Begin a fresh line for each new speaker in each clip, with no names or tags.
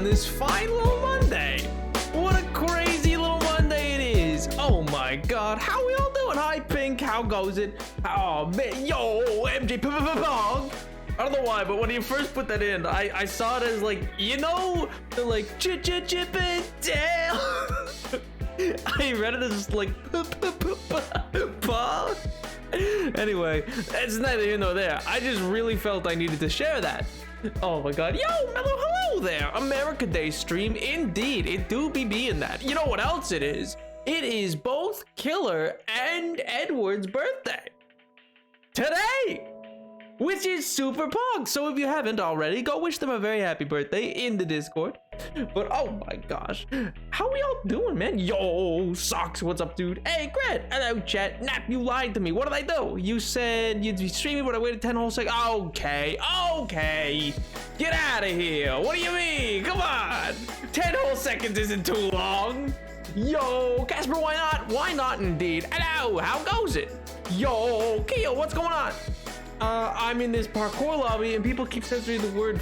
This fine little Monday. What a crazy little Monday it is. Oh my god, how we all doing? Hi Pink, how goes it? Oh man, yo, MJ Pong. I don't know why, but when you first put that in, I saw it as like, you know, the like chip and Dale. I read it as like Pong. Anyway, it's neither here nor there. I just really felt I needed to share that. Oh my god, yo, Mellow, hello there. America Day stream, indeed, it do be being that. You know what else it is? It is both Killer and Edward's birthday today, which is super pog. So if you haven't already, go wish them a very happy birthday in the Discord. But oh my gosh, how we all doing, man? Yo, Socks, what's up, dude? Hey, Gret, hello, chat. Nap, you lied to me. What did I do? You said you'd be streaming, but I waited 10 whole seconds. Okay. Get out of here. What do you mean? Come on. 10 whole seconds isn't too long. Yo, Casper, why not? Why not, indeed? Hello, how goes it? Yo, Keo, what's going on? I'm in this parkour lobby, and people keep censoring the word.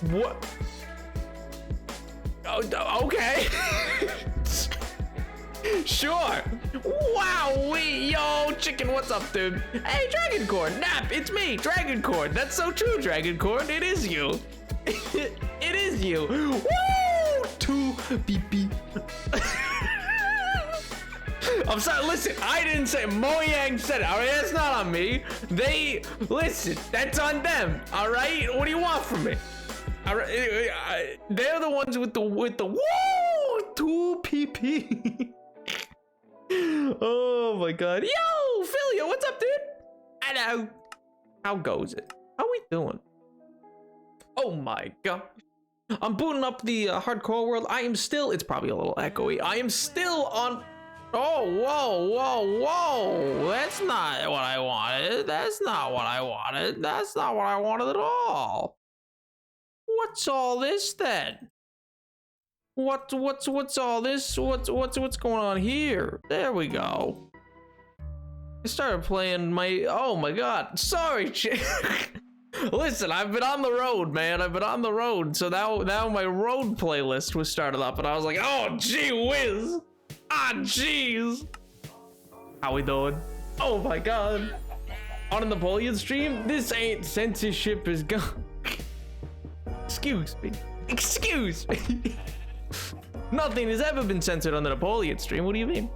What? Oh, okay. Sure. Wow, yo, chicken, what's up, dude? Hey, Dragon Cord, Nap, it's me, Dragon Cord. That's so true, Dragon Cord. It is you. It is you. Woo! 2 beep beep. I'm sorry, listen, I didn't say it. Mojang said it, all right? That's not on me. Listen, that's on them, all right? What do you want from me? All right, they're the ones with the woo, 2 pp. Oh my god. Yo, Philia, what's up, dude? Hello. How goes it? How we doing? Oh my god. I'm booting up the hardcore world. It's probably a little echoey. I am still on. Oh, whoa. That's not what I wanted. That's not what I wanted at all. What's all this then? What's all this? What's going on here? There we go. I started playing oh my god. Sorry, listen, I've been on the road, man. I've been on the road. So now my road playlist was started up and I was like, oh gee whiz. Ah jeez. How we doing? Oh my god. On a Napoleon stream? This ain't censorship is gone. Excuse me. Nothing has ever been censored on the Napoleon stream. What do you mean?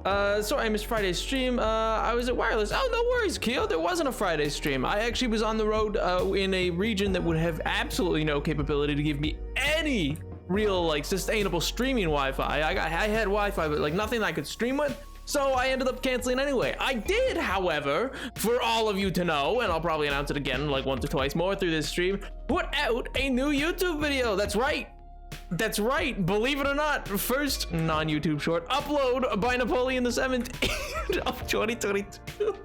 Sorry, I missed Friday's stream. I was at Wireless. Oh, no worries, Keo. There wasn't a Friday stream. I actually was on the road in a region that would have absolutely no capability to give me any real like sustainable streaming Wi-Fi. I had Wi-Fi, but like nothing I could stream with. So I ended up canceling anyway. I did, however, for all of you to know, and I'll probably announce it again like once or twice more through this stream, put out a new YouTube video. That's right. That's right. Believe it or not, first non-YouTube short upload by Napoleon the 17th of 2022.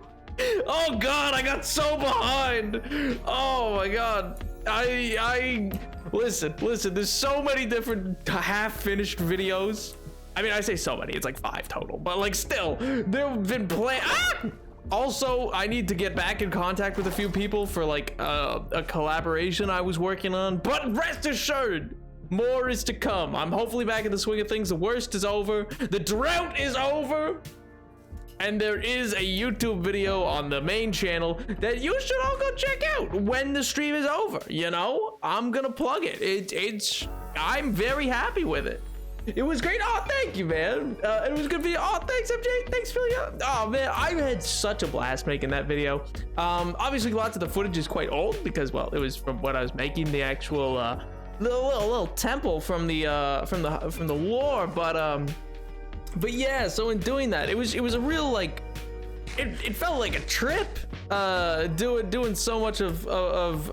Oh God, I got so behind. Oh my God. Listen, there's so many different half-finished videos. I mean, I say so many, it's like 5 total, but like still, there have been Also, I need to get back in contact with a few people for like a collaboration I was working on, but rest assured, more is to come. I'm hopefully back in the swing of things. The worst is over, the drought is over, and there is a YouTube video on the main channel that you should all go check out when the stream is over. You know, I'm gonna plug it. I'm very happy with it. It was great. Oh, thank you, man. It was a good video. Oh, thanks, MJ. Thanks, Philly. Oh, man, I had such a blast making that video. Obviously, lots of the footage is quite old because, well, it was from what I was making, the actual little temple from the lore. But yeah. So in doing that, it was a real like, it felt like a trip. Doing so much of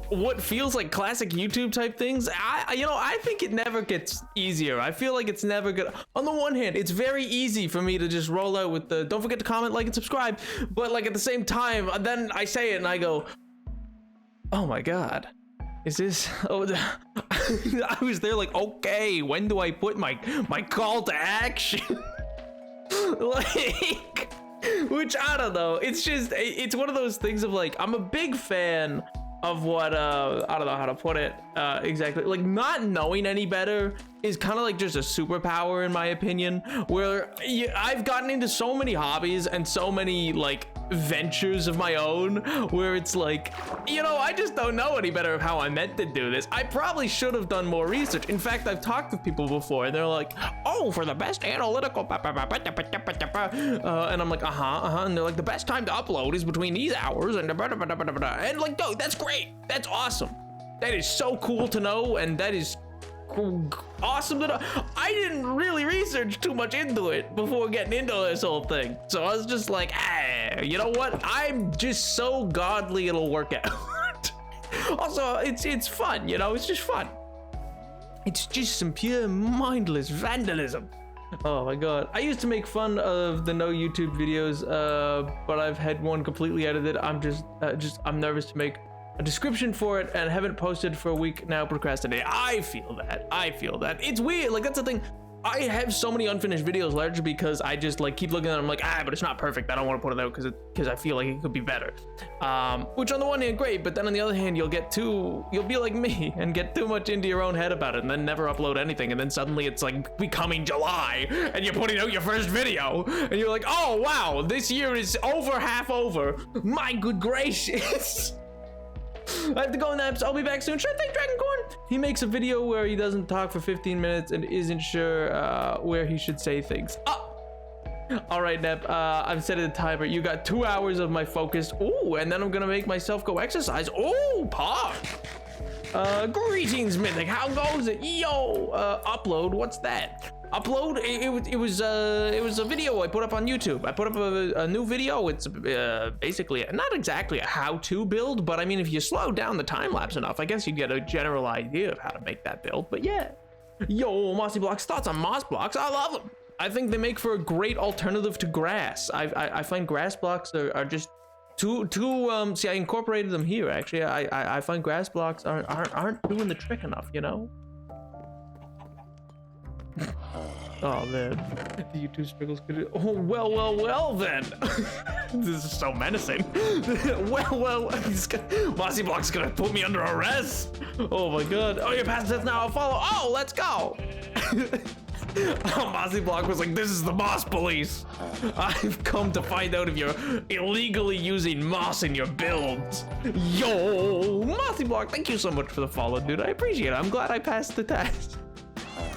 what feels like classic YouTube type things. I think it never gets easier. I feel like it's never good. On the one hand, it's very easy for me to just roll out with the don't forget to comment, like, and subscribe, but like at the same time, then I say it and I go, oh my God, is this, oh, I was there like, okay, when do I put my call to action? Like, which I don't know, it's one of those things of like, I'm a big fan of what I don't know how to put it exactly, like not knowing any better is kind of like just a superpower in my opinion, where I've gotten into so many hobbies and so many like ventures of my own where it's like, I just don't know any better of how I meant to do this. I probably should have done more research. In fact, I've talked with people before and they're like, oh, for the best analytical and I'm like, and they're like, the best time to upload is between these hours and like, no, that's great, that's awesome, that is so cool to know, and that is awesome to know. I didn't really research too much into it before getting into this whole thing, so I was just like, you know what, I'm just so godly it'll work out. Also, it's fun, it's just fun. It's just some pure mindless vandalism. Oh my God, I used to make fun of the no YouTube videos, but I've had one completely edited. I'm nervous to make a description for it and haven't posted for a week now, procrastinating. I feel that. It's weird, like that's the thing. I have so many unfinished videos largely because I just like keep looking at them like, but it's not perfect. I don't want to put it out because I feel like it could be better. Which on the one hand, great, but then on the other hand, you'll be like me and get too much into your own head about it and then never upload anything. And then suddenly it's like becoming July and you're putting out your first video and you're like, oh wow, this year is half over. My good gracious. I have to go now, so I'll be back soon. Sure thing, Dragoncorn. He makes a video where he doesn't talk for 15 minutes and isn't sure where he should say things. All right, Nep, I've set a timer. You got 2 hours of my focus. Ooh, and then I'm gonna make myself go exercise. Ooh, Park. Greetings, Mythic. How goes it? Yo, upload. What's that? Upload? It was a video I put up on YouTube. I put up a new video. It's basically not exactly a how-to build, but I mean, if you slow down the time lapse enough, I guess you'd get a general idea of how to make that build. But yeah, yo, Mossy Blocks, thoughts on moss blocks? I love them. I think they make for a great alternative to grass. I find grass blocks are just too see, I incorporated them here actually. I find grass blocks aren't doing the trick enough, Oh man, the YouTube struggles could. Oh well then. This is so menacing. well, Mossy Block's gonna put me under arrest. Oh my God. Oh, you're past death now. I'll follow. Oh, let's go. Oh, Mossy Block was like, this is the moss police. I've come to find out if you're illegally using moss in your builds. Yo, Mossy Block, thank you so much for the follow, dude. I appreciate it. I'm glad I passed the test.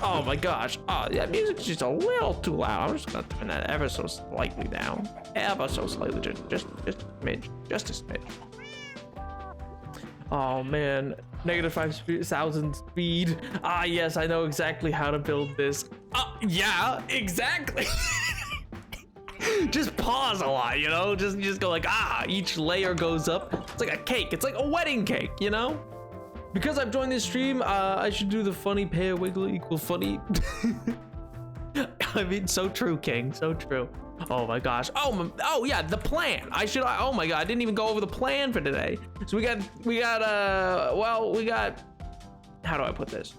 Oh my gosh. Oh, that music's just a little too loud. I'm just gonna turn that ever so slightly down. Ever so slightly, just a smidge. Oh man, -5,000 speed. Ah, yes, I know exactly how to build this. Yeah, exactly. Just pause a lot, you know? Just go like, each layer goes up. It's like a cake. It's like a wedding cake, you know? Because I've joined this stream, I should do the funny pair wiggle equal funny. I mean, so true, King. So true. Oh my gosh. Oh yeah, the plan. Oh my god, I didn't even go over the plan for today. So we got, how do I put this?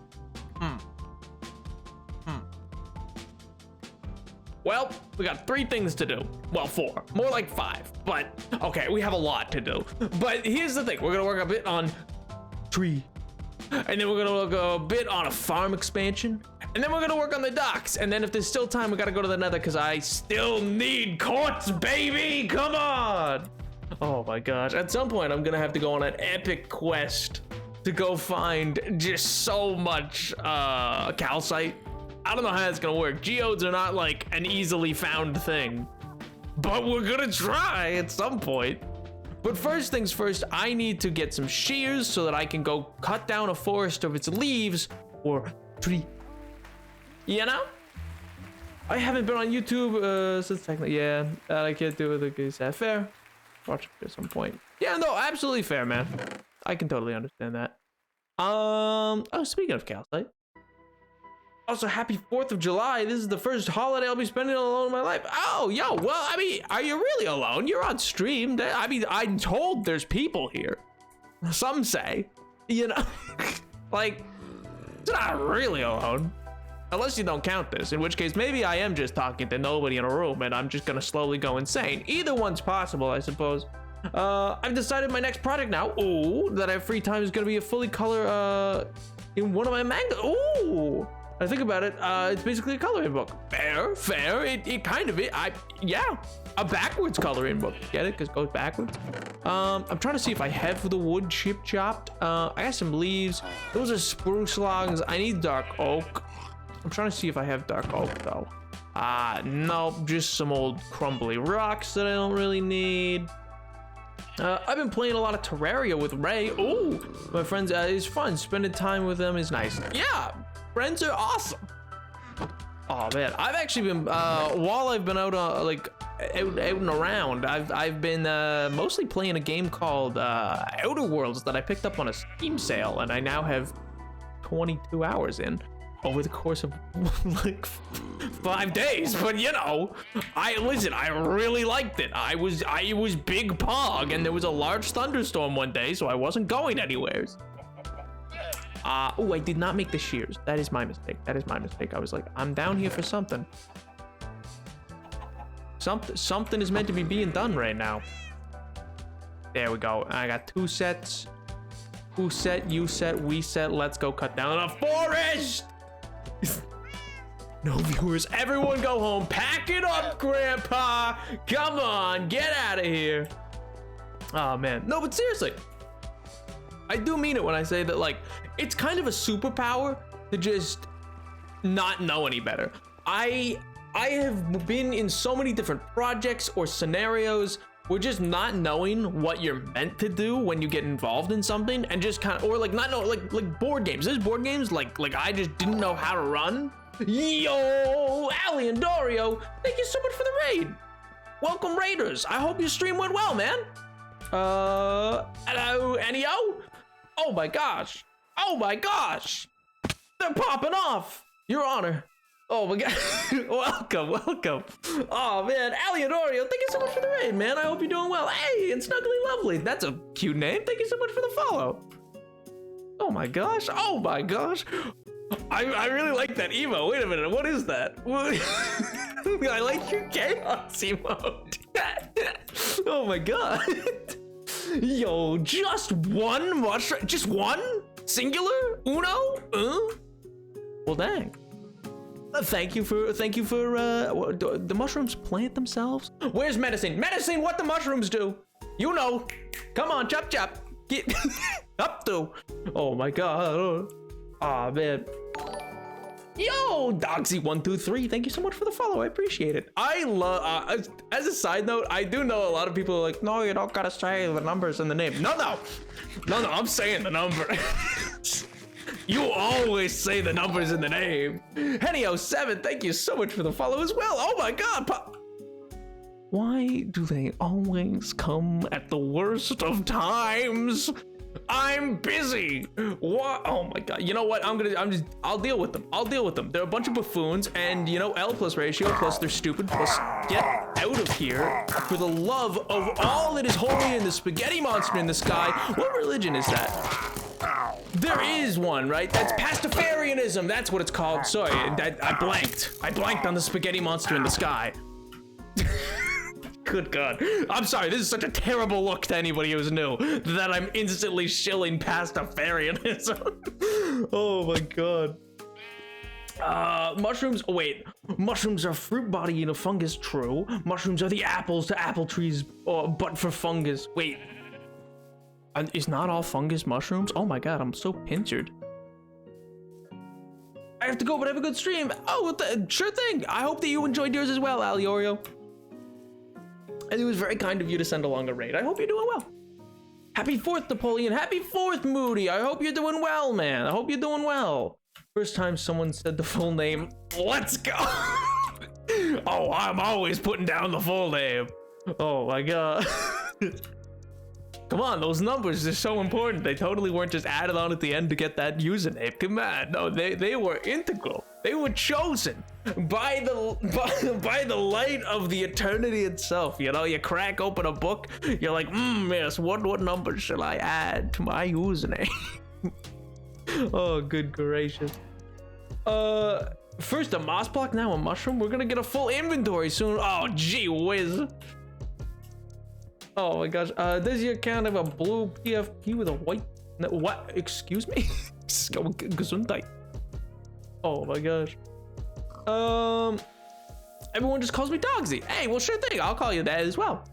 Well, we got 3 things to do. Well, 4, more like 5, but okay, we have a lot to do. But here's the thing, we're gonna work a bit on tree, and then we're gonna work a bit on a farm expansion, and then we're gonna work on the docks, and then if there's still time, we gotta go to the nether because I still need quartz, baby. Come on. Oh my gosh, at some point I'm gonna have to go on an epic quest to go find just so much calcite. I don't know how that's gonna work. Geodes are not like an easily found thing, but we're gonna try at some point. But first things first, I need to get some shears so that I can go cut down a forest of its leaves or tree. You know? I haven't been on YouTube since technically, yeah, I can't do it. Is that fair? Watch it at some point. Yeah, no, absolutely fair, man. I can totally understand that. Oh, speaking of calcite. Also, happy 4th of July. This is the first holiday I'll be spending alone in my life. Oh, yo, well, I mean, are you really alone? You're on stream. I mean, I'm told there's people here. Some say, you know, like, it's not really alone. Unless you don't count this, in which case maybe I am just talking to nobody in a room and I'm just gonna slowly go insane. Either one's possible, I suppose. I've decided my next project now, that I have free time is gonna be a fully color, in one of my manga. I think about it, it's basically a coloring book. Fair, it kind of, yeah, a backwards coloring book. Get it? Because it goes backwards. I'm trying to see if I have the wood chip chopped. I got some leaves. Those are spruce logs. I need dark oak. I'm trying to see if I have dark oak though. Nope, just some old crumbly rocks that I don't really need. I've been playing a lot of Terraria with Ray. My friends, it's fun. Spending time with them is nice. Yeah. Friends are awesome. Oh man, I've actually been while I've been out out and around, I've been mostly playing a game called Outer Worlds that I picked up on a Steam sale, and I now have 22 hours in over the course of like 5 days. But you know, I really liked it. I was big pog, and there was a large thunderstorm one day, so I wasn't going anywhere. I did not make the shears. That is my mistake. I was like, I'm down here for something. Something is meant to be being done right now. There we go. I got 2 sets. Who set, you set, we set. Let's go cut down a forest. No viewers. Everyone go home. Pack it up, Grandpa. Come on, get out of here. Oh man. No, but seriously, I do mean it when I say that, like, it's kind of a superpower to just not know any better. I have been in so many different projects or scenarios where just not knowing what you're meant to do when you get involved in something, and just kind of, or like not know, like board games. There's board games like I just didn't know how to run. Yo, Ali and Dario, thank you so much for the raid. Welcome, Raiders. I hope your stream went well, man. Hello, Neo. Oh my gosh. They're popping off. Your Honor. Oh my god. Welcome. Oh man, Ali and Dario, thank you so much for the raid, man. I hope you're doing well. Hey, and Snuggly Lovely. That's a cute name. Thank you so much for the follow. Oh my gosh. I really like that emo. Wait a minute, what is that? I like your chaos emote. Oh my god. Yo, just one mushroom? Just one? Singular? Uno? Well, dang. Thank you for the mushrooms plant themselves? Where's medicine? Medicine, what the mushrooms do? You know. Come on, chop. Get up to. Oh my god. Oh man. Yo, Dogsy123, thank you so much for the follow. I appreciate it. I love, as a side note, I do know a lot of people are like, no, you don't gotta say the numbers in the name. No, I'm saying the number. You always say the numbers in the name. Henny07, thank you so much for the follow as well. Oh my God. Why do they always come at the worst of times? I'm busy. What? Oh my God. You know what? I'll deal with them. They're a bunch of buffoons, and you know, L plus ratio, plus they're stupid, plus get out of here for the love of all that is holy in the spaghetti monster in the sky. What religion is that? There is one, right? That's Pastafarianism. That's what it's called. Sorry, I blanked. I blanked on the spaghetti monster in the sky. Good God. I'm sorry, this is such a terrible look to anybody who's new that I'm instantly shilling Pastafarianism. Oh my God. Mushrooms, oh wait. Mushrooms are fruit body in a fungus, true. Mushrooms are the apples to apple trees, but for fungus. Wait. Is not all fungus mushrooms? Oh my God, I'm so pinchered. I have to go, but have a good stream. Oh, sure thing. I hope that you enjoyed yours as well, Ali Oreo. And it was very kind of you to send along a raid. I hope you're doing well. Happy 4th, Napoleon. Happy 4th, Moody. I hope you're doing well, man. I hope you're doing well. First time someone said the full name. Let's go. Oh, I'm always putting down the full name. Oh my God. Come on, those numbers are so important. They totally weren't just added on at the end to get that username. Come on, no, they were integral. They were chosen by the light of the eternity itself. You know, you crack open a book, you're like, yes, what number shall I add to my username? Oh, good gracious. First a moss block, now a mushroom. We're gonna get a full inventory soon. Oh, gee whiz. Oh my gosh, does your account have a blue PFP with a white, no, what, excuse me? Gesundheit. Oh my gosh. Everyone just calls me Dogsy. Hey, well, sure thing, I'll call you that as well.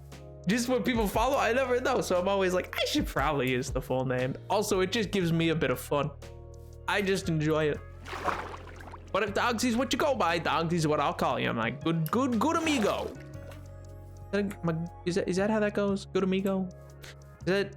Just when people follow, I never know, so I'm always like, I should probably use the full name. Also, it just gives me a bit of fun. I just enjoy it. But if Dogsy's what you go by, Dogsy's what I'll call you. I'm like, good amigo. Is that how that goes? Good amigo? Is that?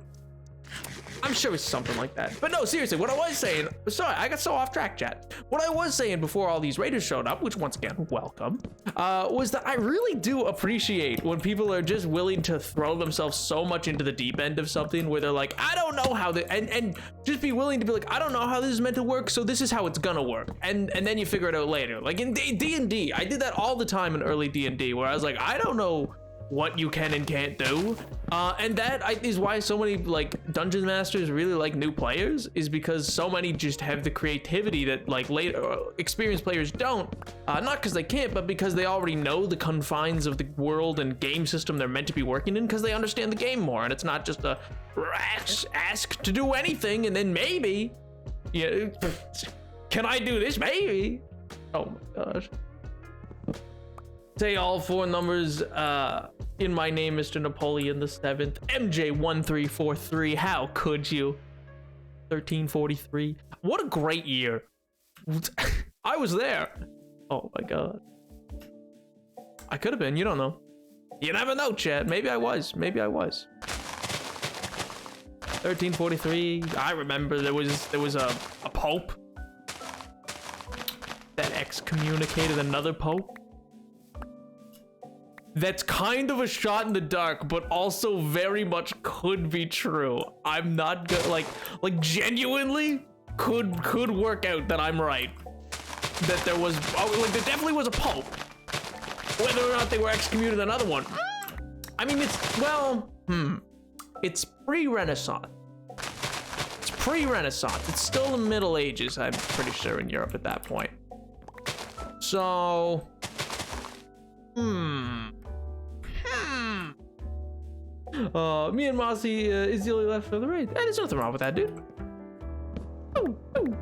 I'm sure it's something like that. But no, seriously, what I was saying, sorry, I got so off track, chat. What I was saying before all these raiders showed up, which once again, welcome, was that I really do appreciate when people are just willing to throw themselves so much into the deep end of something where they're like, I don't know how and just be willing to be like, I don't know how this is meant to work, so this is how it's gonna work. And then you figure it out later. Like in D&D, I did that all the time in early D&D where I was like, I don't know what you can and can't do, and that is why so many like dungeon masters really like new players, is because so many just have the creativity that like later experienced players don't, not because they can't, but because they already know the confines of the world and game system they're meant to be working in, because they understand the game more, and it's not just a ask to do anything and then maybe, yeah, can I do this, maybe. Oh my gosh. Say all four numbers in my name, Mr. Napoleon the 7th. MJ1343, how could you? 1343. What a great year. I was there. Oh my God. I could have been, you don't know. You never know, Chad. Maybe I was. 1343. I remember there was a pope that excommunicated another pope. That's kind of a shot in the dark, but also very much could be true. I'm not good, like genuinely could work out that I'm right. That there was, like there definitely was a pope. Whether or not they were excommunicated another one. I mean, it's, well, it's pre-Renaissance. It's pre-Renaissance. It's still the Middle Ages, I'm pretty sure, in Europe at that point. So, me and Mossy is the only left for the raid. Hey, there's nothing wrong with that, dude. Ooh, ooh.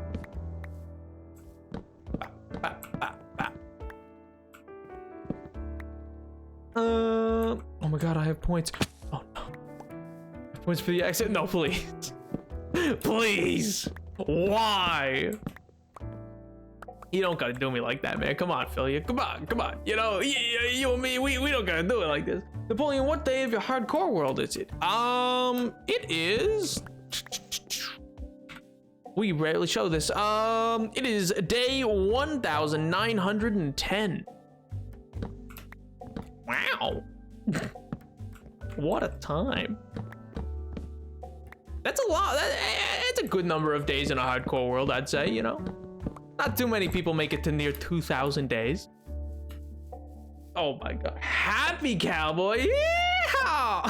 Oh my God, I have points. Oh no. I have points for the exit. No, please. Please. Why? You don't gotta do me like that, man. Come on, Phil. Come on. You know, you and me, we don't gotta do it like this. Napoleon, what day of your hardcore world is it? It is. We rarely show this. It is day 1910. Wow. What a time. That's a lot. That's a good number of days in a hardcore world, I'd say, you know? Not too many people make it to near 2,000 days. Oh my God. Happy cowboy. Yeah!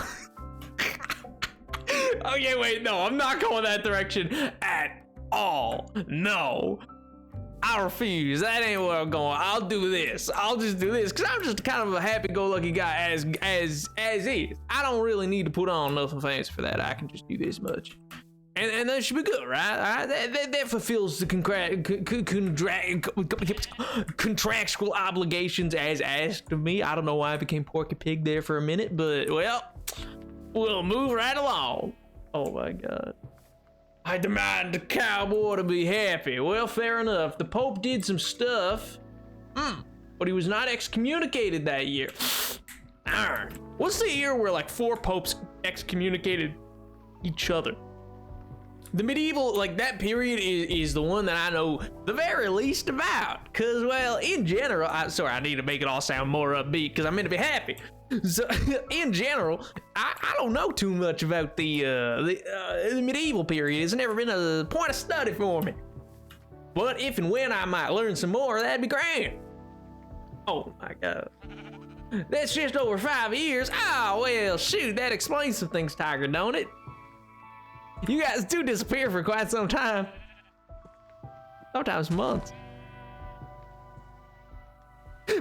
Okay, wait, no, I'm not going that direction at all. No. I refuse. That ain't where I'm going. I'll do this. I'll just do this because I'm just kind of a happy-go-lucky guy as is. I don't really need to put on nothing fancy for that. I can just do this much, and that should be good, right? That fulfills the contractual obligations as asked of me. I don't know why I became Porky Pig there for a minute, but well, we'll move right along. Oh my God. I demand the cowboy to be happy. Well, fair enough. The Pope did some stuff, but he was not excommunicated that year. Darn. What's the year where like 4 popes excommunicated each other? The medieval, like that period is the one that I know the very least about. Cause well, in general, I need to make it all sound more upbeat because I'm meant to be happy. So in general, I don't know too much about the medieval period. It's never been a point of study for me. But if and when I might learn some more, that'd be grand. Oh my God. That's just over 5 years. Oh, well, shoot, that explains some things, Tiger, don't it? You guys do disappear for quite some time. Sometimes months.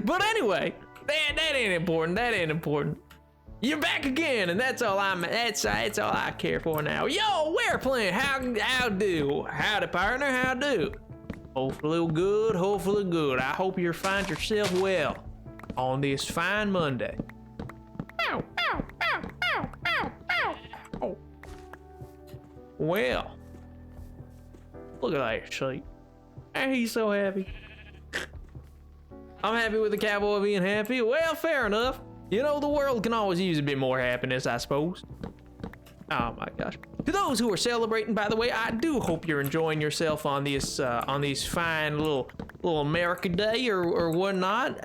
But anyway, that ain't important. That ain't important. You're back again, and that's all that's all I care for now. Yo, we're playing how do? Howdy, partner, how do? Hopefully good, hopefully good. I hope you find yourself well on this fine Monday. Ow, ow, ow, ow, ow, ow, ow. Well, look at that sheep. Ain't he so happy? I'm happy with the cowboy being happy. Well, fair enough. You know, the world can always use a bit more happiness, I suppose. Oh my gosh. To those who are celebrating, by the way, I do hope you're enjoying yourself on this fine little America Day or whatnot.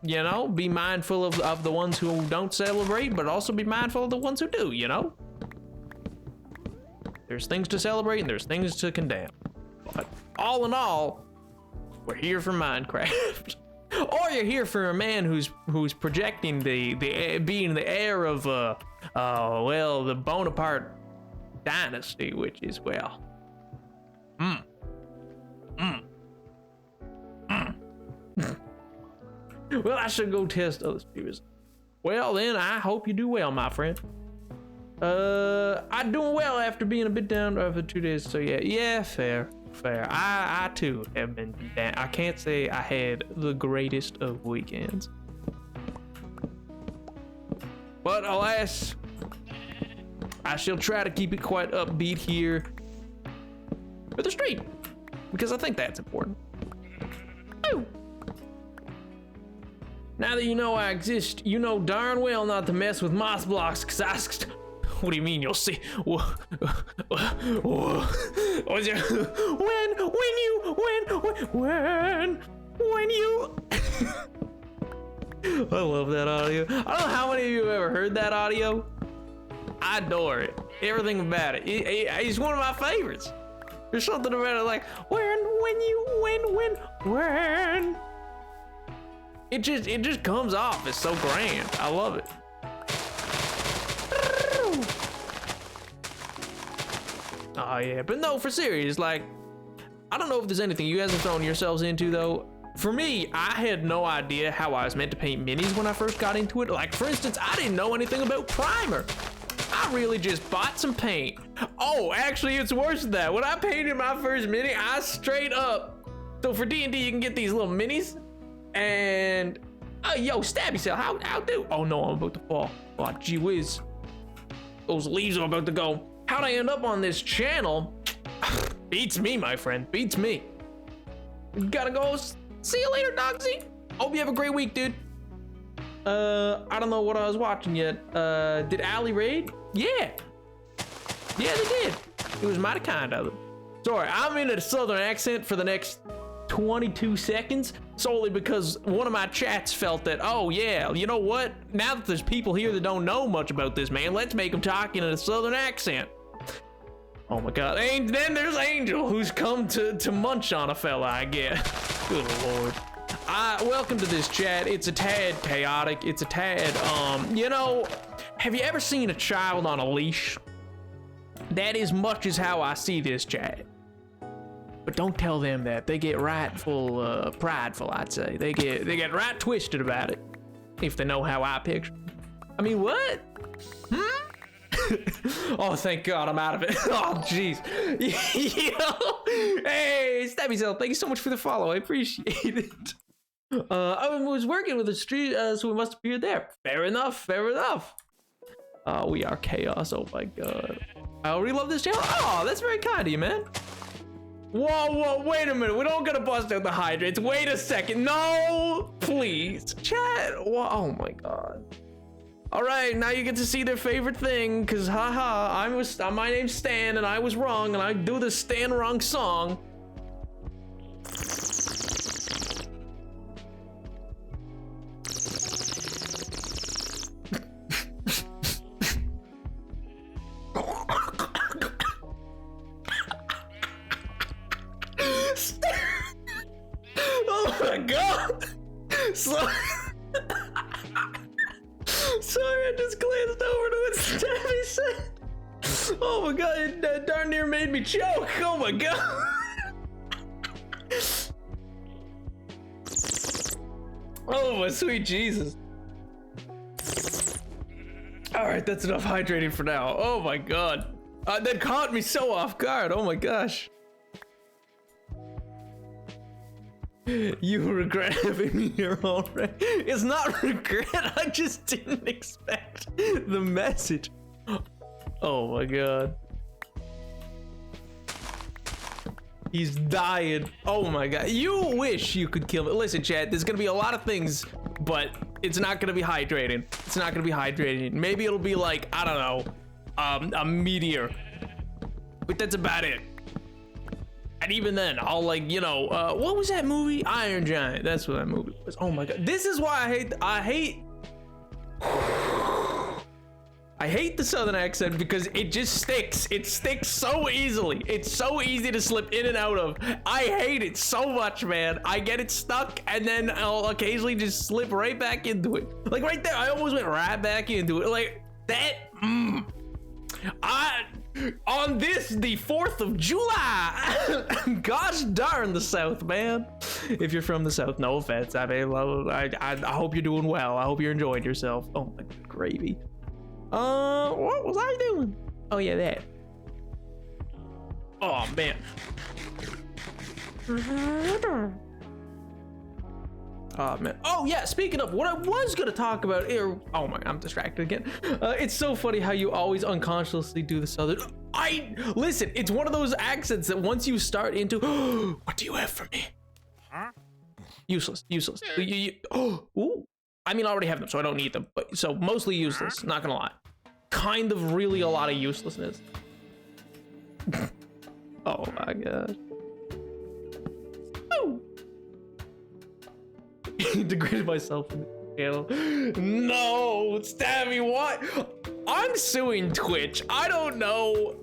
You know, be mindful of the ones who don't celebrate, but also be mindful of the ones who do, you know? There's things to celebrate and there's things to condemn. But all in all, we're here for Minecraft. Or you're here for a man who's projecting being the heir of well, the Bonaparte dynasty, which is well. Well, I should go test those views. Well then, I hope you do well, my friend. I'm doing well after being a bit down for 2 days, so yeah, fair. I too have been down. I can't say I had the greatest of weekends, but alas, I shall try to keep it quite upbeat here for the stream because I think that's important. Oh. Now that you know I exist, you know darn well not to mess with moss blocks, cause what do you mean you'll see? When you I love that audio. I don't know how many of you have ever heard that audio. I adore it. Everything about it. It's one of my favorites. There's something about it like when. It just comes off. It's so grand. I love it. Oh yeah, but no, for serious, like, I don't know if there's anything you guys have thrown yourselves into though. For me, I had no idea how I was meant to paint minis when I first got into it. Like, for instance, I didn't know anything about primer. I really just bought some paint. Oh, actually, it's worse than that. When I painted my first mini, I straight up, so for D&D, you can get these little minis, and, yo, stab yourself, how do? Oh no, I'm about to fall. Oh, gee whiz. Those leaves are about to go. How'd I end up on this channel? Beats me, my friend, beats me. Gotta go. See you later, Dogsy. Hope you have a great week, dude. I don't know what I was watching yet. Did Allie raid? Yeah. Yeah, they did. It was mighty kind of them. Sorry, I'm in a southern accent for the next 22 seconds solely because one of my chats felt that, oh yeah, you know what? Now that there's people here that don't know much about this, man, let's make them talk in a southern accent. Oh my god. And then there's Angel, who's come to munch on a fella, I guess. Good lord. Welcome to this chat. It's a tad chaotic. It's a tad, you know, have you ever seen a child on a leash? That is much as how I see this chat. But don't tell them that. They get rightful, prideful, I'd say. They get right twisted about it. If they know how I picture. I mean, what? Oh, thank God I'm out of it. Oh, jeez. Yo, hey, Stabby Cell, thank you so much for the follow. I appreciate it. I was working with the street, so we must appear there. Fair enough, fair enough. We are chaos, oh my God. I already love this channel. Oh, that's very kind of you, man. Whoa, wait a minute. We don't gotta bust out the hydrates. Wait a second. No, please. Chat. Whoa, oh my God. All right, now you get to see their favorite thing, cause haha, my name's Stan and I was wrong and I do the Stan wrong song. Oh my God. Sorry, I just glanced over to what Stabby said. Oh my God, it darn near made me choke. Oh my God. Oh my sweet Jesus. All right, that's enough hydrating for now. Oh my God. That caught me so off guard. Oh my gosh. You regret having me here already. It's not regret, I just didn't expect the message. Oh my God. He's dying. Oh my God. You wish you could kill me. Listen, chat, there's gonna be a lot of things, but it's not gonna be hydrating. It's not gonna be hydrating. Maybe it'll be like, I don't know, a meteor. But that's about it. And even then, I'll like, you know, what was that movie? Iron Giant. That's what that movie was. Oh my God. This is why I hate the southern accent because it just sticks. It sticks so easily. It's so easy to slip in and out of. I hate it so much, man. I get it stuck and then I'll occasionally just slip right back into it. Like right there, I almost went right back into it. Like that, on this, the 4th of July. Gosh darn the South, man. If you're from the South, no offense. I mean, I hope you're doing well. I hope you're enjoying yourself. Oh my gravy. What was I doing? Oh yeah, that. Oh man. Oh man. Oh yeah, speaking of what I was gonna talk about here. Oh my, I'm distracted again. It's so funny how you always unconsciously do the southern. Listen, it's one of those accents that once you start into, what do you have for me? Huh? Useless. Ooh. I mean, I already have them, so I don't need them. But so mostly useless, not gonna lie. Kind of really a lot of uselessness. Oh my God. Oh. Degraded myself in the channel. No, Stabby, what? I'm suing Twitch. I don't know.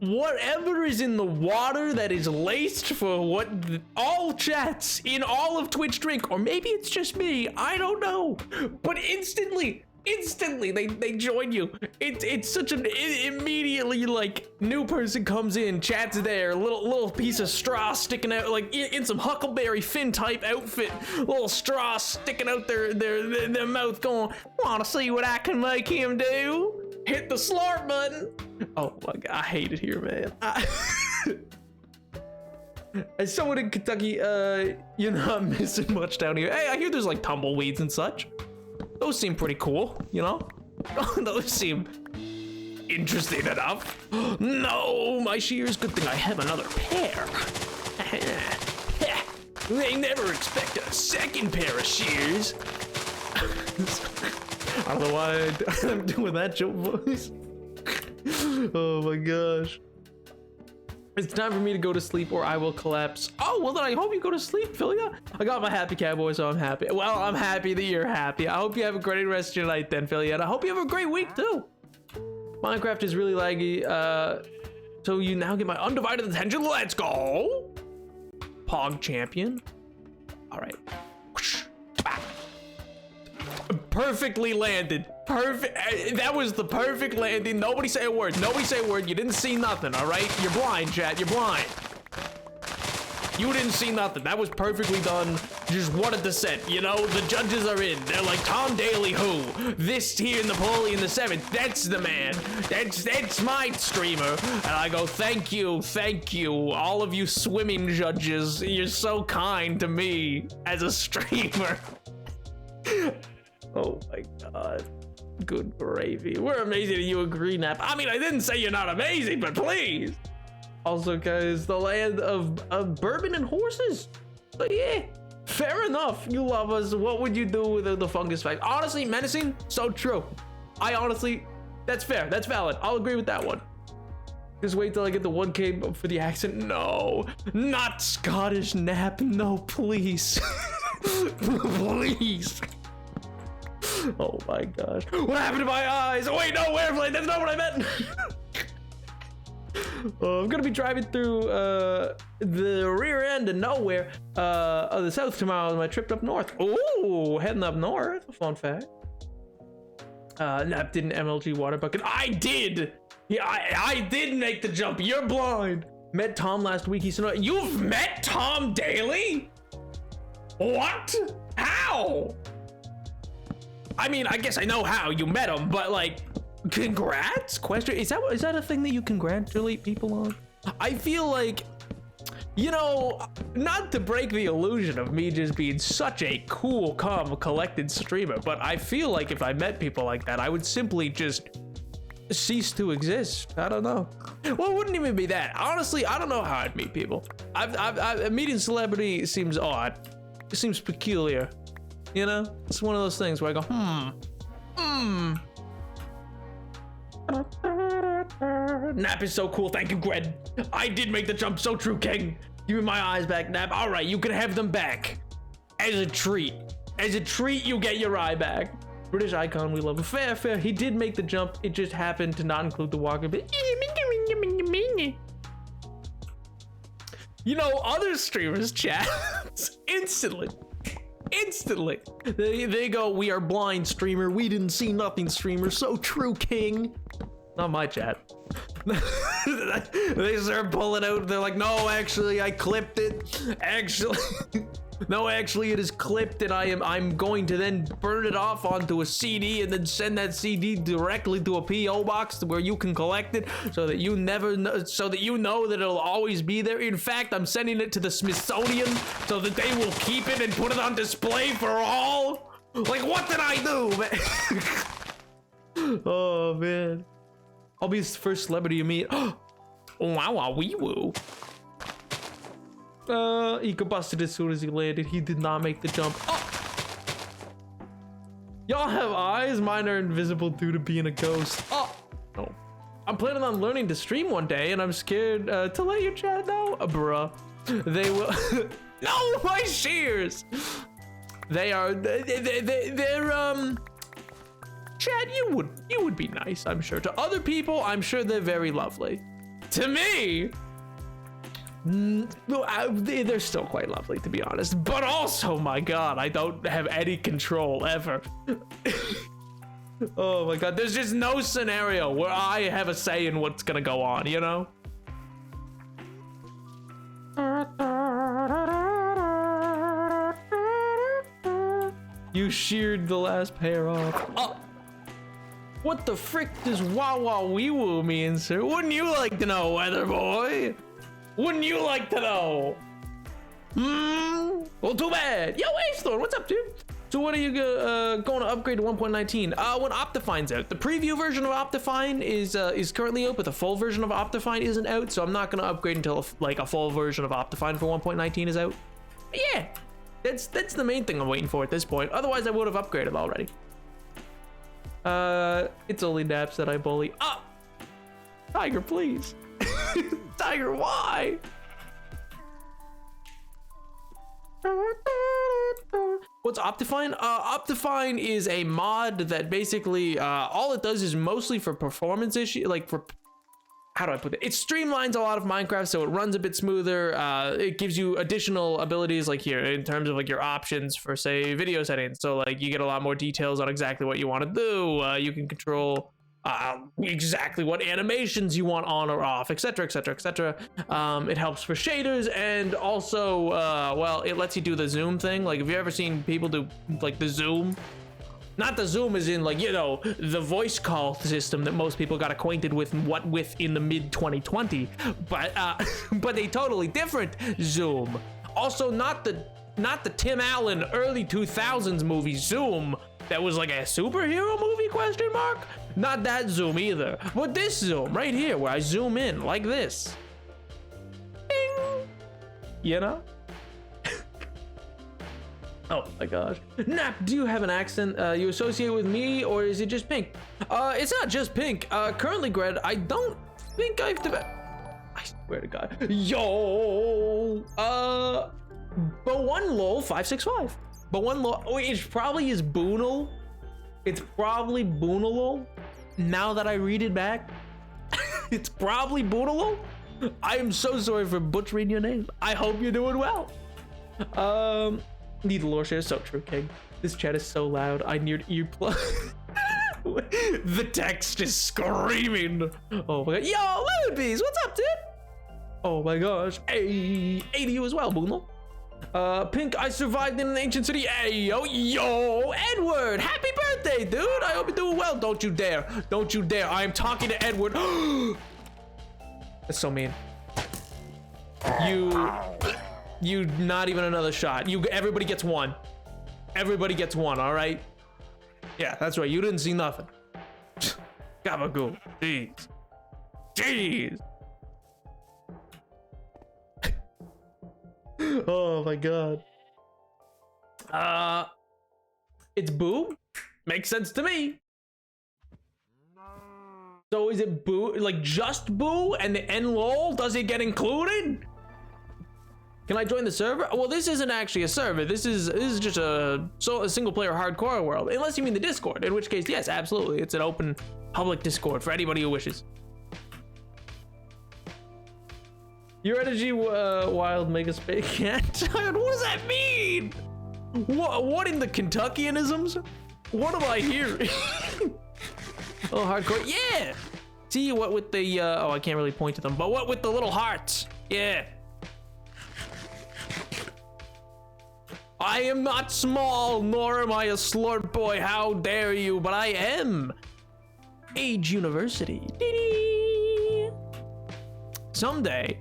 Whatever is in the water that is laced for what all chats in all of Twitch drink, or maybe it's just me, I don't know. But instantly they join you. It's such an immediately like new person comes in, chat's there, little piece of straw sticking out, like in some Huckleberry Finn type outfit, little straw sticking out their mouth, going, wanna see what I can make him do? Hit the slurp button. Oh my God, I hate it here, man. As someone in Kentucky, you're not missing much down here. Hey, I hear there's like tumbleweeds and such. Those seem pretty cool, you know? Those seem interesting enough. No, my shears. Good thing I have another pair. They never expected a second pair of shears. I don't know why I'm doing that joke voice. Oh my gosh. It's time for me to go to sleep or I will collapse. Oh, well then I hope you go to sleep, Philia. I got my happy cowboy, so I'm happy. Well, I'm happy that you're happy. I hope you have a great rest of your night then, Philia. And I hope you have a great week too. Minecraft is really laggy. So you now get my undivided attention. Let's go. Pog champion. All right. Perfectly landed. Perfect. That was the perfect landing. Nobody say a word. Nobody say a word. You didn't see nothing, all right? You're blind, chat. You're blind. You didn't see nothing. That was perfectly done. Just what a descent. You know, the judges are in. They're like, Tom Daly who? This here Napoleon the 7th. That's the man. That's my streamer. And I go, thank you. All of you swimming judges. You're so kind to me as a streamer. Oh my god. Good gravy. We're amazing and you agree, Nap. I mean, I didn't say you're not amazing, but please. Also, guys, the land of bourbon and horses. But yeah, fair enough. You love us. What would you do with the fungus fact? Honestly, menacing, so true. That's fair. That's valid. I'll agree with that one. Just wait till I get the 1K for the accent. No, not Scottish, Nap. No, please. Please. Oh my gosh. What happened to my eyes? Oh, wait, no, airplane. That's not what I meant. I'm gonna be driving through the rear end of nowhere of the south tomorrow on my trip up north. Ooh, heading up north. Fun fact. Nap didn't MLG water bucket. I did. Yeah, I did make the jump. You're blind. Met Tom last week. He said, "You've met Tom Daly? What? How?" I mean, I guess I know how you met him, but like, congrats? Question, is that a thing that you congratulate people on? I feel like, you know, not to break the illusion of me just being such a cool, calm, collected streamer, but I feel like if I met people like that, I would simply just cease to exist. I don't know. Well, it wouldn't even be that. Honestly, I don't know how I'd meet people. Meeting celebrity seems odd. It seems peculiar. You know, it's one of those things where I go, Nap is so cool. Thank you, Gred. I did make the jump. So true, King. Give me my eyes back, Nap. All right, you can have them back as a treat. As a treat, you get your eye back. British icon, we love him. Fair. He did make the jump. It just happened to not include the walker. But you know, other streamers chat instantly. They go, we are blind, streamer. We didn't see nothing, streamer. So true, King. Not my chat. They start pulling out. They're like, no, actually, I clipped it. Actually, it is clipped, and I'm going to then burn it off onto a CD and then send that CD directly to a PO box where you can collect it, so that you never know, so that you know that it'll always be there. In fact, I'm sending it to the Smithsonian so that they will keep it and put it on display for all. Like, what did I do, man? Oh man, I'll be the first celebrity you meet. Wow, wee woo. He combusted as soon as he landed. He did not make the jump. Oh! Y'all have eyes? Mine are invisible due to being a ghost. Oh! No. I'm planning on learning to stream one day, and I'm scared to let your chat know. Bruh. They will... No! My shears! They're Chad, you would be nice, I'm sure. To other people, I'm sure they're very lovely. To me... they're still quite lovely, to be honest, but also, my god, I don't have any control ever. Oh my god, there's just no scenario where I have a say in what's gonna go on, you know? You sheared the last pair off. Oh, what the frick does wah wee woo mean, sir? Wouldn't you like to know, weather boy? Wouldn't you like to know? Well, too bad. Yo, Ace-Thorn, what's up, dude? So when are you going to upgrade to 1.19? When Optifine's out. The preview version of Optifine is currently out, but the full version of Optifine isn't out, so I'm not going to upgrade until like a full version of Optifine for 1.19 is out. But yeah, that's the main thing I'm waiting for at this point. Otherwise, I would have upgraded already. It's only naps that I bully. Ah, Tiger, please. Tiger, why? What's Optifine? Optifine is a mod that basically all it does is mostly for performance issue, like for, how do I put it? It streamlines a lot of Minecraft so it runs a bit smoother. It gives you additional abilities like here in terms of like your options for say video settings. So like you get a lot more details on exactly what you want to do. You can control exactly what animations you want on or off, etc, etc, etc. It helps for shaders, and also well, it lets you do the zoom thing. Like, have you ever seen people do like the zoom? Not the zoom as in, like, you know, the voice call system that most people got acquainted with in the mid 2020, but but a totally different zoom. Also not the Tim Allen early 2000s movie Zoom that was like a superhero movie, question mark? Not that zoom either, but this zoom right here where I zoom in like this. Ding! You know? Oh my gosh. Nap, do you have an accent you associate with me, or is it just pink? It's not just pink. Currently, Gred, I don't think I've I swear to God. Yo! But one lol 565. But one lol, oh, it probably is Boonal. It's probably Boonalol. Now that I read it back, it's probably Boonalol. I am so sorry for butchering your name. I hope you're doing well. Need the lore share, so true, King. This chat is so loud. I need earplug. The text is screaming. Oh my god. Yo, Lemon Bees, what's up, dude? Oh my gosh. Hey, to you as well, Boonal. Pink, I survived in an ancient city. Hey, yo, Edward, happy birthday, dude. I hope you're doing well. Don't you dare. Don't you dare. I am talking to Edward. That's so mean. You not even another shot. Everybody gets one. Everybody gets one, all right? Yeah, that's right. You didn't see nothing. Gabagool. Jeez. Jeez. Oh my god. It's Boo? Makes sense to me. So is it Boo, like just Boo and the N-lol? Does it get included? Can I join the server? Well, this isn't actually a server. This is just a single player hardcore world. Unless you mean the Discord, in which case, yes, absolutely. It's an open public Discord for anybody who wishes. Your energy, wild mega space cat. What does that mean? What in the Kentuckianisms? What am I hearing? Oh, hardcore, yeah. See what with the oh, I can't really point to them, but what with the little hearts? Yeah. I am not small, nor am I a slurp boy. How dare you? But I am. Age University. Dee-dee. Someday,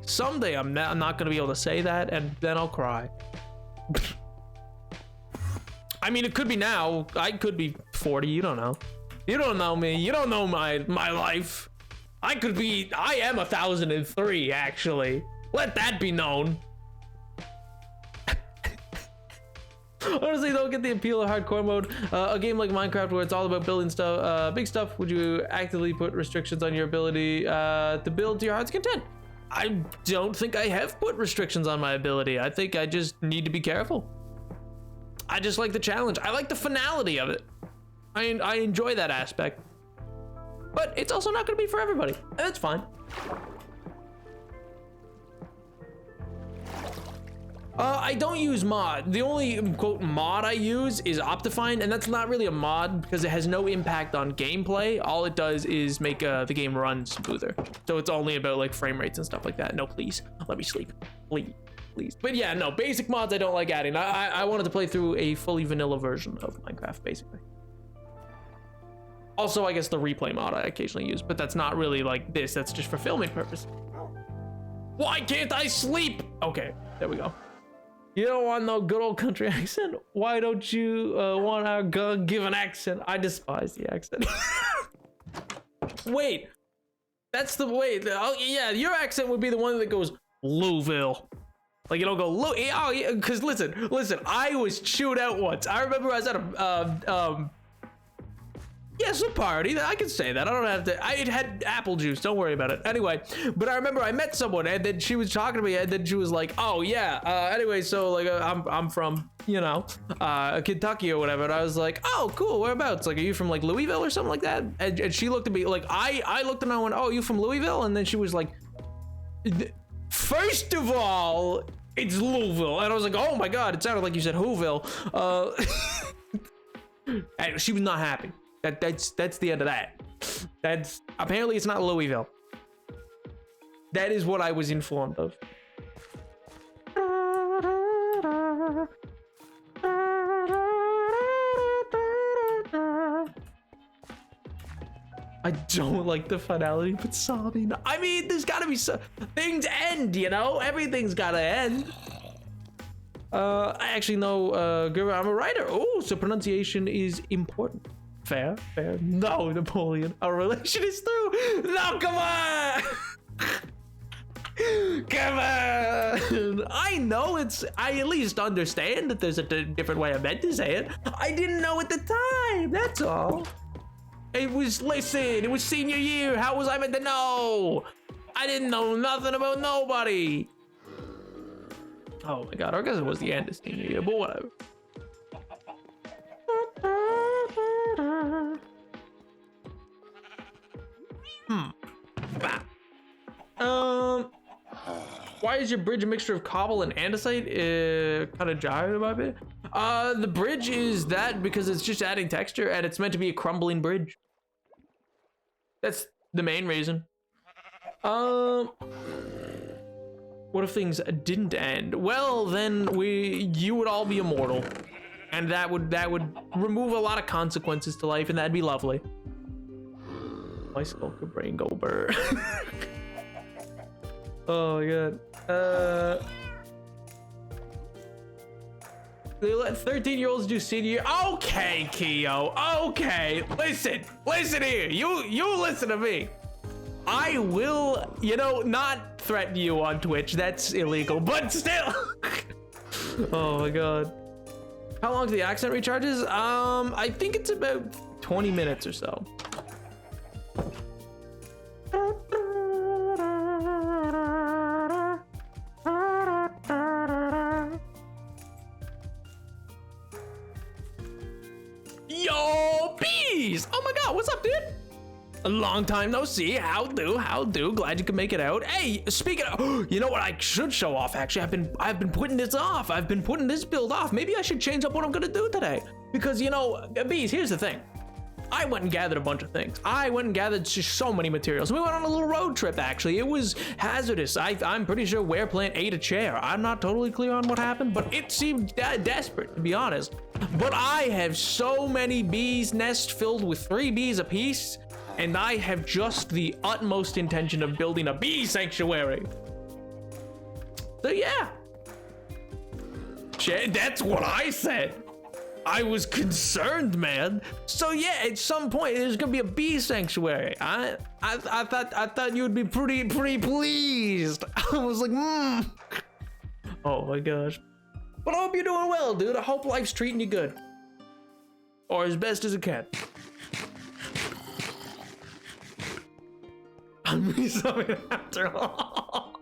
I'm not gonna be able to say that, and then I'll cry. I mean, it could be now. I could be 40. You don't know. You don't know me. You don't know my life. I am 1003, actually. Let that be known. Honestly, don't get the appeal of hardcore mode. A game like Minecraft where it's all about building stuff, big stuff. Would you actively put restrictions on your ability to build to your heart's content? I don't think I have put restrictions on my ability. I think I just need to be careful. I just like the challenge. I like the finality of it. I enjoy that aspect. But it's also not going to be for everybody. And that's fine. I don't use mod. The only quote mod I use is Optifine, and that's not really a mod because it has no impact on gameplay. All it does is make the game run smoother. So it's only about like frame rates and stuff like that. No, please, let me sleep, please. But yeah, no, basic mods I don't like adding. I wanted to play through a fully vanilla version of Minecraft, basically. Also, I guess the replay mod I occasionally use, but that's not really like this. That's just for filming purpose. Why can't I sleep? Okay, there we go. You don't want no good old country accent? Why don't you want our God-given accent? I despise the accent. Wait, that's the way. Oh, yeah, your accent would be the one that goes Louisville. Like, you don't go, look, oh, yeah, because listen, I was chewed out once. I remember I was at a, yes, a party. I can say that. I don't have to. I had apple juice. Don't worry about it. Anyway, but I remember I met someone, and then she was talking to me, and then she was like, "Oh yeah. Anyway, so like, I'm from, you know, Kentucky or whatever." And I was like, "Oh, cool. Whereabouts? Like, are you from like Louisville or something like that?" And she looked at me like, I looked at her and I went, "Oh, you from Louisville?" And then she was like, "First of all, it's Louisville." And I was like, "Oh my god, it sounded like you said Whoville." And she was not happy. That's the end of that. That's apparently it's not Louisville. That is what I was informed of. I don't like the finality, but sobbing. I mean, there's gotta be some things end, you know? Everything's gotta end. I actually know, girl, I'm a writer. Oh, so pronunciation is important. Fair. No, Napoleon. Our relation is through. No, come on. Come on. I know I at least understand that there's a different way I meant to say it. I didn't know at the time. That's all. It was senior year. How was I meant to know? I didn't know nothing about nobody. Oh my god, I guess it was the end of senior year, but whatever. Why is your bridge a mixture of cobble and andesite? Kind of jarred about it. The bridge is that because it's just adding texture and it's meant to be a crumbling bridge. That's the main reason. What if things didn't end? Well, then you would all be immortal, and that would remove a lot of consequences to life, and that'd be lovely. My skull could brain go burr. Oh my god. They let 13-year-olds do senior year. Okay, Keo. Okay, listen here. You listen to me. I will, not threaten you on Twitch. That's illegal, but still. Oh my god. How long do the accent recharges? I think it's about 20 minutes or so. Yo, bees! Oh my god, what's up, dude? A long time no see. How do? Glad you could make it out. Hey, speaking of, you know what I should show off? Actually, I've been putting this off. I've been putting this build off. Maybe I should change up what I'm gonna do today. Because bees, here's the thing. I went and gathered a bunch of things. I went and gathered just so many materials. We went on a little road trip, actually. It was hazardous. I'm pretty sure Wereplant ate a chair. I'm not totally clear on what happened, but it seemed desperate, to be honest. But I have so many bees nests filled with 3 bees apiece, and I have just the utmost intention of building a bee sanctuary. So yeah. That's what I said. I was concerned, man. So yeah, at some point there's gonna be a bee sanctuary. I thought you would be pretty pleased. I was like, Oh my gosh. But I hope you're doing well, dude. I hope life's treating you good, or as best as it can. I'm resuming after all.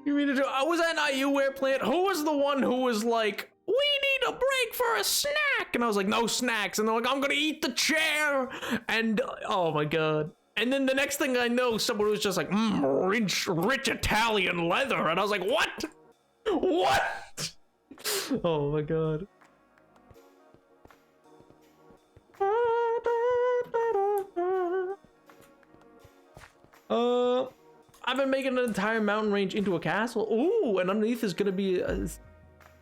You mean to? Was that not you, Wereplant? Who was the one who was like, we need a break for a snack? And I was like, no snacks. And they're like, I'm gonna eat the chair. And oh my god. And then the next thing I know, someone was just like, rich Italian leather. And I was like, what? What? Oh my god. I've been making an entire mountain range into a castle. Ooh, and underneath is gonna be a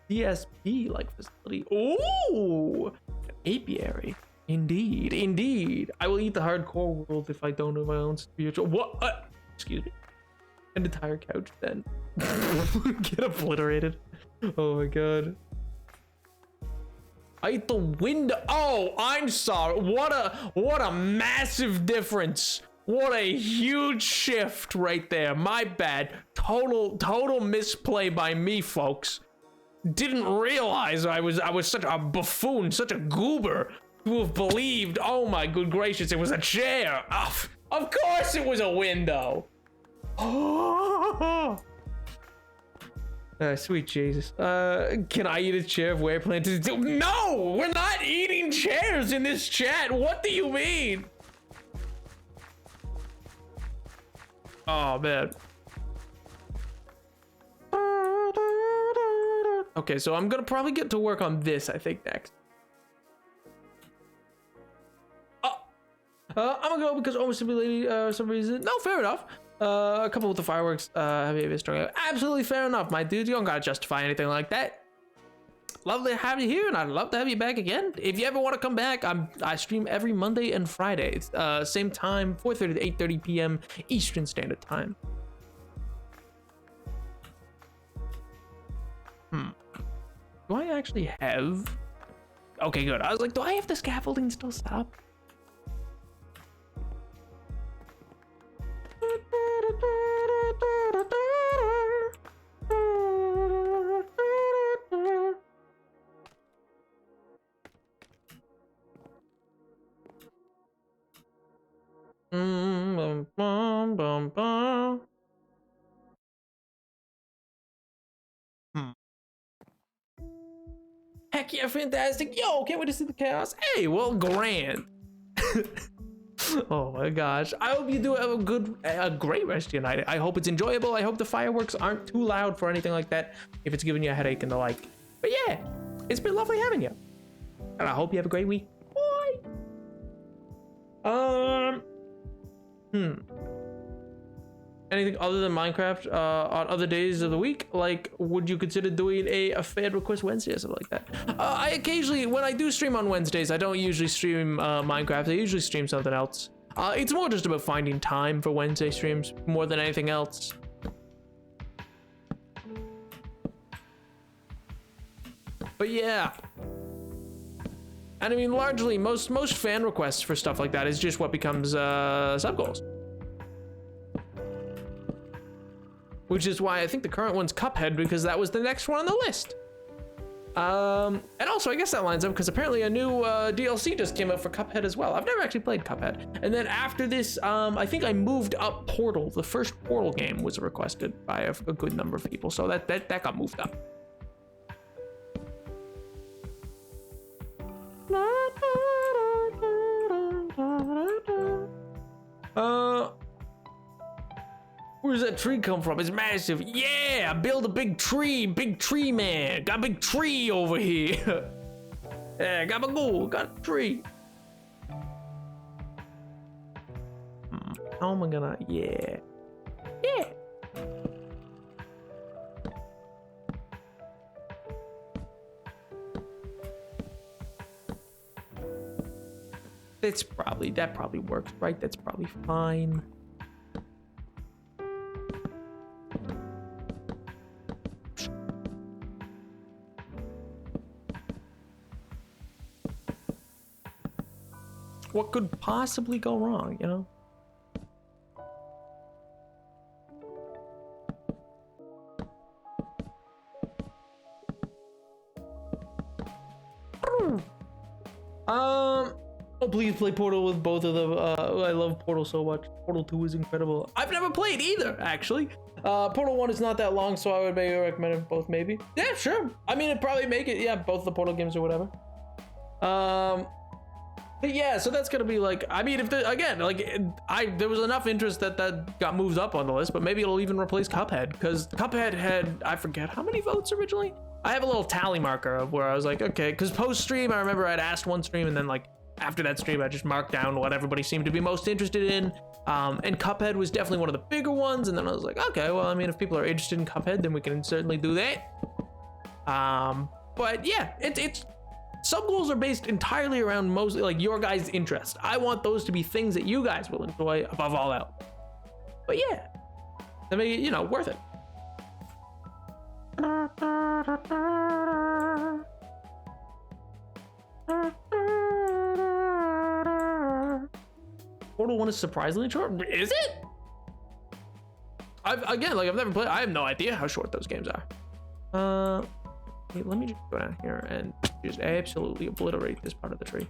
CSP like facility. Ooh, an apiary. Indeed. I will eat the hardcore world if I don't know my own spiritual. What? Excuse me. An entire couch then. Get obliterated. Oh my god. I ate the window. Oh, I'm sorry. What a massive difference. What a huge shift right there. My bad. Total misplay by me, folks. Didn't realize I was such a buffoon, such a goober to have believed. Oh my good gracious, it was a chair. Of course it was a window. Oh. Sweet Jesus. Can I eat a chair of where planted? No, we're not eating chairs in this chat. What do you mean? Oh man. Okay, so I'm gonna probably get to work on this, I think, next. I'm gonna go because almost for some reason. No, fair enough. A couple with the fireworks. Heavy a bit stronger. Absolutely fair enough, my dude. You don't gotta justify anything like that. Lovely to have you here, and I'd love to have you back again. If you ever want to come back, I stream every Monday and Friday. Same time, 4:30 to 8:30 p.m. Eastern Standard Time. Do I actually have? Okay, good. I was like, do I have the scaffolding still set up? Heck yeah, fantastic. Yo, can't wait to see the chaos. Hey, well, grand. Oh my gosh. I hope you do have a great rest of your night. I hope it's enjoyable. I hope the fireworks aren't too loud for anything like that, if it's giving you a headache and the like. But yeah, it's been lovely having you. And I hope you have a great week. Bye. Anything other than Minecraft on other days of the week? Like, would you consider doing a fan request Wednesday or something like that? I occasionally, when I do stream on Wednesdays, I don't usually stream Minecraft. I usually stream something else. It's more just about finding time for Wednesday streams more than anything else. But yeah. And I mean, largely, most fan requests for stuff like that is just what becomes sub goals. Which is why I think the current one's Cuphead, because that was the next one on the list. And also, I guess that lines up because apparently a new DLC just came out for Cuphead as well. I've never actually played Cuphead. And then after this, I think I moved up Portal. The first Portal game was requested by a good number of people, so that got moved up. Where's that tree come from? It's massive. Yeah, build a big tree man. Got a big tree over here. Yeah, got my goal, got a tree. How am I gonna, yeah. That probably works, right? That's probably fine. What could possibly go wrong, you know? Oh, please play Portal with both of them. I love Portal so much. Portal 2 is incredible. I've never played either, actually. Portal 1 is not that long, so I would maybe recommend both, maybe. Yeah, sure. I mean, it'd probably make it, yeah, both the Portal games or whatever. But yeah, so that's gonna be like, I mean, if again, like, there was enough interest that got moved up on the list, but maybe it'll even replace Cuphead, because Cuphead had, I forget how many votes originally. I have a little tally marker of where I was like, okay, because post stream, I remember I'd asked one stream, and then like after that stream, I just marked down what everybody seemed to be most interested in. And Cuphead was definitely one of the bigger ones, and then I was like, okay, well, I mean, if people are interested in Cuphead, then we can certainly do that. But yeah, it's sub goals are based entirely around mostly like your guys' interest. I want those to be things that you guys will enjoy above all else. But yeah, that make it, you know, worth it. Portal Portal 1 is surprisingly short. Is it? I've never played. I have no idea how short those games are. Hey, let me just go down here and just absolutely obliterate this part of the tree.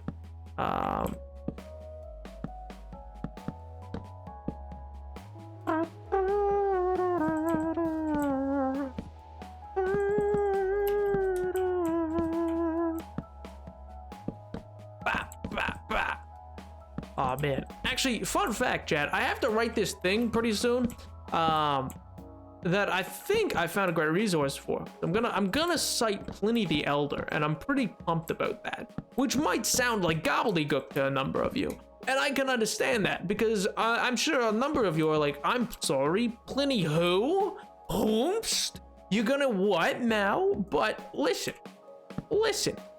Oh man, actually, fun fact, chat, I have to write this thing pretty soon that I think I found a great resource for. I'm gonna cite Pliny the Elder, and I'm pretty pumped about that, which might sound like gobbledygook to a number of you, and I can understand that because I'm sure a number of you are like, I'm sorry, Pliny who? Whomst? You're gonna what now? But listen,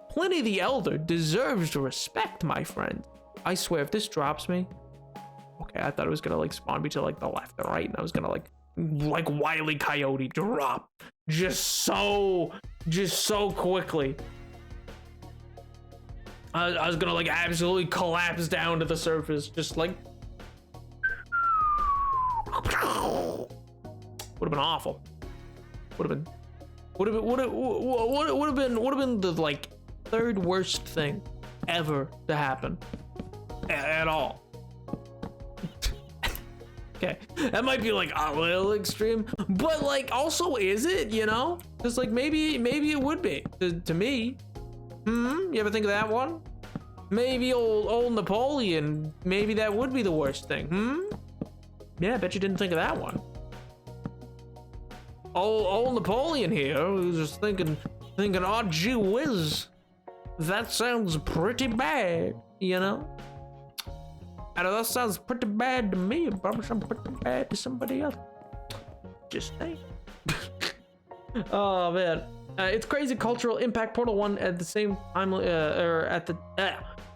Pliny the Elder deserves respect, my friend. I swear, if this drops me, okay, I thought it was gonna like spawn me to like the left or right, and I was gonna like Wile E. Coyote drop just so quickly. I was gonna like absolutely collapse down to the surface, just like would have been awful. Would have been the like third worst thing ever to happen at all. Okay, that might be like a little extreme, but like also is it, you know? Just like maybe it would be to me. You ever think of that one? Maybe old Napoleon, maybe that would be the worst thing. Yeah, I bet you didn't think of that one. Old Napoleon here was just thinking, oh gee whiz, that sounds pretty bad, you know? And that sounds pretty bad to me. It probably sounds pretty bad to somebody else. Just saying. Oh man, it's crazy cultural impact. Portal 1 at the same time,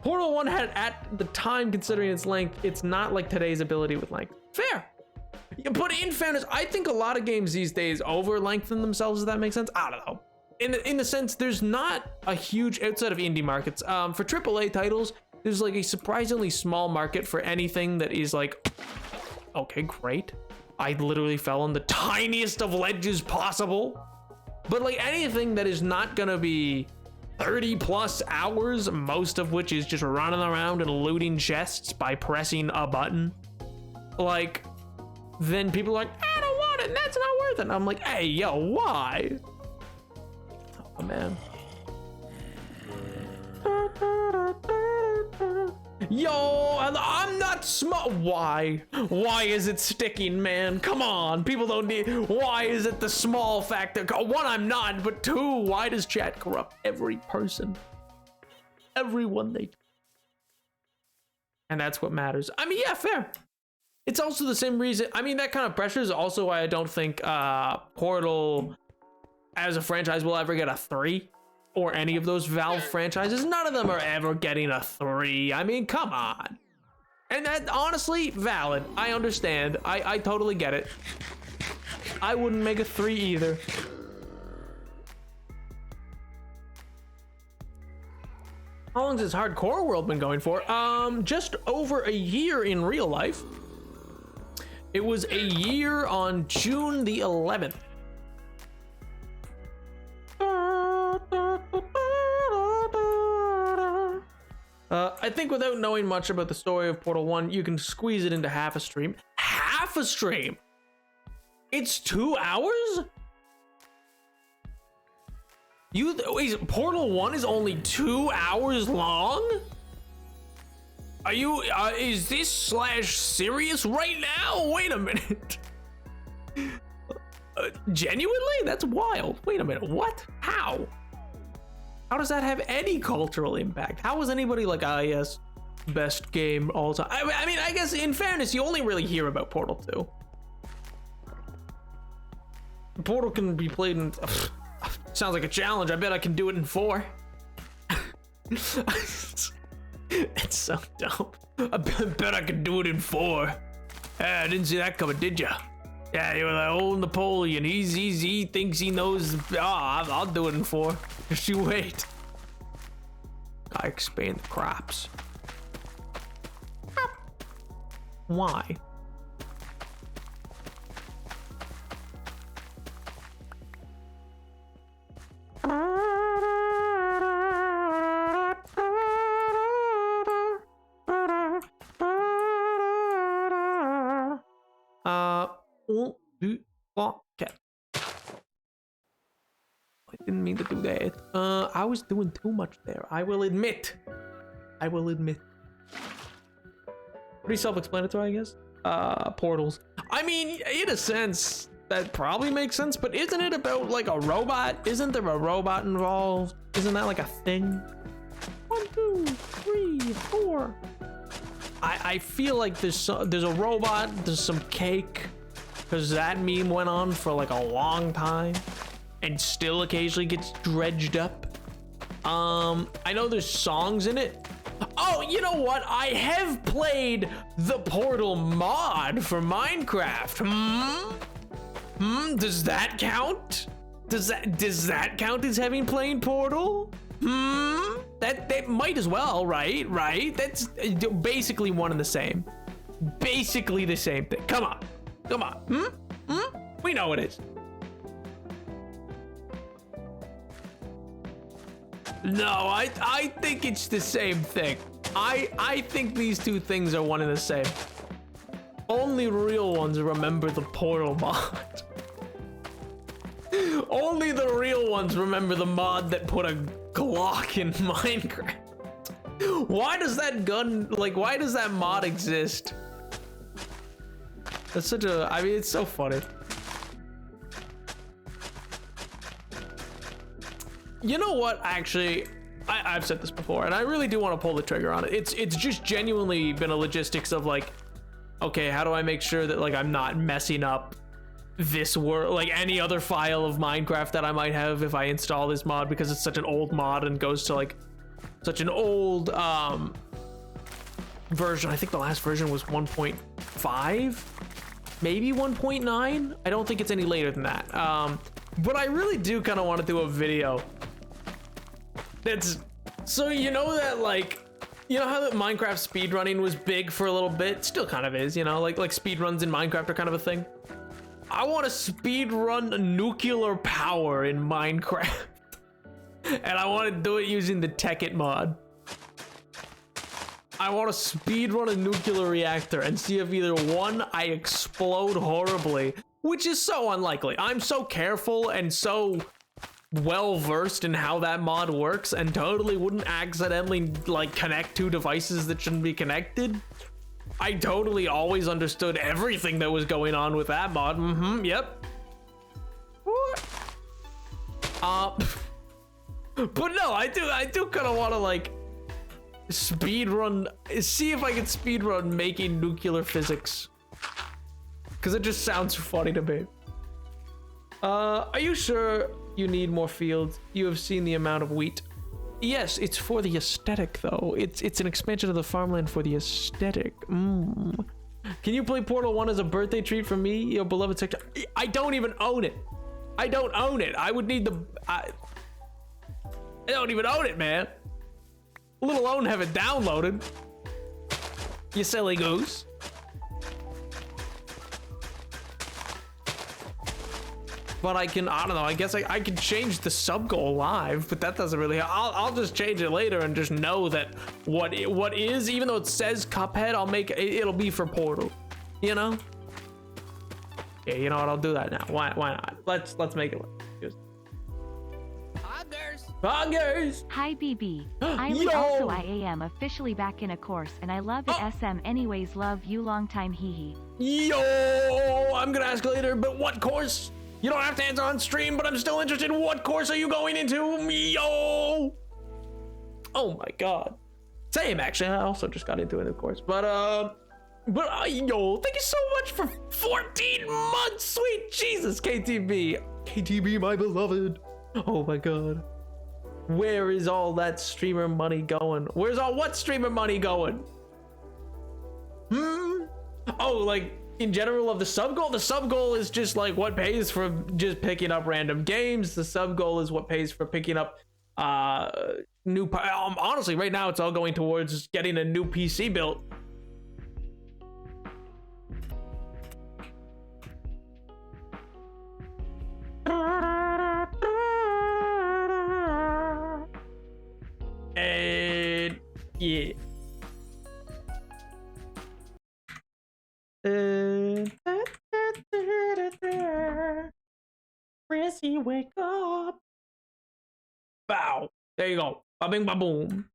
Portal 1 had at the time, considering its length, it's not like today's ability with length. Fair. Yeah, but in fairness, I think a lot of games these days over lengthen themselves. Does that make sense? I don't know. In the sense, there's not a huge, outside of indie markets, for AAA titles, there's like a surprisingly small market for anything that is like, okay, great. I literally fell on the tiniest of ledges possible. But like anything that is not gonna be 30 plus hours, most of which is just running around and looting chests by pressing a button, like, then people are like, I don't want it, and that's not worth it. And I'm like, hey, yo, why? Oh man. Yo, I'm not smart. Why is it sticking, man? Come on, people don't need. Why is it the small factor? One, I'm not, but two, why does chat corrupt every person? Everyone they. And that's what matters. I mean, yeah, fair. It's also the same reason. I mean, that kind of pressure is also why I don't think Portal as a franchise will ever get a 3. Or any of those Valve franchises. None of them are ever getting a 3. I mean, come on. And that, honestly, valid. I understand. I totally get it. I wouldn't make a 3 either. How long has this hardcore world been going for? Just over a year in real life. It was a year on June the 11th. I think without knowing much about the story of Portal 1, you can squeeze it into half a stream. Half a stream? It's 2 hours? Portal 1 is only 2 hours long? Are you, is this Slash serious right now? Wait a minute. Genuinely? That's wild. Wait a minute, what? How? How does that have any cultural impact? How is anybody like, ah, yes, best game all time? I mean, I guess in fairness, you only really hear about Portal 2. Portal can be played in, sounds like a challenge. I bet I can do it in 4. It's so dope. I bet I can do it in 4. I didn't see that coming, did ya? Yeah, you're like old Napoleon. He thinks he knows. I'll do it in 4. Just you wait. I expand the crops. Why? Okay. I didn't mean to do that. I was doing too much there. I will admit. Pretty self-explanatory, I guess. Portals. I mean, in a sense, that probably makes sense, but isn't it about like a robot? Isn't there a robot involved? Isn't that like a thing? 1, 2, 3, 4. I feel like there's a robot, there's some cake, because that meme went on for like a long time and still occasionally gets dredged up. I know there's songs in it. Oh, you know what? I have played the Portal mod for Minecraft. Does that count? Does that count as having played Portal? That might as well, right? That's basically one and the same. Basically the same thing. Come on. We know it is. No, I think it's the same thing. I think these two things are one and the same. Only real ones remember the Portal mod. Only the real ones remember the mod that put a Glock in Minecraft. Why does that gun, like, why does that mod exist? That's such a, I mean, it's so funny. You know what, actually, I've said this before, and I really do want to pull the trigger on it. It's just genuinely been a logistics of like, okay, how do I make sure that like I'm not messing up this world, like any other file of Minecraft that I might have if I install this mod, because it's such an old mod and goes to like such an old version. I think the last version was 1.5, maybe 1.9. I don't think it's any later than that. But I really do kind of want to do a video that's, so you know that like, you know how that Minecraft speedrunning was big for a little bit, still kind of is, you know, like speedruns in Minecraft are kind of a thing. I want to speedrun nuclear power in Minecraft. And I want to do it using the Tekkit mod. I want to speedrun a nuclear reactor and see if either one, I explode horribly, which is so unlikely. I'm so careful and so well versed in how that mod works and totally wouldn't accidentally like connect two devices that shouldn't be connected. I totally always understood everything that was going on with that mod. Yep. But no, I do kind of want to like speedrun, see if I can speedrun making nuclear physics, because it just sounds funny to me. Are you sure you need more fields? You have seen the amount of wheat. Yes, it's for the aesthetic though. It's an expansion of the farmland for the aesthetic. Can you play Portal 1 as a birthday treat for me, your beloved sector? I don't even own it. I don't own it. I would need the... I don't even own it, man. Let alone have it downloaded. You silly goose. But I don't know, I guess I can change the sub goal live, but that doesn't really, I'll just change it later and just know that what is, even though it says Cuphead, I'll make it'll be for Portal, you know? Yeah, you know what, I'll do that now. Why not? Let's make it work. Poggers!
Hi BB. Also I am officially back in a course and I love it SM anyways, love you long time, hee hee.
Yo, I'm gonna ask later, but what course? You don't have to answer on stream, but I'm still interested. What course are you going into? Yo! Oh my god. Same, actually. I also just got into a new course. But yo, thank you so much for 14 months. Sweet Jesus, KTB. KTB, my beloved. Oh my god. Where is all that streamer money going? Where's all what streamer money going? Oh, like in general of the sub goal? The sub goal is just like what pays for just picking up random games. The sub goal is what pays for picking up new honestly right now it's all going towards getting a new PC built. Yeah. Prissy, wake up. Bow. There you go. Ba bing ba boom.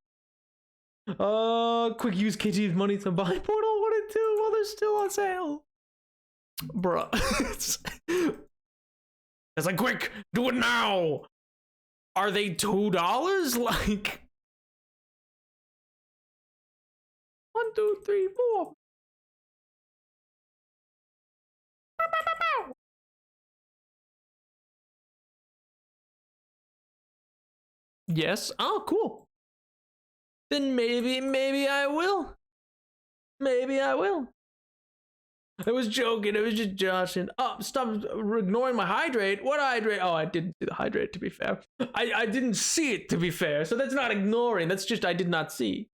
Quick use KT's money to buy Portal 1 and 2 while they're still on sale. Bruh. It's like, quick, do it now. Are they $2? Like, 1, 2, 3, 4. Yes. Oh, cool. Then maybe I will. Maybe I will. I was joking. I was just joshing. Oh, stop ignoring my hydrate. What hydrate? Oh, I didn't see the hydrate, to be fair. I didn't see it, to be fair. So that's not ignoring. That's just I did not see.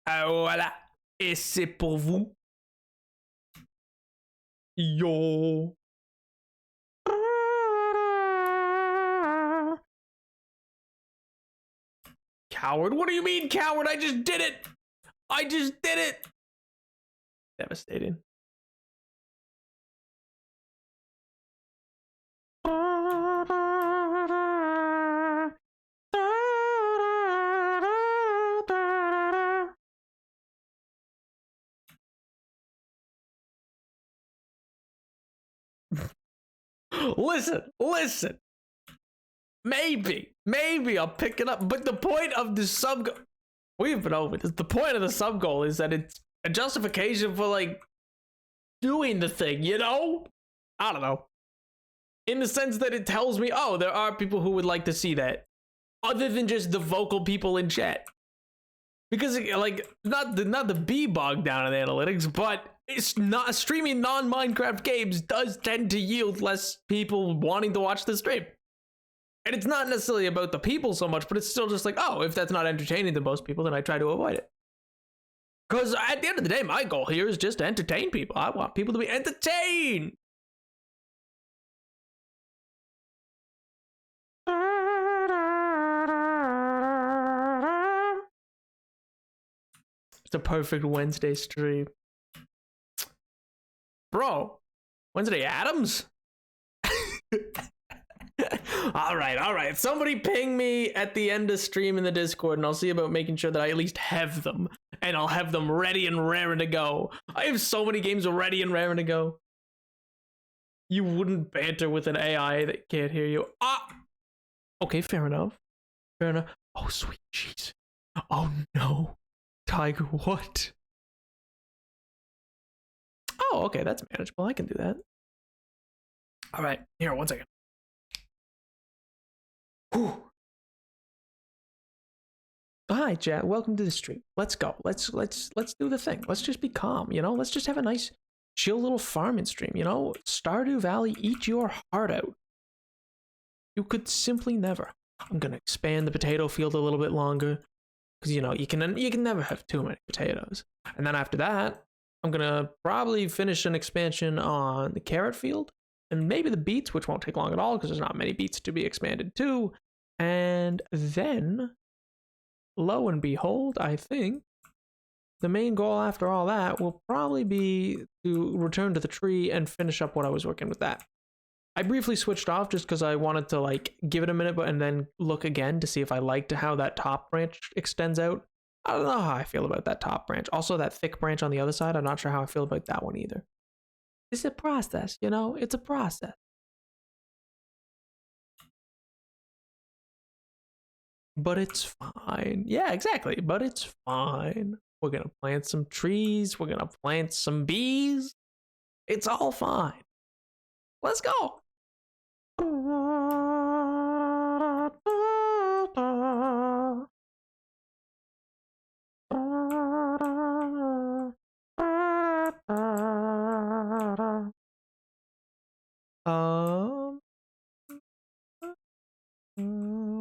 Ah, voilà. Et c'est pour vous. Yo. Coward? What do you mean, coward? I just did it. I just did it. Devastating. Listen. Maybe I'll pick it up. But the point of the sub goal, we've been over this. The point of the sub goal is that it's a justification for like doing the thing, you know? I don't know. In the sense that it tells me, oh, there are people who would like to see that, other than just the vocal people in chat. Because like not the be bogged down in analytics, but it's not streaming non-Minecraft games does tend to yield less people wanting to watch the stream. And it's not necessarily about the people so much, but it's still just like, oh, if that's not entertaining to most people, then I try to avoid it. Because at the end of the day, my goal here is just to entertain people. I want people to be entertained. It's a perfect Wednesday stream. Bro, Wednesday Addams? All right. Somebody ping me at the end of stream in the Discord, and I'll see about making sure that I at least have them. And I'll have them ready and raring to go. I have so many games ready and raring to go. You wouldn't banter with an AI that can't hear you. Ah! Okay, fair enough. Oh, sweet jeez. Oh, no. Tiger, what? Oh, okay, that's manageable. I can do that. All right, here, 1 second. Whew. Hi, chat. Welcome to the stream. Let's go. Let's do the thing. Let's just be calm, you know? Let's just have a nice, chill little farming stream, you know? Stardew Valley, eat your heart out. You could simply never. I'm gonna expand the potato field a little bit longer, because you know you can never have too many potatoes. And then after that, I'm gonna probably finish an expansion on the carrot field and maybe the beets, which won't take long at all because there's not many beets to be expanded to. And then, lo and behold, I think the main goal after all that will probably be to return to the tree and finish up what I was working with that. I briefly switched off just because I wanted to like give it a minute, and then look again to see if I liked how that top branch extends out. I don't know how I feel about that top branch. Also, that thick branch on the other side, I'm not sure how I feel about that one either. It's a process, you know? It's a process. But it's fine. Yeah, exactly. But it's fine. We're gonna plant some trees. We're gonna plant some bees. It's all fine. Let's go.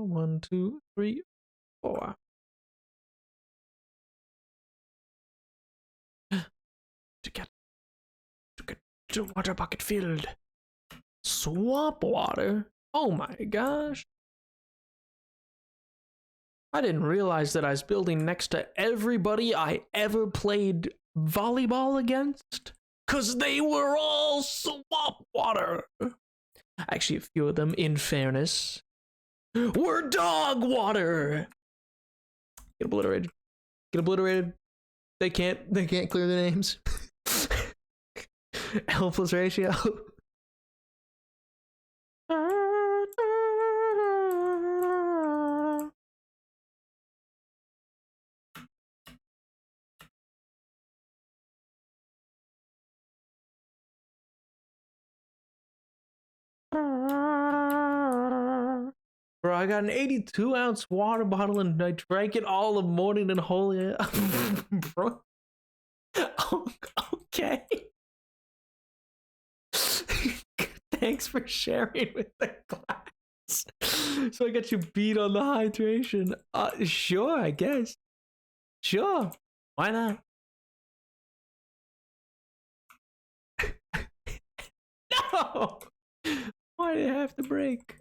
One, two, three, four. To get the water bucket filled. Swamp water? Oh my gosh. I didn't realize that I was building next to everybody I ever played volleyball against. Cause they were all swamp water. Actually, a few of them, in fairness, were dog water. Get obliterated. Get obliterated. They can't clear their names. L plus ratio. Bro, I got an 82-ounce water bottle and I drank it all the morning and holy. Bro. Okay. Thanks for sharing with the class. So I got you beat on the hydration. Sure, I guess. Sure. Why not? No! Why did it have to break?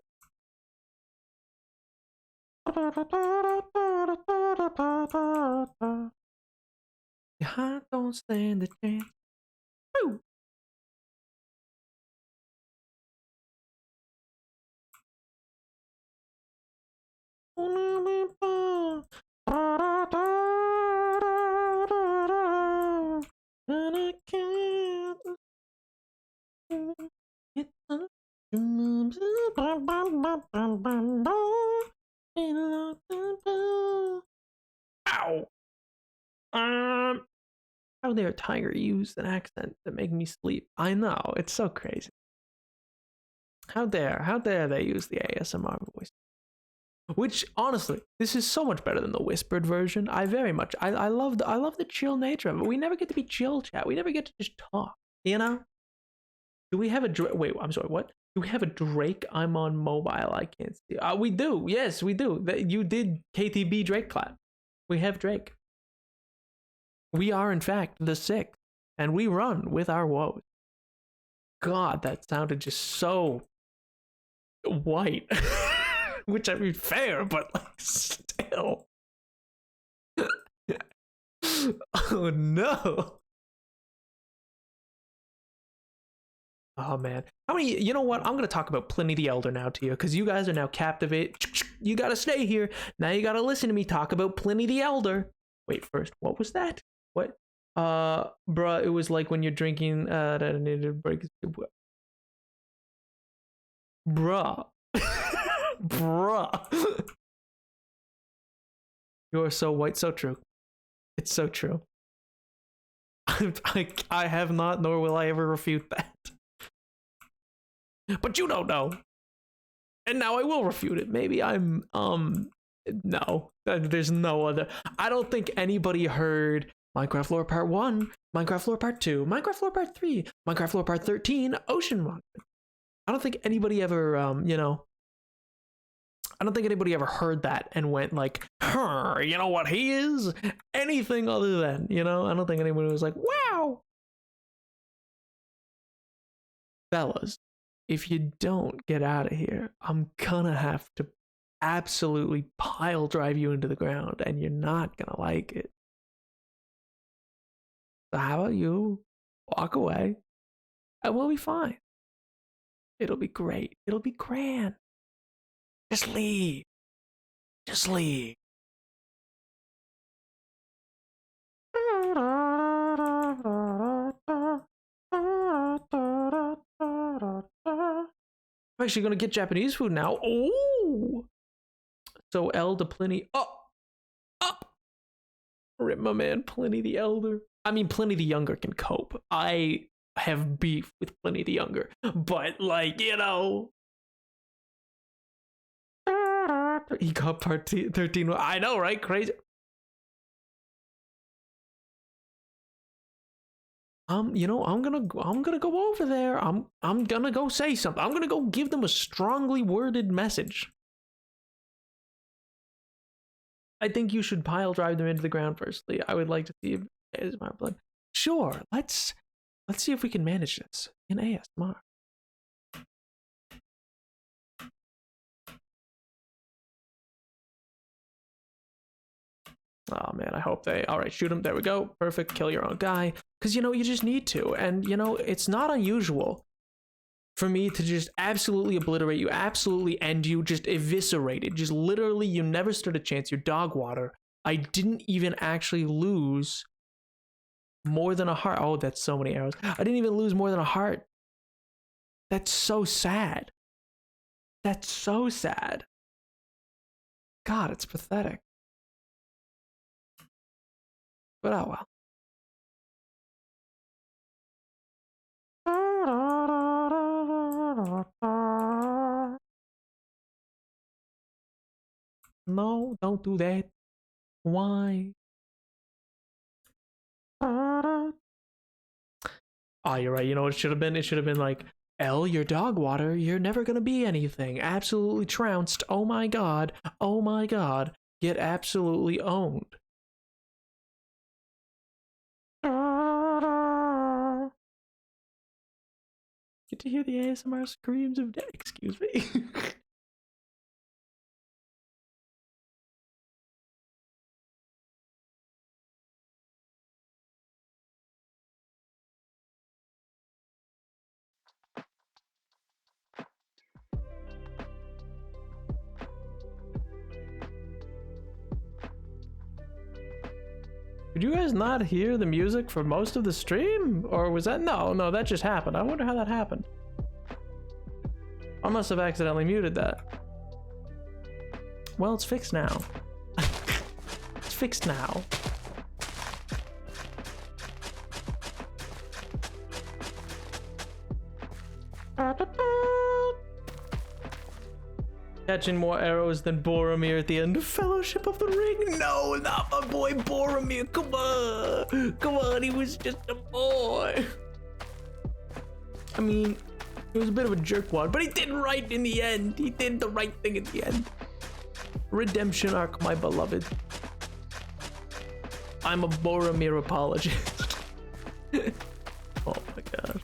Your heart don't stand a chance. Woo! And I can't. Ow! How dare Tiger use an accent to make me sleep? I know, it's so crazy. How dare they use the ASMR voice? Which, honestly, this is so much better than the whispered version. I love the chill nature of it. We never get to be chill chat. We never get to just talk, you know? Do we have a Drake? Wait, I'm sorry, what? Do we have a Drake? I'm on mobile, I can't see. We do, yes, we do. You did KTB Drake clap. We have Drake. We are, in fact, the sixth, and we run with our woes. God, that sounded just so white. Which, I mean, fair, but like, still. Oh no. Oh man. How many, you know what? I'm gonna talk about Pliny the Elder now to you, because you guys are now captivated. You gotta stay here. Now you gotta listen to me talk about Pliny the Elder. Wait, first, what was that? What? Bruh, it was like when you're drinking, that I needed to break. Bruh. Bruh. You're so white, so true. It's so true. I have not, nor will I ever refute that. But you don't know. And now I will refute it. Maybe I'm, no. There's no other. I don't think anybody heard Minecraft Lore Part 1, Minecraft Lore Part 2, Minecraft Lore Part 3, Minecraft Lore Part 13, Ocean Monument. I don't think anybody ever, you know, I don't think anybody ever heard that and went like, you know what he is? Anything other than, you know? I don't think anybody was like, wow. Fellas, if you don't get out of here, I'm gonna have to absolutely pile drive you into the ground and you're not gonna like it. So how about you walk away and we'll be fine. It'll be great. It'll be grand. Just leave. Just leave. I'm actually gonna get Japanese food now. Oh, so L to Pliny. Up. Rip my man, Pliny the Elder. I mean, Pliny the Younger can cope. I have beef with Pliny the Younger, but like, you know. He got part 13. I know, right? Crazy. You know, I'm gonna go over there. I'm gonna go say something. I'm gonna go give them a strongly worded message. I think you should pile drive them into the ground firstly. I would like to see ASMR blood. Sure, let's see if we can manage this in ASMR. Oh man, I hope they. All right, shoot him. There we go. Perfect. Kill your own guy. Because, you know, you just need to. And, you know, it's not unusual for me to just absolutely obliterate you, absolutely end you, just eviscerated. Just literally, you never stood a chance. Your dog water. I didn't even actually lose more than a heart. Oh, that's so many arrows. I didn't even lose more than a heart. That's so sad. That's so sad. God, it's pathetic. But oh well. No, don't do that. Why? Oh, you're right. You know what it should have been? It should have been like, Elle, your dog water, you're never gonna be anything. Absolutely trounced. Oh my god. Oh my god. Get absolutely owned. Get to hear the ASMR screams of death. Excuse me. Did you guys not hear the music for most of the stream? Or was that? No, that just happened. I wonder how that happened. I must have accidentally muted that. Well, it's fixed now. It's fixed now. Catching more arrows than Boromir at the end of Fellowship of the Ring. No, not my boy Boromir. Come on. Come on, he was just a boy. I mean, he was a bit of a jerkwad, but he did right in the end. He did the right thing at the end. Redemption arc, my beloved. I'm a Boromir apologist. Oh my god.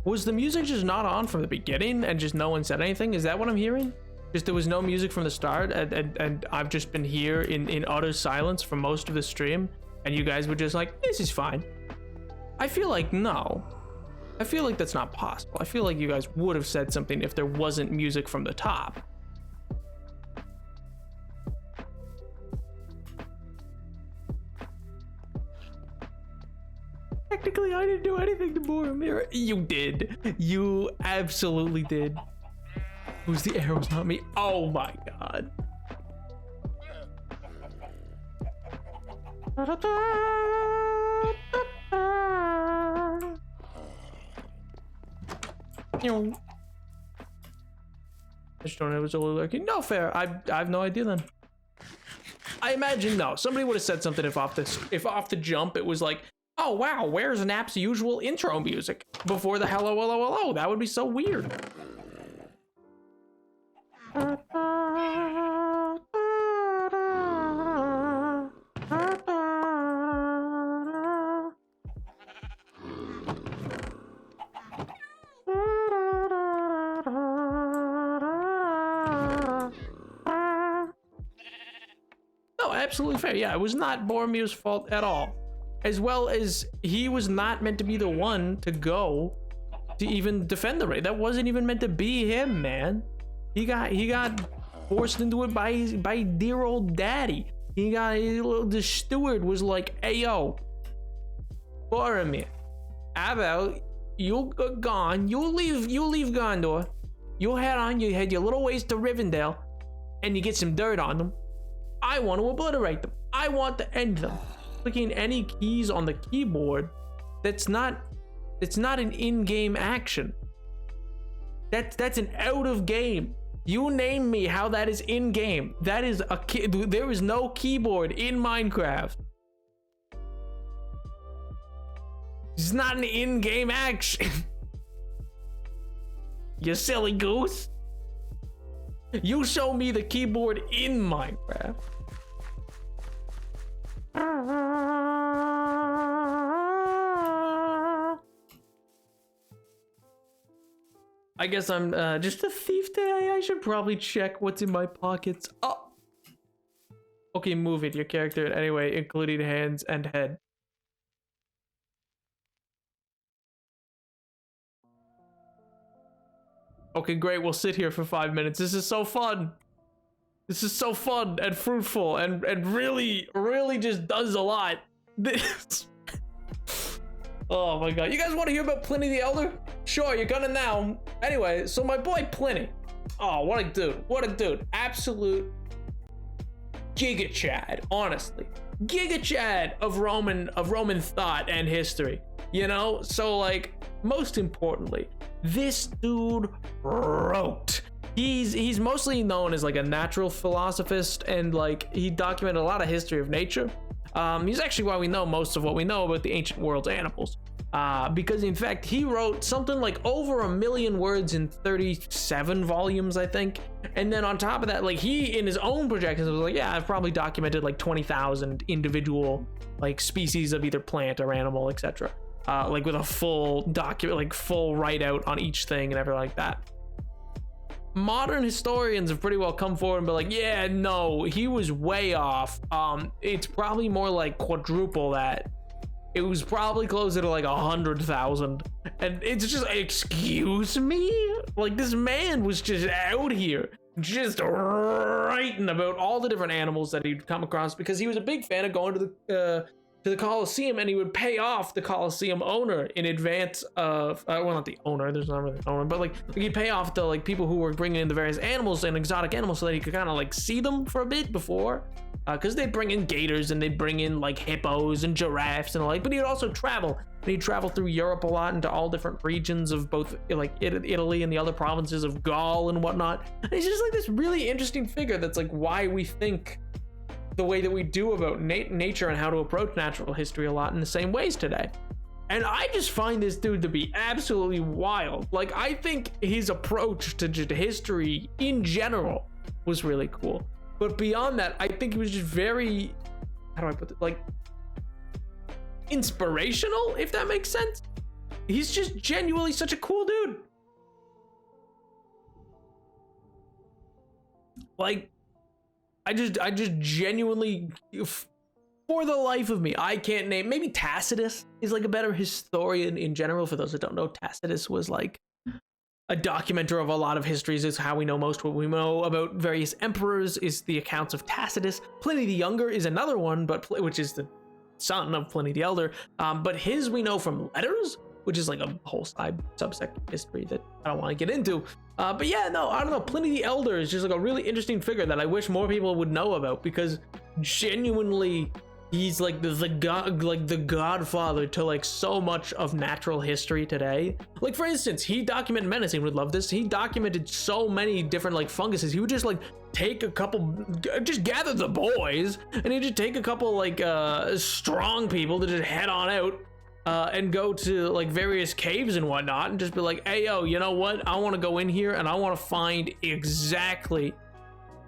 Was the music just not on from the beginning and just no one said anything? Is that what I'm hearing? Just there was no music from the start and I've just been here in utter silence for most of the stream and you guys were just like, this is fine. I feel like no. I feel like that's not possible. I feel like you guys would have said something if there wasn't music from the top. Technically, I didn't do anything to Boromir. You did. You absolutely did. Who's the arrows, not me? Oh my god. I just don't know if it was only lurking. No, fair. I have no idea then. I imagine no. Somebody would have said something if off the jump it was like, oh wow, where's Nap's usual intro music before the hello, hello, hello? That would be so weird. No, absolutely fair. Yeah, it was not Boromir's fault at all. As well as he was not meant to be the one to go to even defend the raid. That wasn't even meant to be him, man. He got forced into it by dear old daddy. The steward was like, hey yo, Boromir, how about you gone? You leave Gondor. You head your little ways to Rivendell, and you get some dirt on them. I want to obliterate them. I want to end them. Clicking any keys on the keyboard, it's not an in-game action. That's an out of game. You name me how that is in-game. That is there is no keyboard in Minecraft. It's not an in-game action. You silly goose. You show me the keyboard in Minecraft. I guess I'm just a thief today. I should probably check what's in my pockets. Oh. Okay, move it, your character anyway, including hands and head. Okay, great, we'll sit here for 5 minutes. This is so fun. This is so fun and fruitful and really, really just does a lot. This. Oh my god. You guys want to hear about Pliny the Elder? Sure, you're gonna now. Anyway, so my boy Pliny. Oh, what a dude. What a dude. Absolute Giga Chad, honestly. Giga Chad of Roman thought and history. You know? So like, most importantly, this dude wrote. He's mostly known as like a natural philosophist, and like he documented a lot of history of nature. He's actually why we know most of what we know about the ancient world's animals. Because in fact, he wrote something like over 1 million words in 37 volumes, I think. And then on top of that, like he in his own projections was like, yeah, I've probably documented like 20,000 individual like species of either plant or animal, etc. Like with a full document, like full write out on each thing and everything like that. Modern historians have pretty well come forward and be like, yeah, no, he was way off. It's probably more like quadruple that. It was probably closer to like 100,000. And it's just, excuse me? Like this man was just out here just writing about all the different animals that he'd come across, because he was a big fan of going to the Colosseum, and he would pay off the Colosseum owner in advance of well, not the owner, there's not really an owner, but like he'd pay off the like people who were bringing in the various animals and exotic animals so that he could kind of like see them for a bit before, because they'd bring in gators and they'd bring in like hippos and giraffes and the like. But he'd also travel, and he'd travel through Europe a lot into all different regions of both like Italy and the other provinces of Gaul and whatnot. And he's just like this really interesting figure that's like why we think the way that we do about nature and how to approach natural history a lot in the same ways today. And I just find this dude to be absolutely wild. Like, I think his approach to just history in general was really cool. But beyond that, I think he was just very, how do I put it, like, inspirational, if that makes sense. He's just genuinely such a cool dude. Like, I just genuinely, for the life of me, I can't name, maybe Tacitus is like a better historian in general. For those that don't know, Tacitus was like a documenter of a lot of histories. Is how we know most what we know about various emperors is the accounts of Tacitus. Pliny the Younger is another one, but which is the son of Pliny the Elder. But his we know from letters, which is like a whole subsect of history that I don't want to get into. But yeah, no, I don't know. Pliny the Elder is just like a really interesting figure that I wish more people would know about, because genuinely he's like the godfather to like so much of natural history today. Like for instance, he documented menacing would love this. He documented so many different like funguses. He would just like take a couple, just gather the boys, and he'd just take a couple like strong people to just head on out. And go to like various caves and whatnot and just be like, hey, yo, you know what? I want to go in here and I want to find exactly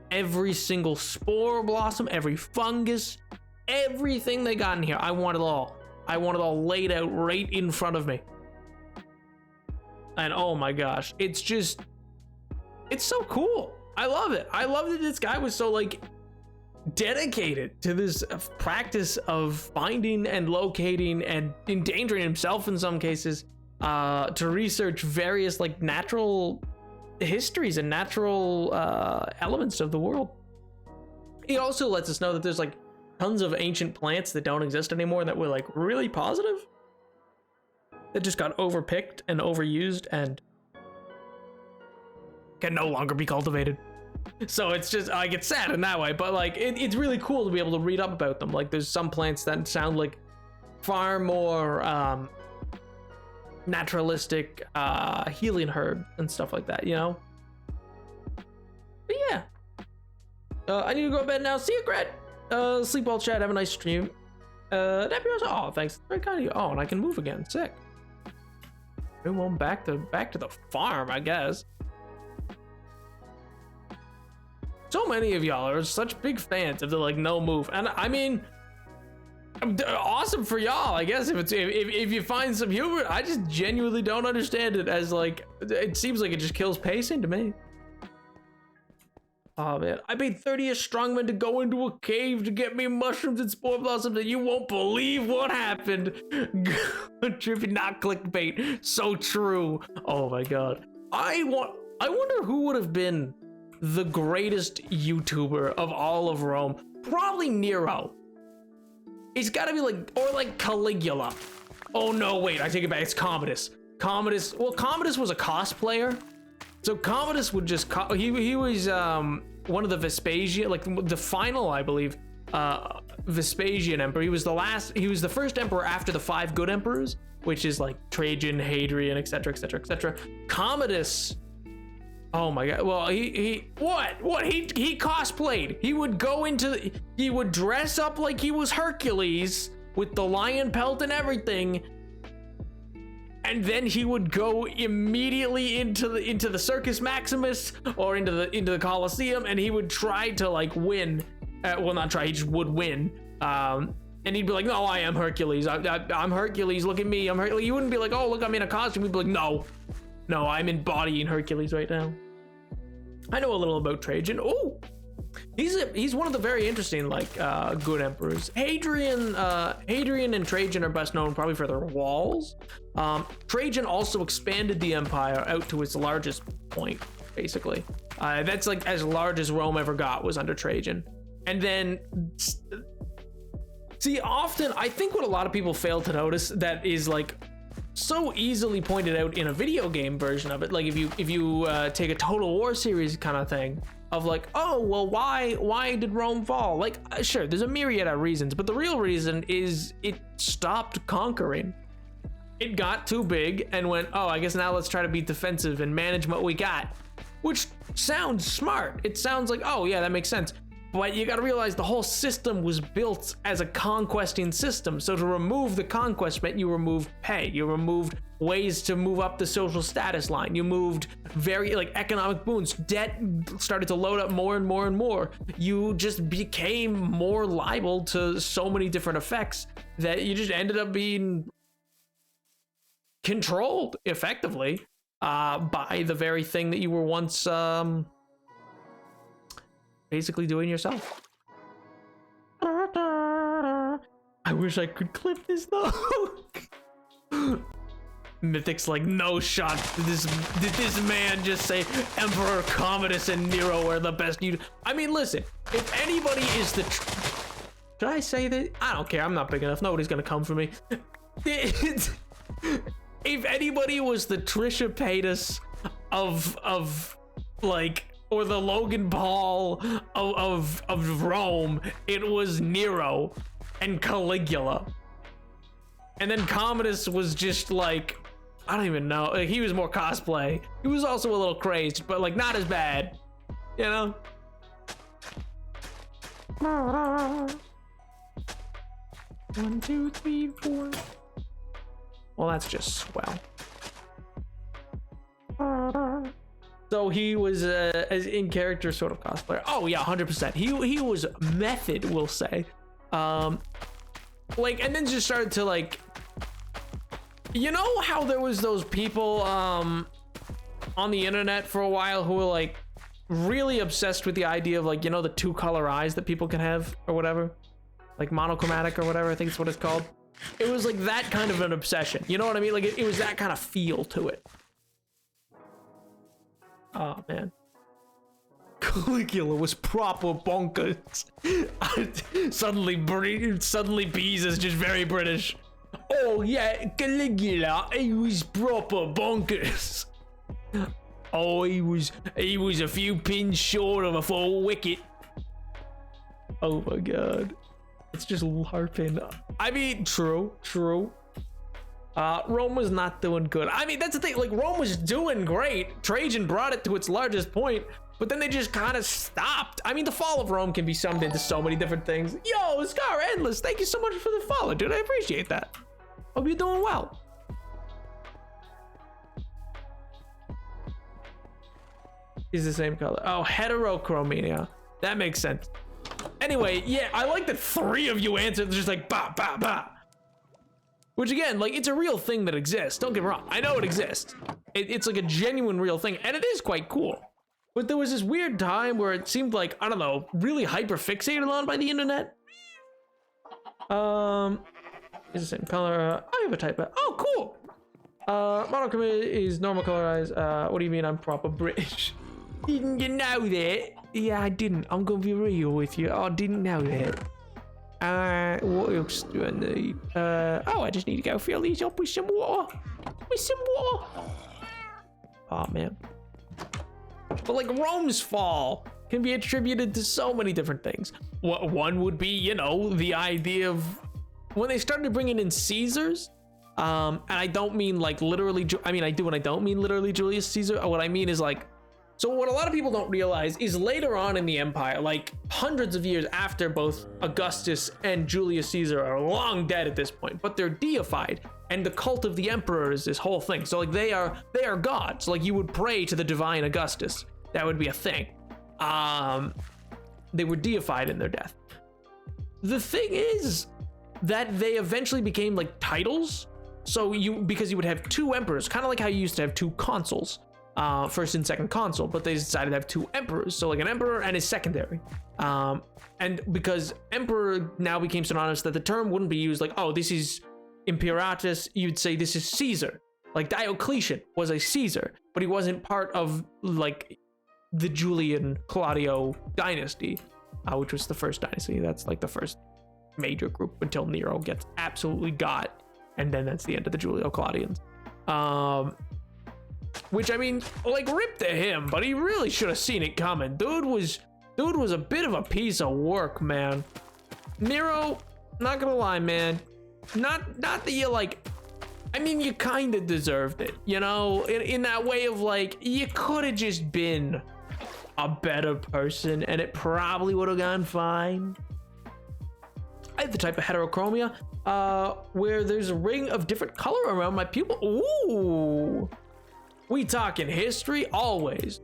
every single spore blossom, every fungus, everything they got in here. I want it all. I want it all laid out right in front of me. And oh my gosh, it's just, it's so cool. I love it. I love that this guy was so like dedicated to this practice of finding and locating and endangering himself in some cases to research various like natural histories and natural elements of the world. He also lets us know that there's like tons of ancient plants that don't exist anymore that were like really positive, that just got overpicked and overused and can no longer be cultivated. So it's just, I get sad in that way, but like it's really cool to be able to read up about them. Like there's some plants that sound like far more naturalistic healing herb and stuff like that, you know? But yeah, I need to go to bed now. See you, Gret. Sleep well, chat. Have a nice stream. That'd be awesome. Oh, thanks. Very kind of you. Oh, and I can move again. Sick. Move on back to the farm, I guess. So many of y'all are such big fans of the like no move, and I mean, Awesome for y'all, I guess. If you find some humor, I just genuinely don't understand it. As like, it seems like it just kills pacing to me. Oh man, I paid 30 a strongman to go into a cave to get me mushrooms and spore blossoms, and you won't believe what happened. Trippy, not clickbait. So true. Oh my god. I wonder who would have been the greatest YouTuber of all of Rome. Probably Nero. He's got to be like, or like Caligula. Oh no, wait, I take it back. It's Commodus. Well, Commodus was a cosplayer. So Commodus would just, he was one of the Vespasian, like the final, I believe, Vespasian emperor. He was the first emperor after the 5 good emperors, which is like Trajan, Hadrian, etc., etc., etc. Commodus, oh my god, well, he cosplayed. He would go he would dress up like he was Hercules with the lion pelt and everything, and then he would go immediately into the Circus Maximus or into the Colosseum, and he would try to like win. Well, not try, he just would win. And he'd be like, no, I am Hercules. I'm Hercules. Look at me. I'm Hercules. You wouldn't be like, oh, look, I'm in a costume. He'd be like, no, I'm embodying Hercules right now. I know a little about Trajan. Oh, he's one of the very interesting like good emperors. Hadrian and Trajan are best known probably for their walls. Trajan also expanded the empire out to its largest point, basically. That's like as large as Rome ever got was under Trajan. And then, see, often I think what a lot of people fail to notice that is like so easily pointed out in a video game version of it, like if you take a Total War series kind of thing of like, oh well, why did Rome fall? Like, sure, there's a myriad of reasons, but the real reason is it stopped conquering. It got too big and went, oh, I guess now let's try to be defensive and manage what we got, which sounds smart. It sounds like, oh yeah, that makes sense. But you gotta realize the whole system was built as a conquesting system. So to remove the conquest meant you removed pay, you removed ways to move up the social status line, you moved very like economic boons, debt started to load up more and more and more. You just became more liable to so many different effects that you just ended up being controlled effectively by the very thing that you were once basically doing yourself. I wish I could clip this though. Mythic's like, no shot. Did this man just say Emperor Commodus and Nero are the best? I mean, listen, if anybody is the should I say that? I don't care. I'm not big enough. Nobody's gonna come for me. If anybody was the Trisha Paytas of like, or the Logan Paul of Rome, it was Nero and Caligula. And then Commodus was just like, I don't even know. Like, he was more cosplay. He was also a little crazed, but like not as bad, you know? 1, 2, 3, 4. Well, that's just swell. So he was as in character sort of cosplayer. Oh yeah, 100%. He was method, we'll say. Like, and then just started to like, you know how there was those people on the internet for a while who were like really obsessed with the idea of like, you know, the 2 color eyes that people can have or whatever, like monochromatic or whatever, I think it's what it's called. It was like that kind of an obsession. You know what I mean? Like it was that kind of feel to it. Oh man, Caligula was proper bonkers. Suddenly Bees is just very British. Oh yeah, Caligula, he was proper bonkers. Oh, he was a few pins short of a full wicket. Oh my god, it's just LARPing. I mean, true. Rome was not doing good. I mean, that's the thing, like Rome was doing great. Trajan brought it to its largest point, but then they just kind of stopped. I mean, the fall of Rome can be summed into so many different things. Yo, Scar Endless, thank you so much for the follow, dude. I appreciate that. Hope you're doing well. He's the same color. Oh, heterochromia. That makes sense. Anyway, yeah, I like that 3 of you answered just like ba ba ba. Which again, like, it's a real thing that exists. Don't get me wrong. I know it exists. It's like a genuine real thing, and it is quite cool. But there was this weird time where it seemed like, I don't know, really hyper fixated on by the internet. Is the same color. I have a type of. Oh, cool. Monochrome is normal colorized. What do you mean I'm proper British? Didn't you know that? Yeah, I didn't. I'm gonna be real with you. I didn't know that. What else do I need? Oh, I just need to go fill these up with some water. Oh, man. But like Rome's fall can be attributed to so many different things. One would be, you know, the idea of when they started bringing in Caesars. And I don't mean like literally, I mean, I do and I don't mean literally Julius Caesar. What I mean is like, so what a lot of people don't realize is later on in the empire, like hundreds of years after both Augustus and Julius Caesar are long dead at this point, but they're deified, and the cult of the emperor is this whole thing. So like they are gods. Like you would pray to the divine Augustus. That would be a thing. They were deified in their death. The thing is that they eventually became like titles. So because you would have 2 emperors, kind of like how you used to have 2 consuls. First and second consul, but they decided to have 2 emperors, so like an emperor and his secondary. And because emperor now became synonymous that the term wouldn't be used like, oh, this is imperatus, you'd say this is Caesar. Like Diocletian was a Caesar, but he wasn't part of like the Julian Claudio dynasty, which was the first dynasty. That's like the first major group until Nero gets absolutely got, and then that's the end of the Julio-Claudians. Which, I mean, like, rip to him, but he really should have seen it coming. Dude was a bit of a piece of work, man. Nero, not gonna lie, man. Not that you, like, I mean, you kind of deserved it, you know? In that way of, like, you could have just been a better person, and it probably would have gone fine. I have the type of heterochromia, where there's a ring of different color around my pupil. Ooh. We talking history? Always.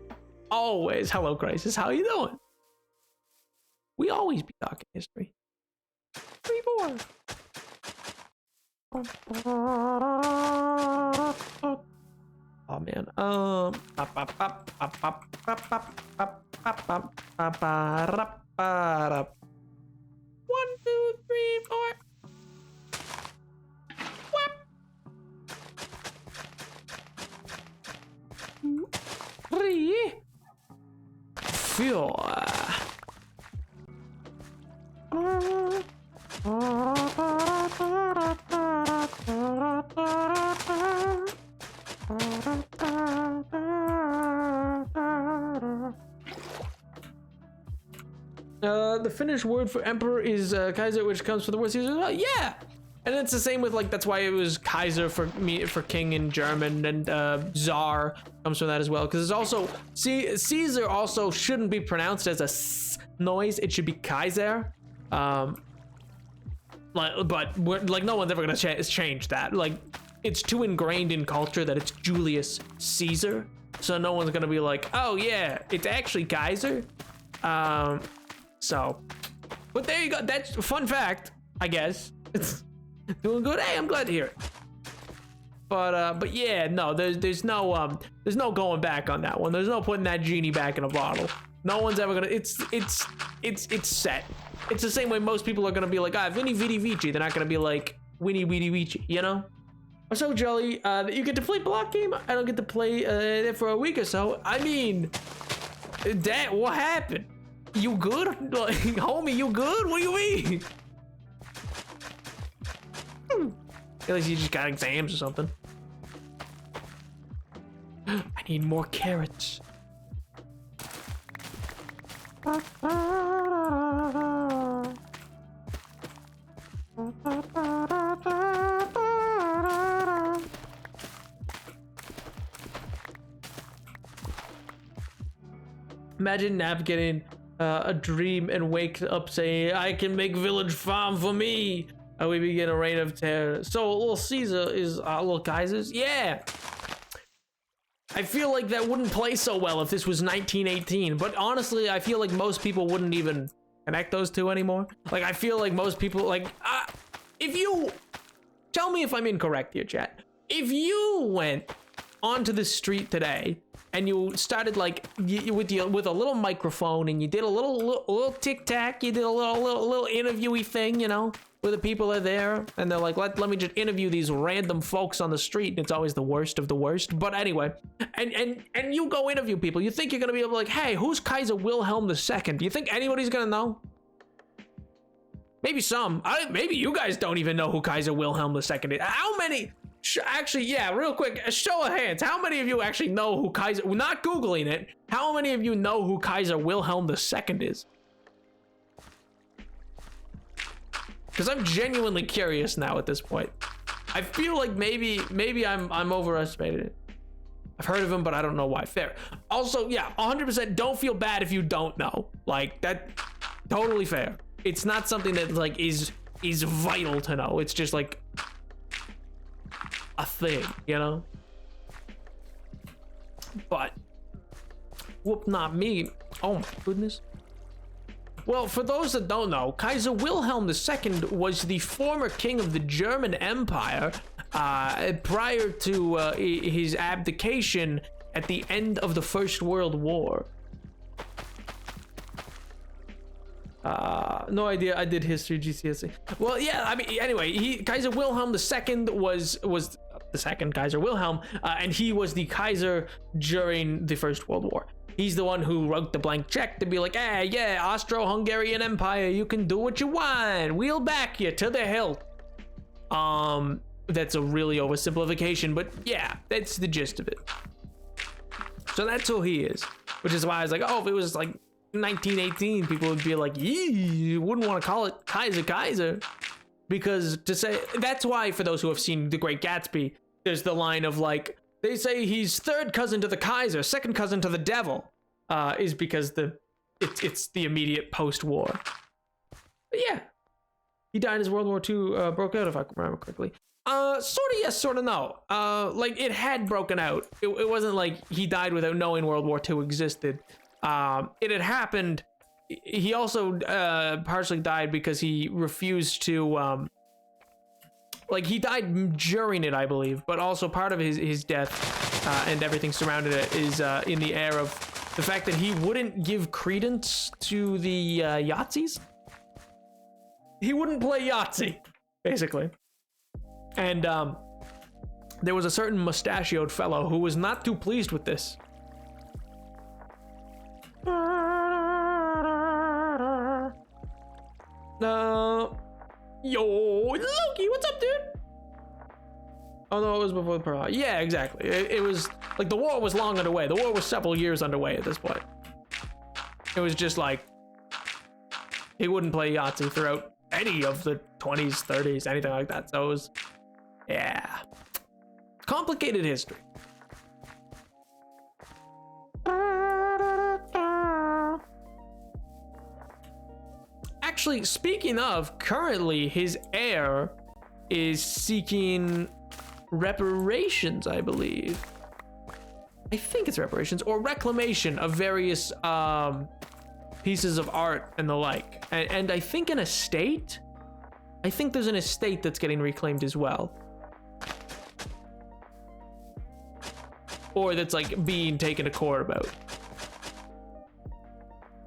Always. Hello, Crisis. How you doing? We always be talking history. 3, 4. Oh, man. 1, 2, 3, 4. The Finnish word for emperor is Kaiser, which comes from the word Caesar. Oh, yeah, and it's the same with like that's why it was Kaiser for king in German, and Czar comes from that as well. Because it's also Caesar also shouldn't be pronounced as a s noise. It should be Kaiser. But like no one's ever gonna change that. Like it's too ingrained in culture that it's Julius Caesar. So no one's gonna be like, oh yeah, it's actually Kaiser. So, but there you go. That's a fun fact, I guess. It's doing good. Hey, I'm glad to hear it. But yeah, no, there's no going back on that one. There's no putting that genie back in a bottle. No one's ever gonna. It's set. It's the same way most people are gonna be like, Vini Vidi Vici. They're not gonna be like Winnie Weedy Vici, you know? I'm so jelly that you get to play block game. I don't get to play it for a week or so. I mean, what happened? You good? Like, homie, you good? What do you mean? At least you just got exams or something. I need more carrots. Imagine navigating a dream and wake up saying, I can make village farm for me. And we begin a reign of terror. So little Caesar is little Kaisers? Yeah. I feel like that wouldn't play so well if this was 1918. But honestly, I feel like most people wouldn't even connect those two anymore. Like, I feel like most people, like, if you, tell me if I'm incorrect here, chat. If you went onto the street today and you started like with a little microphone and you did a little tic-tac, you did a little interviewy thing, you know, where the people are there and they're like, let me just interview these random folks on the street, and it's always the worst of the worst. But anyway, and you go interview people, you think you're gonna be able to like, hey, who's Kaiser Wilhelm II? Do you think anybody's gonna know? Maybe some. Maybe you guys don't even know who Kaiser Wilhelm II is. How many? Actually, yeah, real quick, a show of hands. How many of you actually know who Kaiser? Not Googling it. How many of you know who Kaiser Wilhelm II is? Because I'm genuinely curious now at this point. I feel like maybe I'm overestimating it. I've heard of him, but I don't know why. Fair. Also, yeah, 100% don't feel bad if you don't know. Like, that, totally fair. It's not something that like is vital to know. It's just like a thing, you know? But, whoop, not me. Oh my goodness. Well, for those that don't know, Kaiser Wilhelm II was the former king of the German Empire prior to his abdication at the end of the First World War. No idea. I did history GCSE. Well, yeah. I mean, anyway, Kaiser Wilhelm II was the second Kaiser Wilhelm, and he was the Kaiser during the First World War. He's the one who wrote the blank check to be like, hey, yeah, Austro-Hungarian Empire, you can do what you want. We'll back you to the hilt. That's a really oversimplification, but yeah, that's the gist of it. So that's who he is, which is why I was like, oh, if it was like 1918, people would be like, you wouldn't want to call it Kaiser. Because to say, that's why for those who have seen The Great Gatsby, there's the line of like, they say he's third cousin to the Kaiser, second cousin to the devil, is because it's the immediate post-war. But yeah, he died as World War II broke out, if I remember correctly. Sort of yes, sort of no. Like it had broken out. It wasn't like he died without knowing World War II existed. It had happened. He also partially died because he refused to like he died during it, I believe, but also part of his death and everything surrounding it is in the air of the fact that he wouldn't give credence to the Yahtzees. He wouldn't play Yahtzee, basically. And there was a certain mustachioed fellow who was not too pleased with this. Yo, Loki, what's up, dude? Oh no, it was before the Pearl. Yeah, exactly. It was like the war was long underway. The war was several years underway at this point. It was just like he wouldn't play Yahtzee throughout any of the 20s, 30s, anything like that. So it was, yeah, complicated history. Actually, speaking of, currently his heir is seeking reparations, I believe. I think it's reparations or reclamation of various pieces of art and the like. And I think an estate? I think there's an estate that's getting reclaimed as well. Or that's like being taken to court about.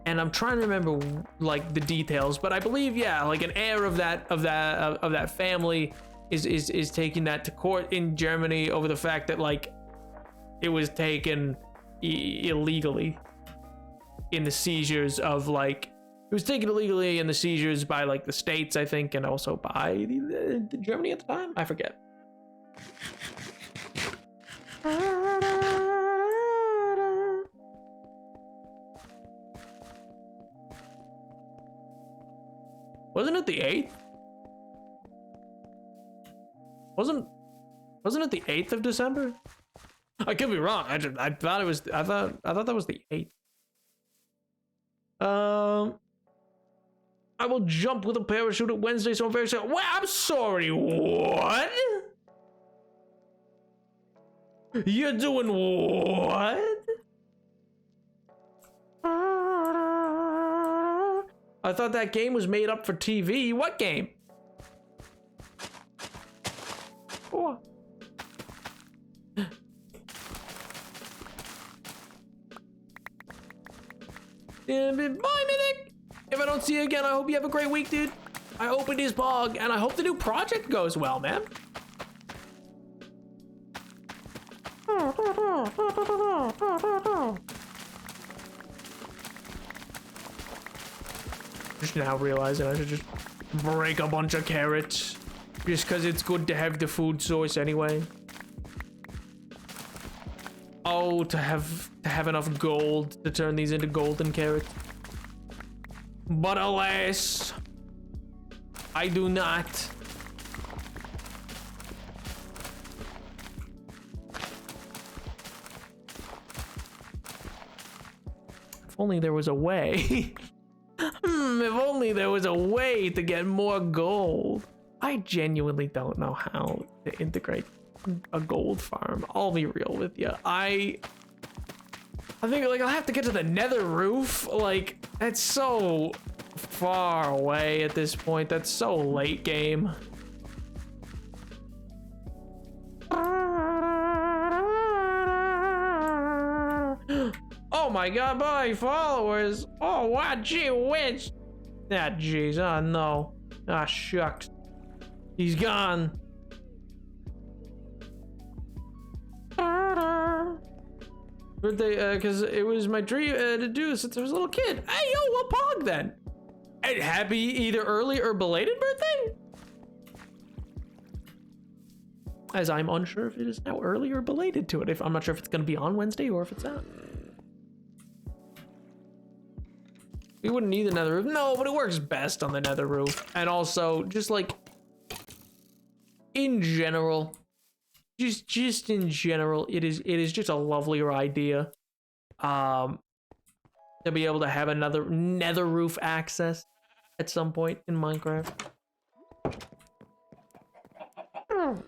And I'm trying to remember like the details, but I believe, yeah, like an heir of that family is taking that to court in Germany over the fact that like it was taken illegally in the seizures of like it was taken illegally in the seizures by like the states, I think, and also by the Germany at the time. I forget. Wasn't it the 8th? Wasn't it the 8th of December? I could be wrong. I thought it was. I thought that was the 8th. I will jump with a parachute at Wednesday, so I'm very sorry. Well, I'm sorry. What? You're doing what? I thought that game was made up for TV. What game? Oh. Bye, Mythic! If I don't see you again, I hope you have a great week, dude. I hope it is Bog, and I hope the new project goes well, man. Just now realizing I should just break a bunch of carrots. Just because it's good to have the food source anyway. Oh, to have enough gold to turn these into golden carrots. But alas, I do not. If only there was a way. If only there was a way to get more gold. I genuinely don't know how to integrate a gold farm. I'll be real with you. I think like I'll have to get to the nether roof. Like that's so far away at this point. That's so late game. Oh my god, my followers. Oh, wow, gee whiz. Ah, jeez. Oh, no. Ah, shucks. He's gone. Birthday, because it was my dream to do since I was a little kid. Hey, yo, what pog then? And happy either early or belated birthday? As I'm unsure if it is now early or belated to it. If I'm not sure if it's going to be on Wednesday or if it's not. We wouldn't need the nether roof. No, but it works best on the nether roof. And also, just like, in general, just in general, it is just a lovelier idea. To be able to have another nether roof access at some point in Minecraft. Thought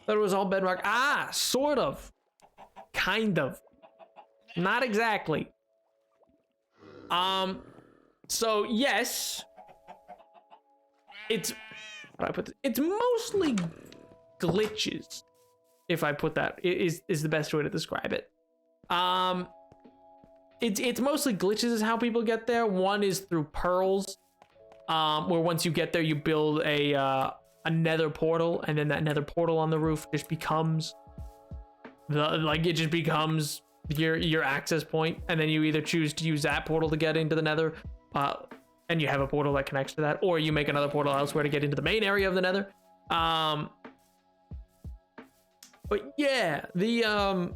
it was all bedrock. Ah, sort of. Kind of. Not exactly. So yes, it's how do I put this? It's mostly glitches. If I put that is the best way to describe it. It's mostly glitches is how people get there. One is through pearls, where once you get there, you build a nether portal, and then that nether portal on the roof just becomes it just becomes your access point, and then you either choose to use that portal to get into the nether, and you have a portal that connects to that, or you make another portal elsewhere to get into the main area of the nether. But yeah, the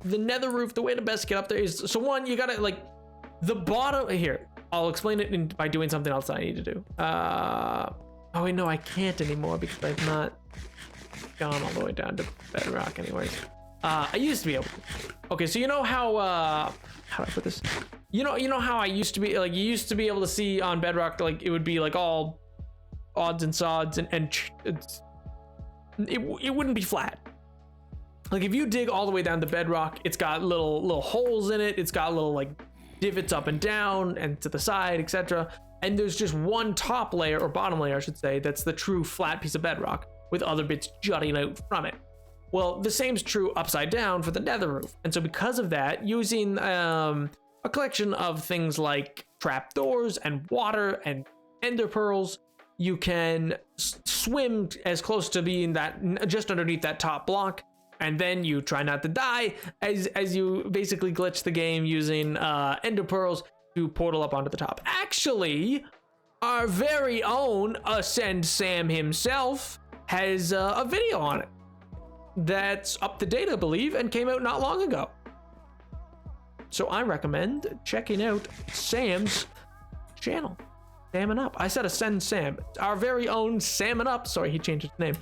nether roof, the way to best get up there is, so one, you gotta like the bottom here. I'll explain it by doing something else that I need to do. Oh wait, no, I can't anymore because I've not gone all the way down to bedrock anyways. I used to be able to. Okay, so you know how do I put this? You know how I used to be, like, you used to be able to see on bedrock, like, it would be like all odds and sods, and it wouldn't be flat. Like if you dig all the way down to bedrock, it's got little holes in it. It's got little like divots up and down and to the side, etc. And there's just one top layer, or bottom layer I should say, that's the true flat piece of bedrock with other bits jutting out from it. Well, the same's true upside down for the nether roof. And so because of that, using a collection of things like trapdoors and water and ender pearls, you can swim as close to being that just underneath that top block, and then you try not to die as you basically glitch the game using ender pearls to portal up onto the top. Actually, our very own Ascend Sam himself has a video on it that's up to date, I believe, and came out not long ago. So I recommend checking out Sam's channel. Salmon Up. I said Ascend Sam. Our very own Salmon Up. Sorry, he changed his name.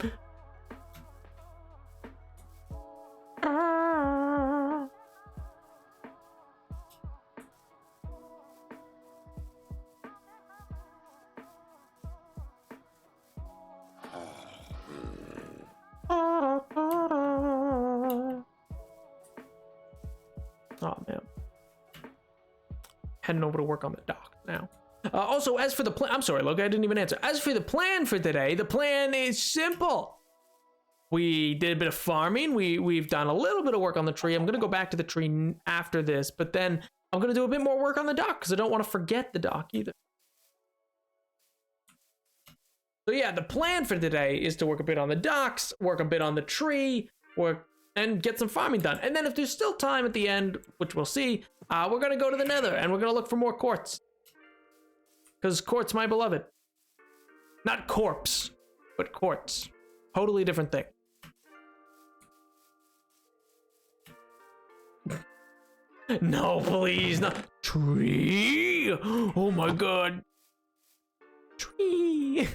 Oh, man. Heading over to work on the dock now. Also, as for the plan, I'm sorry, Logan, I didn't even answer. As for the plan for today, the plan is simple. We did a bit of farming. We've done a little bit of work on the tree. I'm going to go back to the tree after this, but then I'm going to do a bit more work on the dock because I don't want to forget the dock either. So yeah, the plan for today is to work a bit on the docks, work a bit on the tree, and get some farming done. And then if there's still time at the end, which we'll see, we're going to go to the nether and we're going to look for more quartz. Because quartz, my beloved. Not corpse, but quartz. Totally different thing. No, please, not tree. Oh my god. Tree.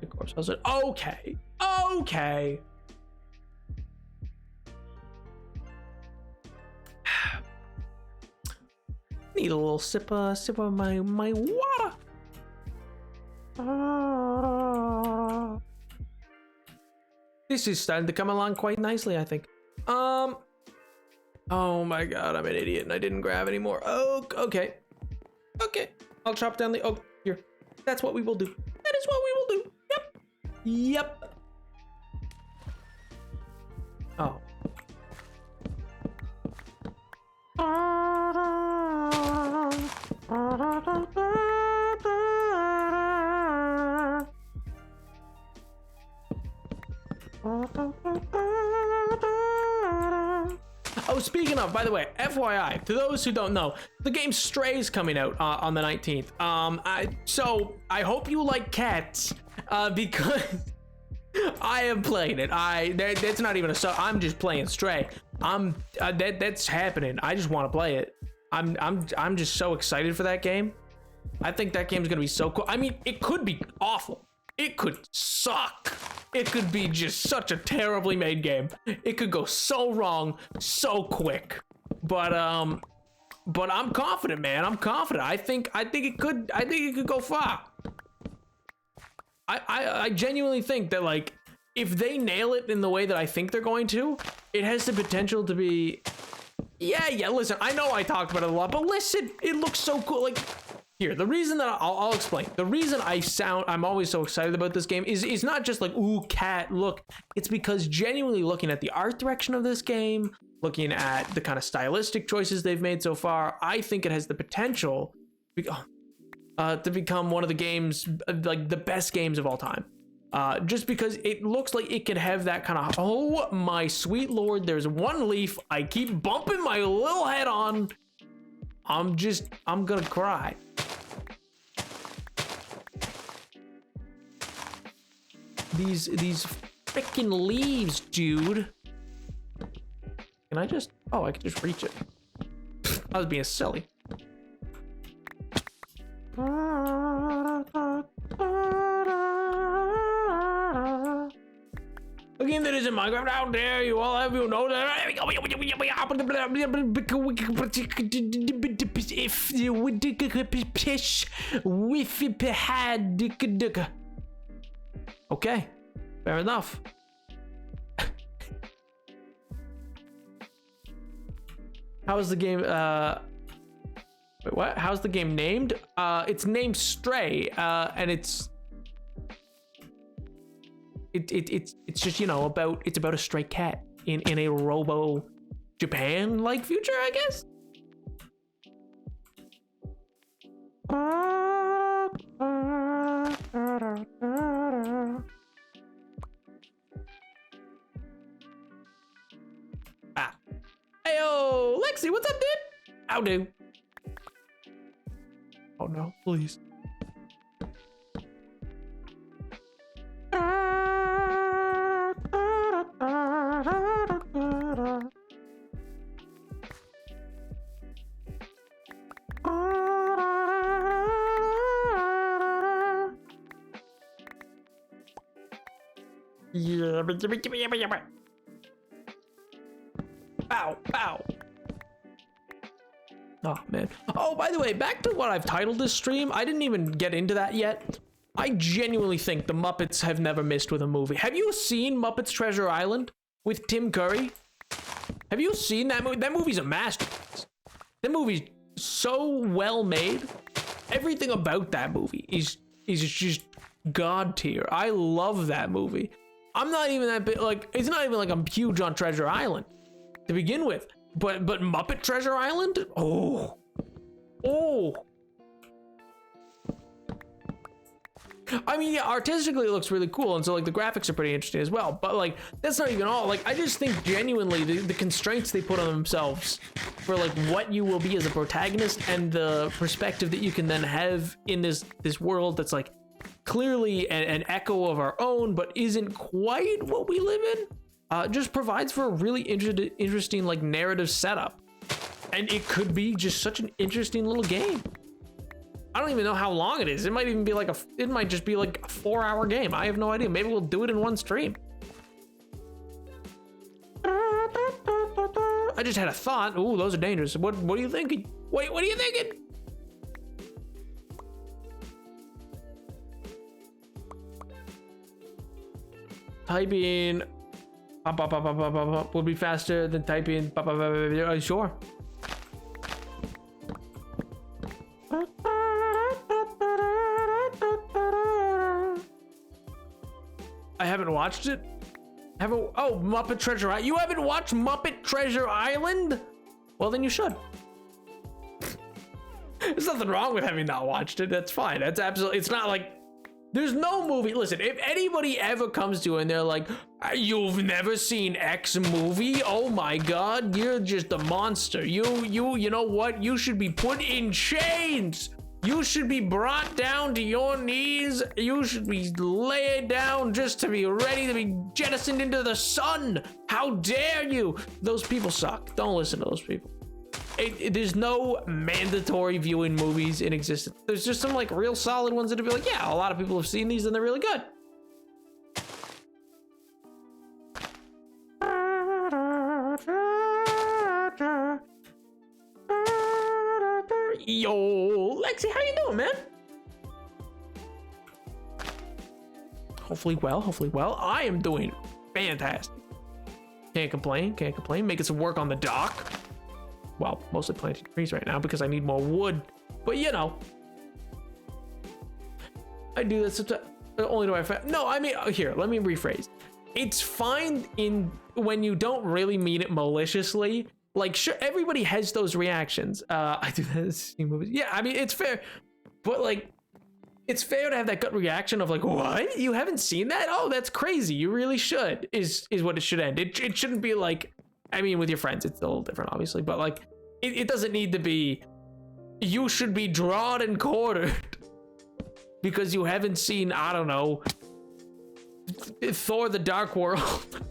Of course, I was like, okay. Okay. Need a little sip of my water. This is starting to come along quite nicely, I think. Oh my god, I'm an idiot and I didn't grab any more. Oh, okay. Okay, I'll chop down the oak here. That's what we will do. That is what we will do. Yep. Yep. Oh. Oh, speaking of, by the way, FYI, to those who don't know, the game Stray is coming out on the 19th. So I hope you like cats, because I am playing it. That's not even I'm just playing Stray. That's happening. I just want to play it. I'm just so excited for that game. I think that game's gonna be so cool. I mean, it could be awful. It could suck. It could be just such a terribly made game. It could go so wrong so quick. But I'm confident, man. I'm confident. I think it could go far. I genuinely think that, like, if they nail it in the way that I think they're going to, it has the potential to be. Yeah, listen, I know I talked about it a lot, but listen, it looks so cool. Like, here, the reason that I'll explain. The reason I'm always so excited about this game is not just like, ooh, cat, look. It's because genuinely looking at the art direction of this game, looking at the kind of stylistic choices they've made so far, I think it has the potential to become one of the games, like the best games of all time. Just because it looks like it could have that kind of, oh my sweet lord, there's one leaf I keep bumping my little head on. I'm gonna cry. These freaking leaves, dude. Can I just, oh, I can just reach it. I was being silly. A game that isn't Minecraft, how dare you all have you know that okay, fair enough. How is the game wait, what? How's the game named? It's named Stray, and it's just, you know, about a stray cat in a Robo Japan like future, I guess. Heyo, Lexi, what's up, dude? How do? Oh no, please. Ow, ow. Oh, man. Oh, by the way, back to what I've titled this stream. I didn't even get into that yet. I genuinely think the Muppets have never missed with a movie. Have you seen Muppets Treasure Island with Tim Curry? Have you seen that movie? That movie's a masterpiece. That movie's so well made. Everything about that movie is just god tier. I love that movie. I'm not even that big, like, it's not even like I'm huge on Treasure Island to begin with. But Muppet Treasure Island? Oh. I mean, yeah, artistically it looks really cool, and so like the graphics are pretty interesting as well. But like that's not even all. Like I just think genuinely the constraints they put on themselves for like what you will be as a protagonist and the perspective that you can then have in this world that's like clearly an echo of our own, but isn't quite what we live in. Just provides for a really interesting like narrative setup, and it could be just such an interesting little game. I don't even know how long it is. It might even be like it might just be like a 4-hour game. I have no idea. Maybe we'll do it in one stream. I just had a thought. Ooh, those are dangerous. What are you thinking? Wait, what are you thinking? Typing would be faster than typing. Sure. I haven't watched it. Oh, Muppet Treasure Island. You haven't watched Muppet Treasure Island? Well, then you should. There's nothing wrong with having not watched it. That's fine. That's absolutely. It's not like. There's no movie. Listen, if anybody ever comes to you and they're like, "You've never seen X movie? Oh my God, you're just a monster. You know what? You should be put in chains. You should be brought down to your knees. You should be laid down just to be ready to be jettisoned into the sun. How dare you?" Those people suck. Don't listen to those people. There's no mandatory viewing movies in existence. There's just some like real solid ones that would be like, yeah, a lot of people have seen these and they're really good. Yo, Lexi, how you doing, man? Hopefully well. I am doing fantastic. Can't complain. Making some work on the dock. Well, mostly planting trees right now because I need more wood. But you know, I do that sometimes. Only do I find. No, I mean, here, let me rephrase. It's fine when you don't really mean it maliciously. Like, sure, everybody has those reactions. I do that in movies. Yeah, I mean, it's fair. But like, it's fair to have that gut reaction of like, what? You haven't seen that? Oh, that's crazy. You really should. Is what it should end. It shouldn't be like. I mean, with your friends, it's a little different, obviously, but like, it doesn't need to be, you should be drawn and quartered because you haven't seen, I don't know, Thor: The Dark World.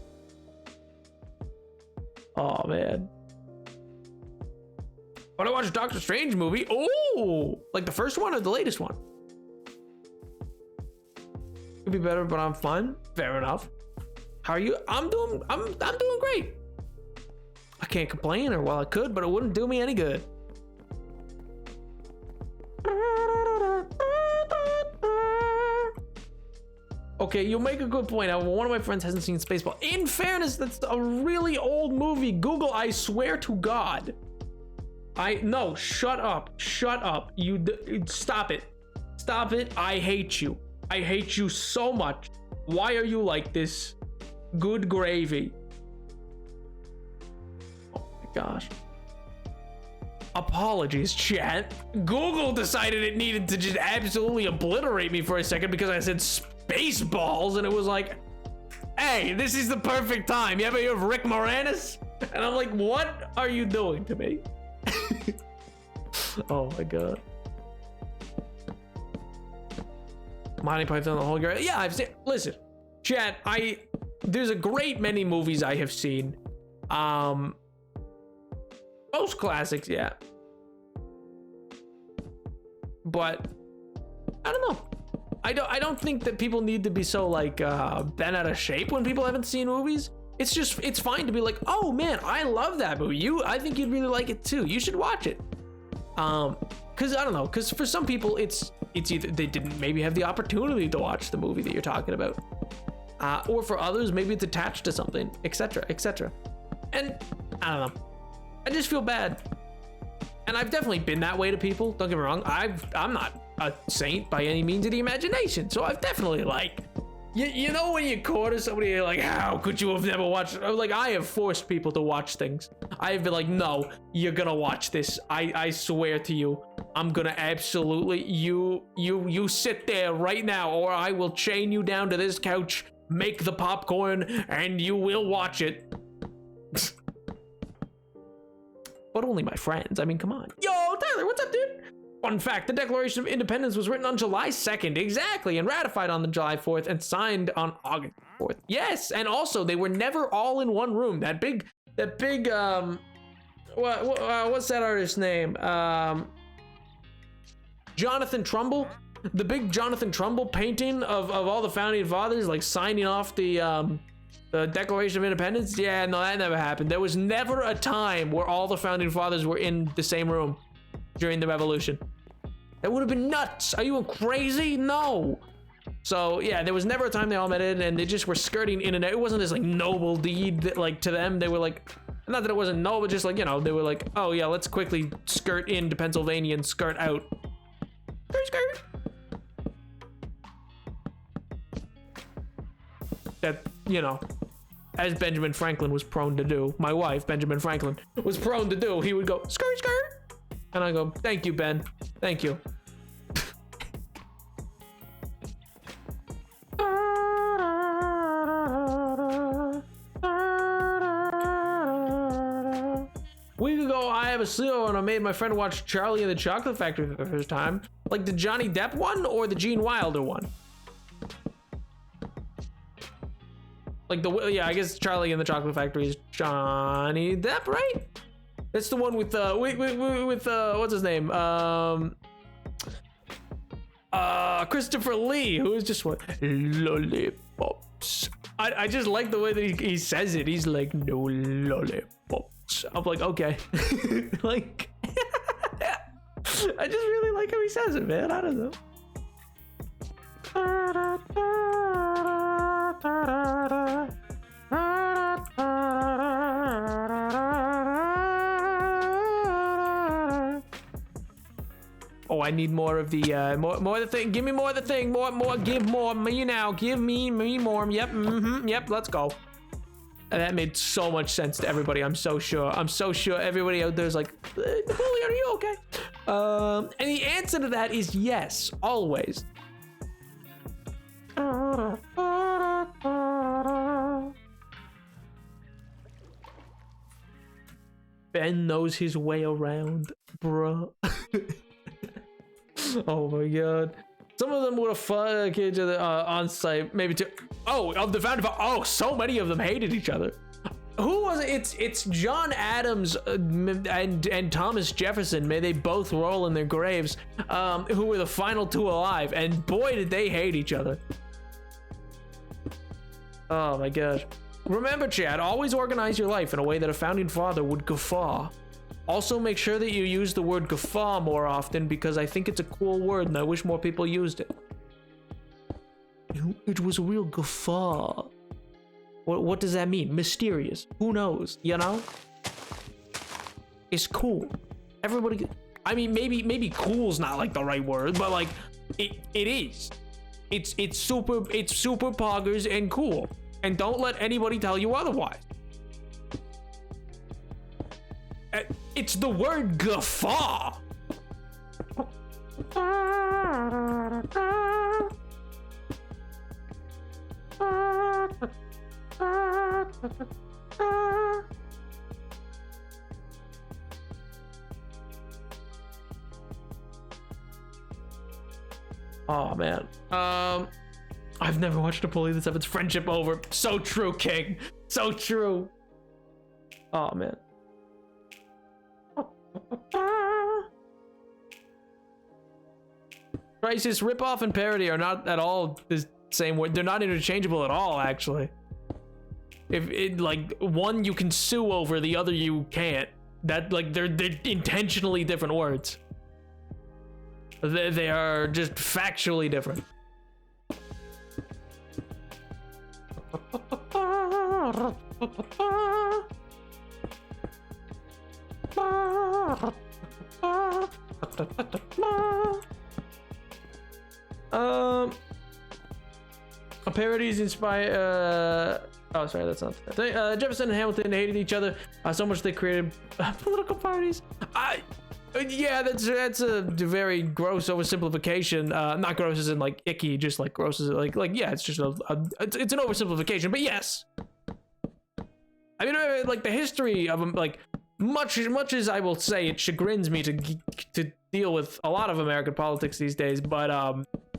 Oh, man. But I watched a Doctor Strange movie. Oh, like the first one or the latest one? Could be better, but I'm fine. Fair enough. How are you? I'm doing great. I can't complain, or well, I could, but it wouldn't do me any good. Okay, you make a good point. One of my friends hasn't seen Spaceball. In fairness, that's a really old movie. Google, I swear to God. No, shut up. Stop it. Stop it. I hate you. I hate you so much. Why are you like this? Good gravy. Gosh. Apologies, chat. Google decided it needed to just absolutely obliterate me for a second because I said Spaceballs, and it was like, hey, this is the perfect time. You ever hear of Rick Moranis? And I'm like, what are you doing to me? Oh my God. Monty Python, the Holy Grail. Yeah, I've seen. Listen, chat. There's a great many movies I have seen. Most classics, yeah. But I don't know. I don't think that people need to be so like bent out of shape when people haven't seen movies. It's fine to be like, oh man, I love that movie. I think you'd really like it too. You should watch it. Because I don't know, because for some people it's either they didn't maybe have the opportunity to watch the movie that you're talking about, or for others maybe it's attached to something, etc., etc. And I don't know, I just feel bad. And I've definitely been that way to people, don't get me wrong. I'm not a saint by any means of the imagination, so I've definitely, like, you know, when you corner somebody, you're like, how could you have never watched it? Like, I have forced people to watch things. I have been like, no, you're gonna watch this. I swear to you, I'm gonna absolutely, you sit there right now, or I will chain you down to this couch, make the popcorn, and you will watch it. But only my friends. I mean, come on. Yo, Tyler, what's up, dude? Fun fact, the Declaration of Independence was written on July 2nd, exactly, and ratified on the July 4th and signed on August 4th. Yes, and also they were never all in one room. That big, what's that artist's name? Jonathan Trumbull. The big Jonathan Trumbull painting of all the founding fathers, like signing off the Declaration of Independence. Yeah, no, that never happened. There was never a time where all the founding fathers were in the same room during the revolution. That would have been nuts. Are you crazy? No. So yeah, there was never a time they all met in, and they just were skirting in and out. It wasn't this like noble deed that, like, to them they were like, not that it wasn't noble, just like, you know, they were like, oh yeah, let's quickly skirt into Pennsylvania and skirt out. Skirt. That, you know, as Benjamin Franklin was prone to do, my wife, Benjamin Franklin, was prone to do, he would go, skirt, skirt. And I go, thank you, Ben. Thank you. A week ago, I have a sleepover and I made my friend watch Charlie and the Chocolate Factory for the first time. Like the Johnny Depp one or the Gene Wilder one? Like yeah, I guess Charlie and the Chocolate Factory is Johnny Depp, right? That's the one with what's his name? Christopher Lee, who is just what? Lollipops. I just like the way that he says it. He's like, no lollipops. I'm like, okay. Like, I just really like how he says it, man. I don't know. Oh, I need more of the more of the thing. Give me more of the thing. More. Give more. Me now. Give me more. Yep. Yep. Let's go. And that made so much sense to everybody. I'm so sure. I'm so sure everybody out there is like, Holy, are you okay? And the answer to that is yes, always. Ben knows his way around, bruh. Oh my god. Some of them would have fought each other on site, maybe two. Oh, of the founding. Oh, so many of them hated each other. Who was it? It's John Adams and Thomas Jefferson. May they both roll in their graves. Who were the final two alive, and boy did they hate each other. Oh my gosh. Remember, Chad, always organize your life in a way that a founding father would guffaw. Also, make sure that you use the word guffaw more often, because I think it's a cool word and I wish more people used it. It was a real guffaw. What does that mean? Mysterious. Who knows? You know? It's cool. Everybody. I mean, maybe cool's not like the right word, but like it is. It's super poggers and cool. And don't let anybody tell you otherwise. It's the word guffaw. Oh man. I've never watched Napoleon VII's Friendship Over. So true, King. So true. Oh man. Crisis, ripoff, and parody are not at all the same word. They're not interchangeable at all, actually. If it like one you can sue over, the other you can't. That like they're intentionally different words. They are just factually different. A parodies inspire. Oh, sorry, that's not the thing. Jefferson and Hamilton hated each other so much they created political parties. Yeah, that's a very gross oversimplification. Not gross as in like icky, just like gross as like yeah, it's just it's an oversimplification. But yes, I mean like the history of them, like much as I will say it chagrins me to deal with a lot of American politics these days. But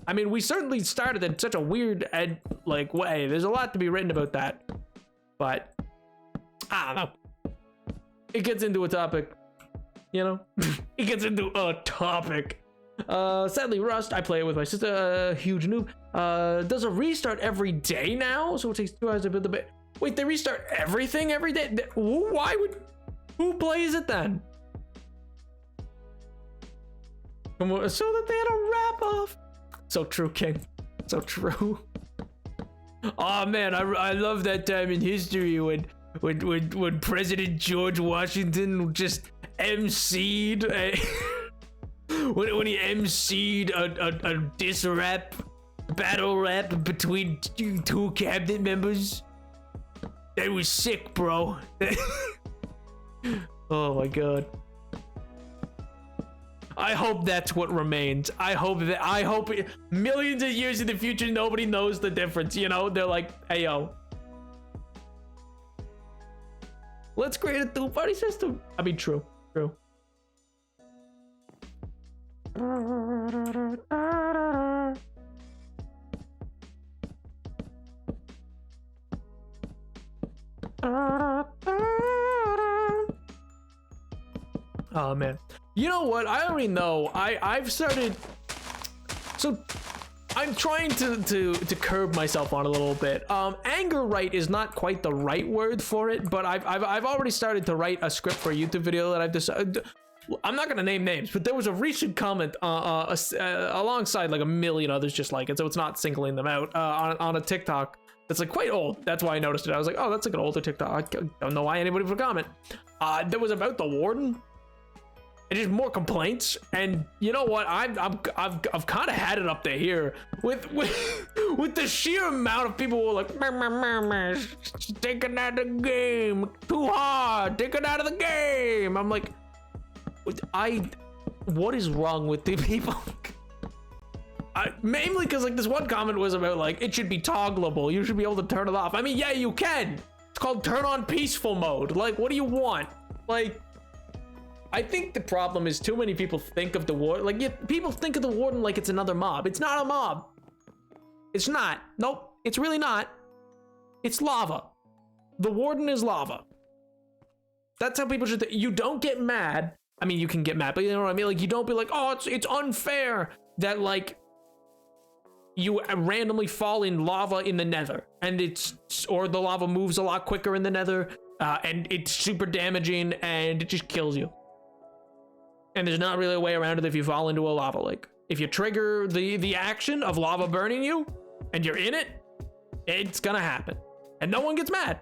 I mean, we certainly started in such a weird and like way. There's a lot to be written about that, but I don't know. It gets into a topic. You know, it gets into a topic. Sadly, Rust, I play it with my sister, huge noob, does a restart every day now, so it takes 2 hours to build the bit. Wait, they restart everything every day? Why would, who plays it then? So that they had a wrap off. So true, King. So true. Oh man, I love that time in history when President George Washington just MC'd when he MC'd a diss rap, battle rap between two cabinet members. That was sick, bro. Oh my god. I hope that's what remains. I hope millions of years in the future nobody knows the difference, you know? They're like, hey yo, let's create a two-party system. I mean, true. Oh man, you know what? I already know. I've started. So I'm trying to curb myself on a little bit. Anger right is not quite the right word for it, but I've already started to write a script for a YouTube video that I've decided. I'm not gonna name names, but there was a recent comment alongside like a million others just like it, so it's not singling them out on a TikTok that's like quite old. That's why I noticed it. I was like, oh, that's like an older TikTok. I don't know why anybody would comment. That was about the warden. And just more complaints, and you know what? I've kind of had it up to here with the sheer amount of people who are like, take it out of the game, too hard, take it out of the game. I'm like, what is wrong with the people? Mainly because like this one comment was about like it should be toggleable. You should be able to turn it off. I mean, yeah, you can. It's called turn on peaceful mode. Like, what do you want? Like. I think the problem is too many people think of the warden, like people think of the warden like it's another mob. It's not a mob. It's not. Nope, it's really not. It's lava. The warden is lava. That's how people should think. You don't get mad. I mean, you can get mad, but you know what I mean? Like, you don't be like, oh, it's unfair that like you randomly fall in lava in the nether and or the lava moves a lot quicker in the nether and it's super damaging and it just kills you. And there's not really a way around it if you fall into a lava lake. If you trigger the action of lava burning you and you're in it, it's gonna happen. And no one gets mad.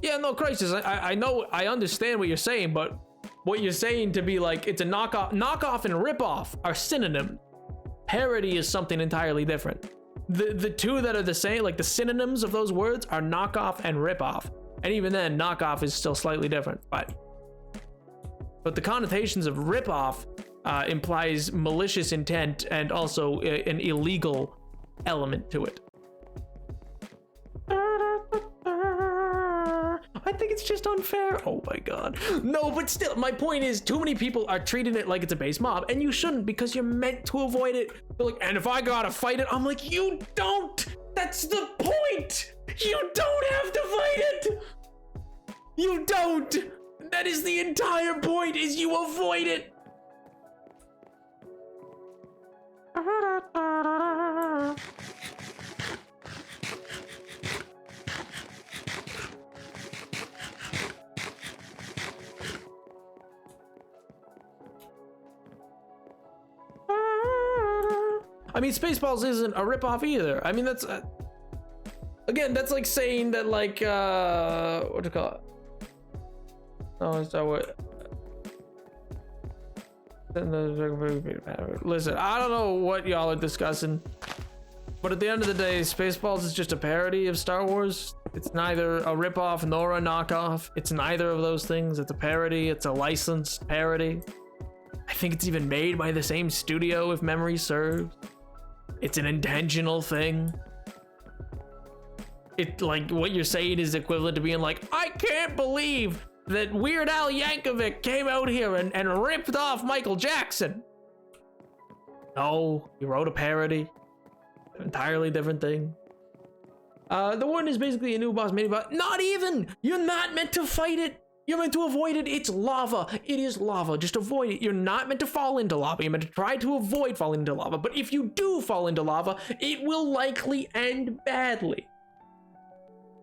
Yeah, no, crisis. I know, I understand what you're saying, but what you're saying to be like it's a knockoff and ripoff are synonyms. Parody is something entirely different. The two that are the same, like the synonyms of those words are knockoff and ripoff. And even then, knockoff is still slightly different. But the connotations of ripoff implies malicious intent and also an illegal element to it. I think it's just unfair. Oh my god. No, but still, my point is too many people are treating it like it's a base mob, and you shouldn't because you're meant to avoid it. They're like, and if I gotta fight it, I'm like, you don't. That's the point. You don't have to fight it. You don't. That is the entire point, is you avoid it. I mean, Spaceballs isn't a ripoff either. I mean, that's again, that's like saying that, like, what do you call it? Oh, it's not what. Listen, I don't know what y'all are discussing, but at the end of the day, Spaceballs is just a parody of Star Wars. It's neither a ripoff nor a knockoff. It's neither of those things. It's a parody. It's a licensed parody. I think it's even made by the same studio, if memory serves. It's an intentional thing. It, like, what you're saying is equivalent to being like, I can't believe that Weird Al Yankovic came out here and ripped off Michael Jackson. No, he wrote a parody. An entirely different thing. The one is basically a new boss, mini boss. Not even! You're not meant to fight it! You're meant to avoid it. It's lava. It is lava. Just avoid it. You're not meant to fall into lava. You're meant to try to avoid falling into lava. But if you do fall into lava, it will likely end badly.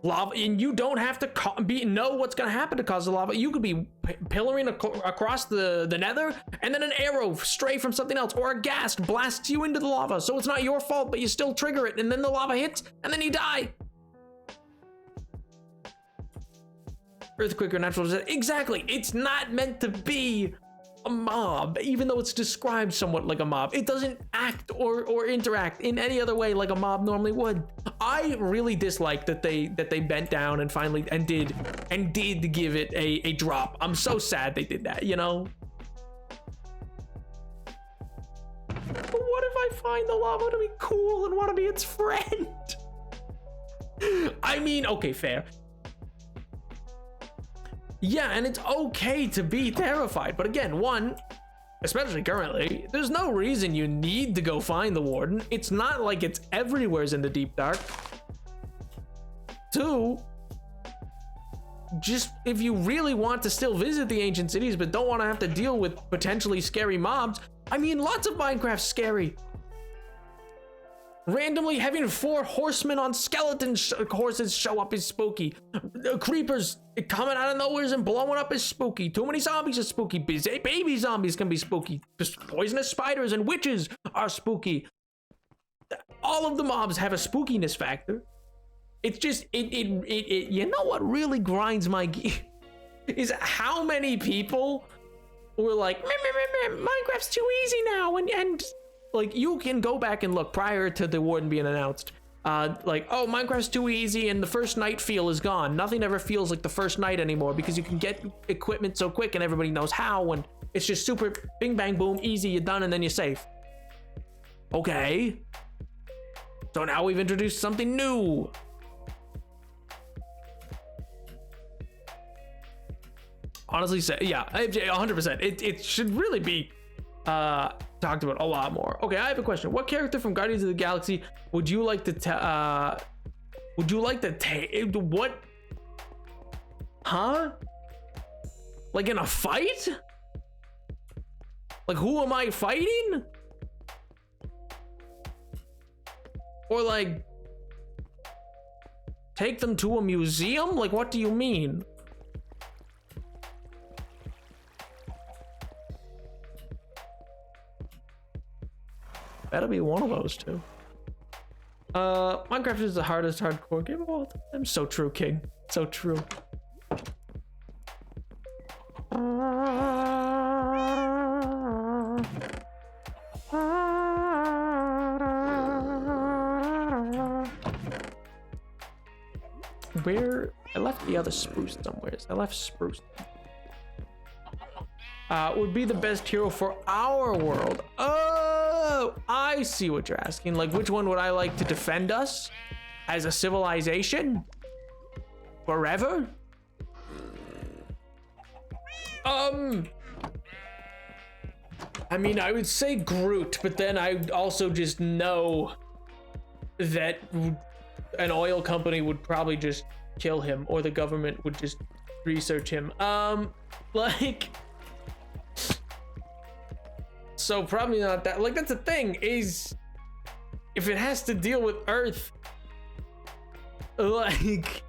Lava, and you don't have to know what's going to happen to cause the lava. You could be pillaring across the nether, and then an arrow stray from something else, or a ghast blasts you into the lava. So it's not your fault, but you still trigger it, and then the lava hits, and then you die. Earthquake or natural disaster. Exactly. It's not meant to be a mob, even though it's described somewhat like a mob. It doesn't act or interact in any other way like a mob normally would. I really dislike that they bent down and finally did give it a drop. I'm so sad they did that, you know? But what if I find the lava to be cool and want to be its friend? I mean, okay, fair. Yeah, and it's okay to be terrified, but again, one, especially currently, there's no reason you need to go find the warden. It's not like it's everywhere's in the deep dark. Two, just if you really want to still visit the ancient cities but don't want to have to deal with potentially scary mobs, I mean, lots of Minecraft's scary. Randomly having 4 horsemen on skeleton horses show up is spooky. Creepers coming out of nowhere and blowing up is spooky. Too many zombies are spooky. Baby zombies can be spooky. Just poisonous spiders and witches are spooky. All of the mobs have a spookiness factor. It's just, you know what really grinds my gear? Is how many people were like, Minecraft's too easy now, and like, you can go back and look prior to the warden being announced. Like, oh, Minecraft's too easy and the first night feel is gone. Nothing ever feels like the first night anymore because you can get equipment so quick and everybody knows how, and it's just super bing bang boom, easy, you're done, and then you're safe. Okay. So now we've introduced something new. Honestly, yeah, 100%. It should really be talked about a lot more. Okay, I have a question. What character from Guardians of the Galaxy would you like to what? Huh? Like in a fight? Like, who am I fighting? Or like take them to a museum? Like, what do you mean? Better be one of those two. Minecraft is the hardest hardcore game of all time. So true, King. So true. Where I left the other spruce somewhere. I left spruce. Would be the best hero for our world. Oh, I see what you're asking. Like, which one would I like to defend us as a civilization forever? I mean, I would say Groot, but then I also just know that an oil company would probably just kill him, or the government would just research him. Like, so probably not that. Like, that's the thing, is if it has to deal with Earth, like,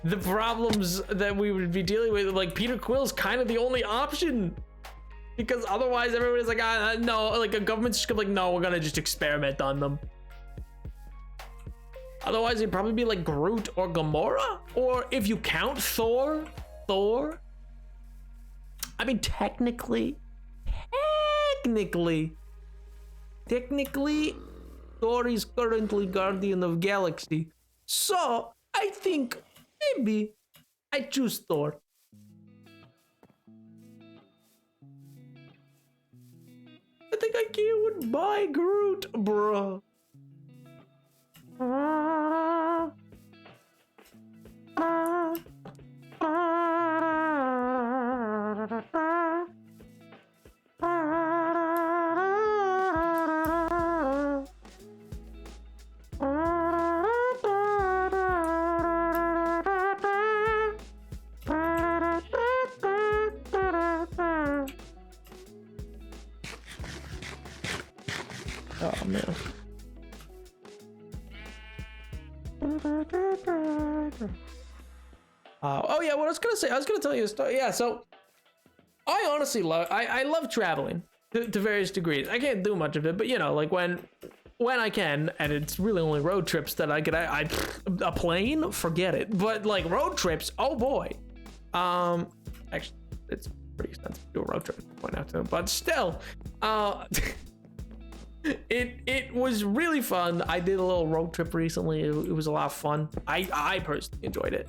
the problems that we would be dealing with, like, Peter Quill's kind of the only option, because otherwise everybody's like, no, like, a government's just gonna be like, no, we're gonna just experiment on them. Otherwise it'd probably be like Groot or Gamora, or if you count Thor. I mean, technically, Thor is currently Guardian of Galaxy. So I think maybe I choose Thor. I think IKEA would buy Groot, bruh. Oh man. Oh yeah, what I was gonna say, I was gonna tell you a story. Yeah, so I honestly I love traveling to various degrees. I can't do much of it, but you know, like when I can, and it's really only road trips that I get. A plane, forget it. But like road trips, oh boy. Actually, it's pretty expensive to do a road trip, to point out to, but still, it was really fun. I did a little road trip recently. It was a lot of fun. I personally enjoyed it.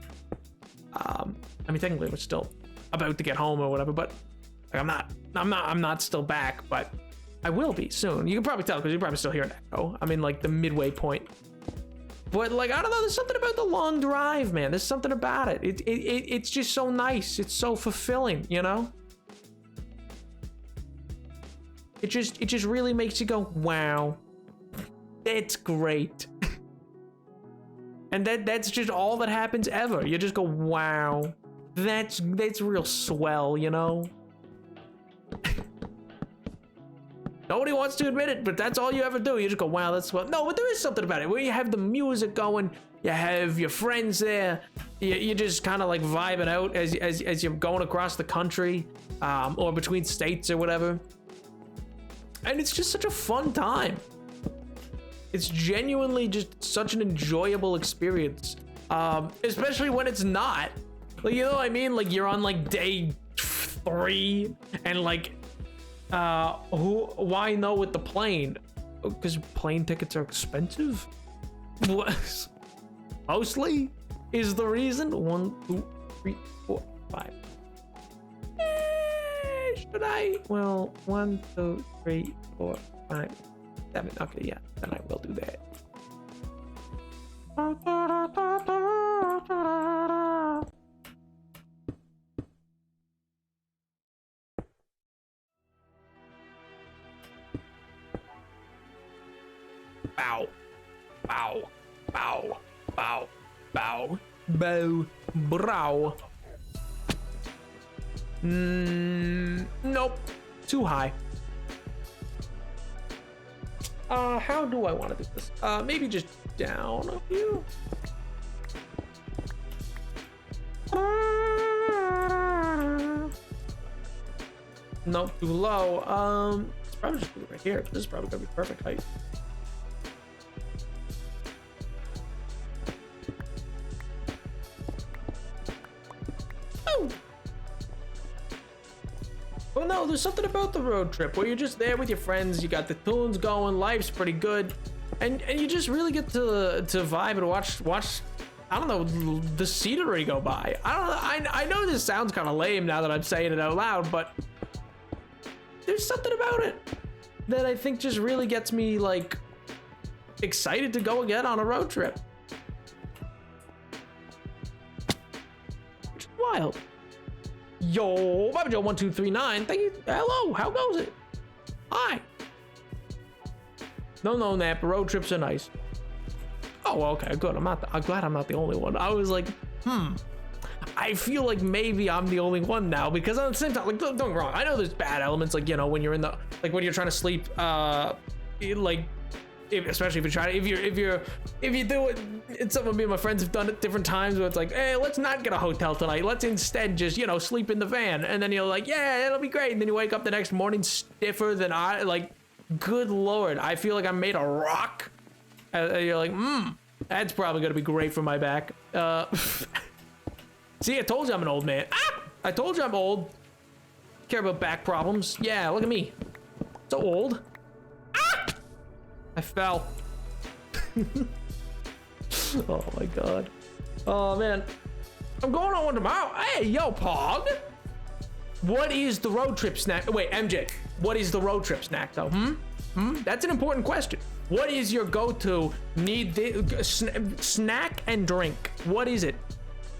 I mean, technically we're still about to get home or whatever, but like, I'm not still back, but I will be soon. You can probably tell because you're probably still hearing echo. I'm in like the midway point. But like, I don't know, there's something about the long drive, man. There's something about it. It's just so nice. It's so fulfilling, you know? It just really makes you go, wow, that's great. And that's just all that happens ever. You just go, wow, that's real swell, you know? Nobody wants to admit it, but that's all you ever do. You just go, wow, that's swell. No, but there is something about it. Where you have the music going, you have your friends there, you just kind of like vibing out as you're going across the country, or between states or whatever. And it's just such a fun time. It's genuinely just such an enjoyable experience, especially when it's not. Like, you know what I mean? Like, you're on like day 3, and like, why no with the plane? Because plane tickets are expensive. What? Mostly is the reason. 1, 2, 3, 4, 5. Should I? Well, 1, 2, 3, 4, 5, 7. Okay, yeah, then I will do that. Bow, bow, bow, bow, bow, bow, brow. Nope, too high. How do I want to do this? Maybe just down a few. Nope, too low. It's probably just put it right here. This is probably gonna be perfect height. Well, no, there's something about the road trip where you're just there with your friends, you got the tunes going, life's pretty good, and you just really get to vibe and watch I don't know, the scenery go by. I know this sounds kind of lame now that I'm saying it out loud, but there's something about it that I think just really gets me like excited to go again on a road trip. Which is wild. Yo, Baba Joe 1239. Thank you. Hello, how goes it? Hi. No, Nap. Road trips are nice. Oh, okay, good. I'm glad I'm not the only one. I was like, I I feel like maybe I'm the only one now, because at the same time, like, don't get me wrong, I know there's bad elements, like, you know, when you're in the, like, when you're trying to sleep, like, especially if you do it, it's something me and my friends have done at different times where it's like, hey, let's not get a hotel tonight, let's instead just, you know, sleep in the van, and then you're like, yeah, it'll be great, and then you wake up the next morning stiffer than I, like, good lord, I feel like I'm made of rock, and you're like, that's probably gonna be great for my back. See, I told you I'm an old man. I told you I'm old. Care about back problems. Yeah, look at me, so old. I fell. Oh my god. Oh man. I'm going on one tomorrow. Hey, yo, Pog. What is the road trip snack? Wait, MJ. What is the road trip snack though? That's an important question. What is your go-to snack and drink? What is it?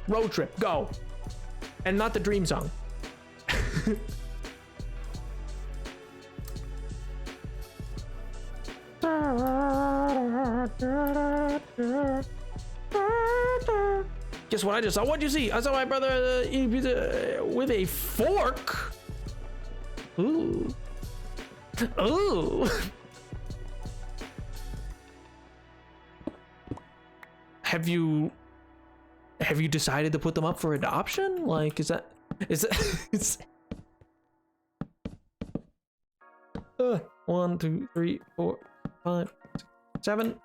Road trip, go. And not the dream song. Guess what I just saw? What'd you see? I saw my brother with a fork. Ooh. Ooh. Have you decided to put them up for adoption? Like, is that 1, 2, 3, 4, 5, 6, 7.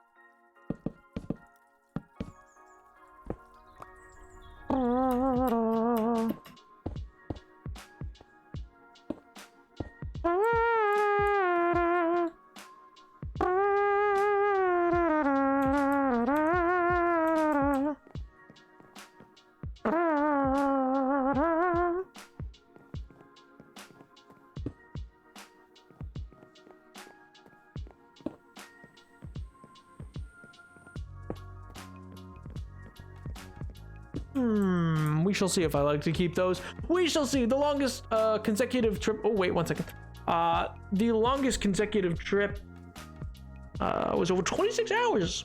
We shall see if I like to keep those. We shall see. The longest consecutive trip. Oh, wait 1 second. The longest consecutive trip was over 26 hours.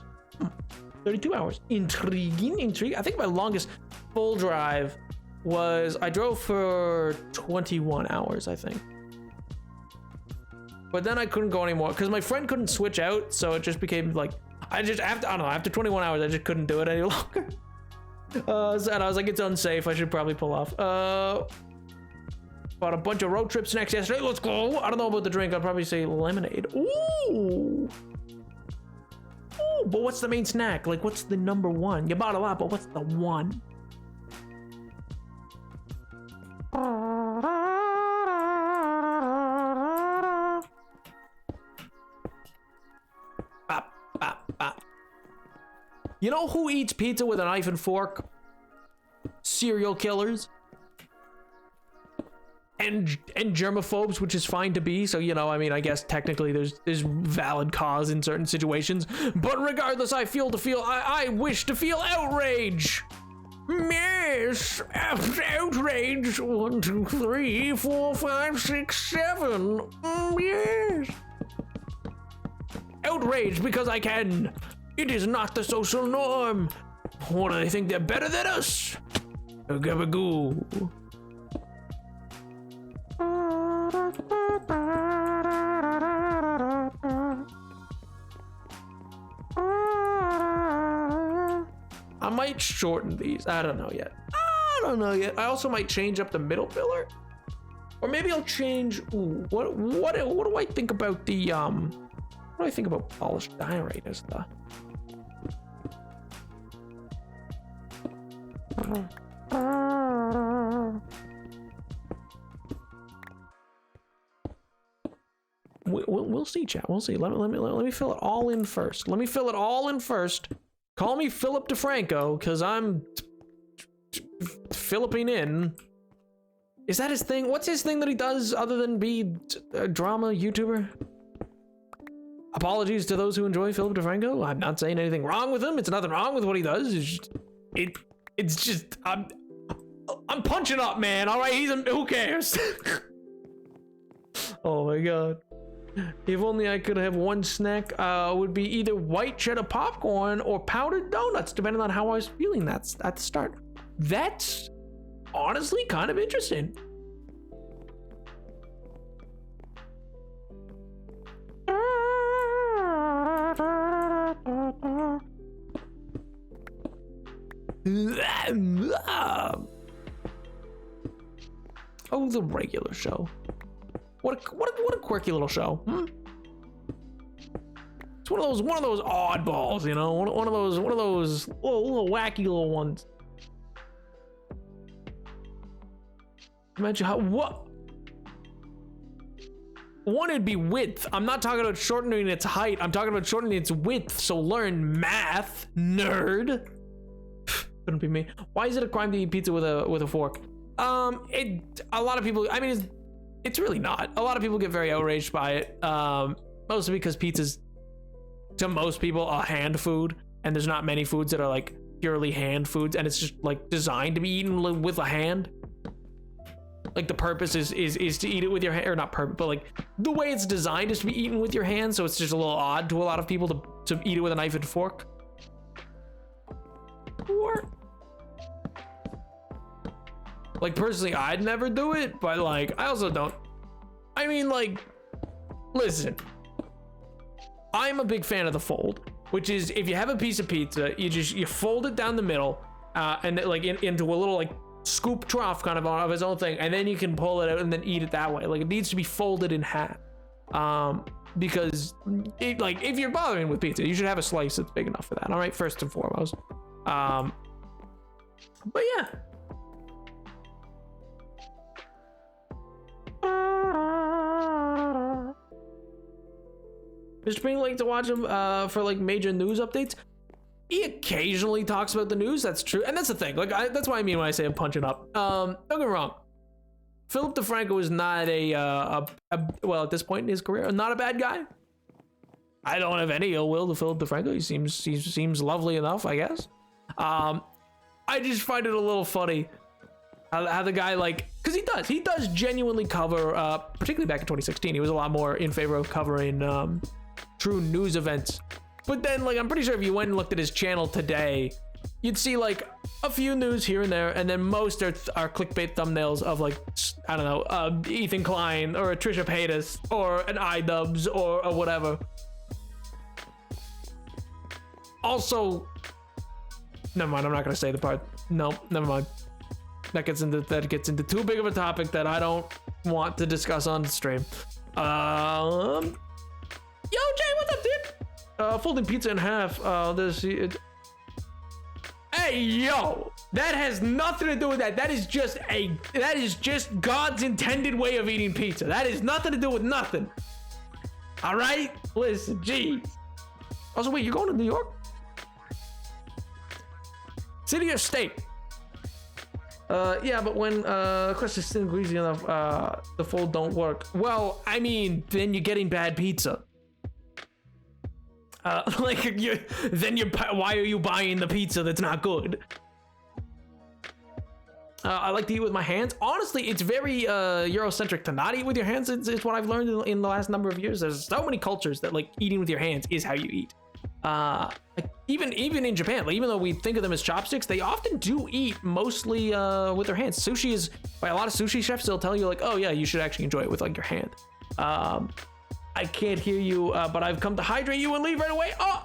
32 hours. Intriguing. I think my longest full drive was, I drove for 21 hours, I think. But then I couldn't go anymore because my friend couldn't switch out, so it just became like, after 21 hours, I just couldn't do it any longer. And I was like, it's unsafe, I should probably pull off. Bought a bunch of road trip snacks yesterday. Let's go. I don't know about the drink. I'll probably say lemonade. Ooh. Ooh, but what's the main snack? Like, what's the number one? You bought a lot, but what's the one? Bop, bop, bop. You know who eats pizza with a knife and fork? Serial killers. And germaphobes, which is fine to be. So, you know, I mean, I guess technically there's valid cause in certain situations. But regardless, I wish to feel outrage. Yes, outrage. 1, 2, 3, 4, 5, 6, 7. Yes. Outrage because I can. It is not the social norm. What do they think? They're better than us? Gabagoo. I might shorten these. I don't know yet. I also might change up the middle filler, or maybe I'll change. Ooh, what do I think about the What do I think about polished diorite as the? We'll see, chat. We'll see. Let me fill it all in first. Call me Philip DeFranco, because I'm Philippine in. Is that his thing? What's his thing that he does other than be a drama YouTuber? Apologies to those who enjoy Philip DeFranco. I'm not saying anything wrong with him. It's nothing wrong with what he does. It's just I'm punching up, man. All right, who cares? Oh my god. If only I could have one snack, would be either white cheddar popcorn or powdered donuts, depending on how I was feeling. That's at the start. That's honestly kind of interesting. Oh, the regular show. What a quirky little show. Hmm? It's one of those oddballs, you know, one of those little wacky little ones. Imagine how what. One, it'd be width. I'm not talking about shortening its height. I'm talking about shortening its width. So learn math, nerd. Couldn't be me. Why is it a crime to eat pizza with a fork? A lot of people. I mean, it's really not. A lot of people get very outraged by it. Mostly because pizza's to most people a hand food, and there's not many foods that are like purely hand foods, and it's just like designed to be eaten with a hand. Like the purpose is to eat it with your hand, or not purpose, but like the way it's designed is to be eaten with your hand. So it's just a little odd to a lot of people to eat it with a knife and fork. Or like personally, I'd never do it, but like I also don't. I mean, like, listen, I'm a big fan of the fold, which is if you have a piece of pizza, you fold it down the middle, and then, like into a little like scoop trough kind of its own thing, and then you can pull it out and then eat it that way. Like it needs to be folded in half, because like if you're bothering with pizza, you should have a slice that's big enough for that. All right, first and foremost. But yeah. Mr. Ping likes to watch him for like major news updates. He occasionally talks about the news. That's true, and that's the thing. Like that's what I mean when I say I'm punching up. Don't get me wrong. Philip DeFranco is not well, at this point in his career, not a bad guy. I don't have any ill will to Philip DeFranco. He seems lovely enough, I guess. I just find it a little funny how the guy, like, because he does genuinely cover, particularly back in 2016, he was a lot more in favor of covering true news events. But then, like, I'm pretty sure if you went and looked at his channel today, you'd see like a few news here and there, and then most are clickbait thumbnails of like, I don't know, Ethan Klein or a Trisha Paytas or an iDubbbz or whatever. Also, never mind, I'm not gonna say the part. No, never mind. That gets into too big of a topic that I don't want to discuss on the stream. Yo, Jay, what's up, dude? Folding pizza in half. Hey, yo, that has nothing to do with that. That is just God's intended way of eating pizza. That is nothing to do with nothing. All right, listen, geez. Also, wait, you're going to New York? City or state? Yeah, but when crust is thin and greasy enough, the fold don't work. Well, I mean, then you're getting bad pizza. Why are you buying the pizza that's not good? I like to eat with my hands. Honestly, it's very Eurocentric to not eat with your hands. It's what I've learned in the last number of years. There's so many cultures that like eating with your hands is how you eat. Like even in Japan, like, even though we think of them as chopsticks, they often do eat mostly with their hands. Sushi is, by a lot of sushi chefs, they'll tell you like, oh yeah, you should actually enjoy it with like your hand. I can't hear you, but I've come to hydrate you and leave right away. Oh!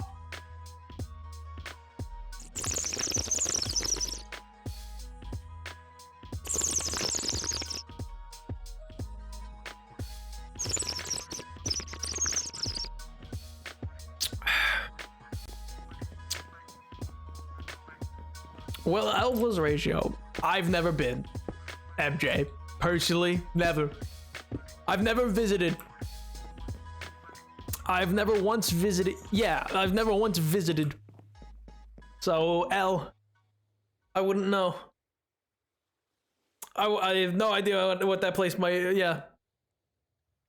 Well, Alpha's ratio, I've never been. MJ, personally, never. I've never visited. I've never once visited. Yeah, I've never once visited. So, L, I wouldn't know. I have no idea what that place might, yeah.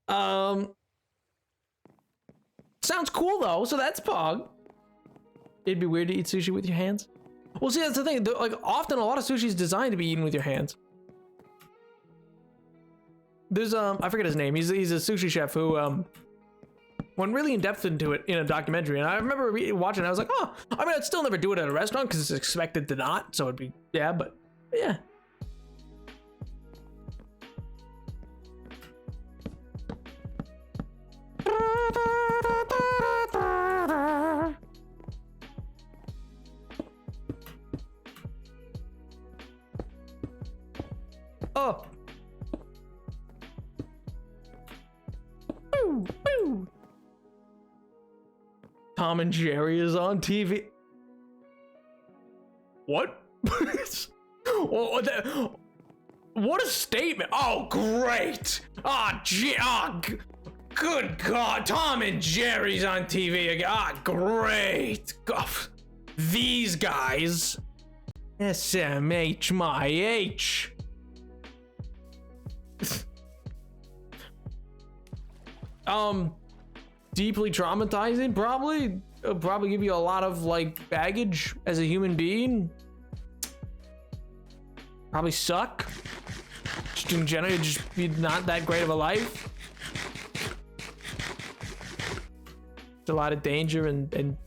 Sounds cool though, so that's Pog. It'd be weird to eat sushi with your hands. Well, see, that's the thing. Like, often a lot of sushi is designed to be eaten with your hands. There's I forget his name. He's a sushi chef who went really in depth into it in a documentary, and I remember watching it. I was like, oh, I mean, I'd still never do it at a restaurant because it's expected to not. So it'd be, yeah, but yeah. Tom and Jerry is on TV. What? What a statement. Oh, great. Good God. Tom and Jerry's on TV again. Great. These guys. SMH my H. Deeply traumatizing, probably. It'll probably give you a lot of like baggage as a human being. Probably suck. Just in general, just be not that great of a life. It's a lot of danger and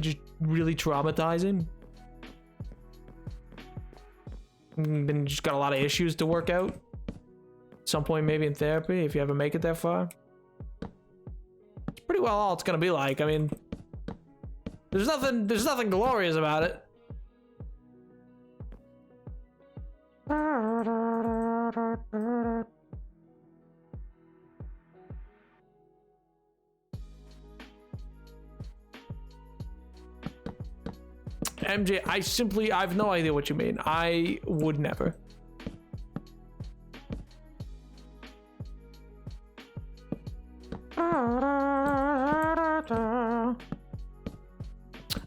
just really traumatizing. And then you just got a lot of issues to work out. At some point, maybe in therapy, if you ever make it that far. It's pretty well all it's gonna be like. I mean, there's nothing glorious about it. MJ, I have no idea what you mean. I would never.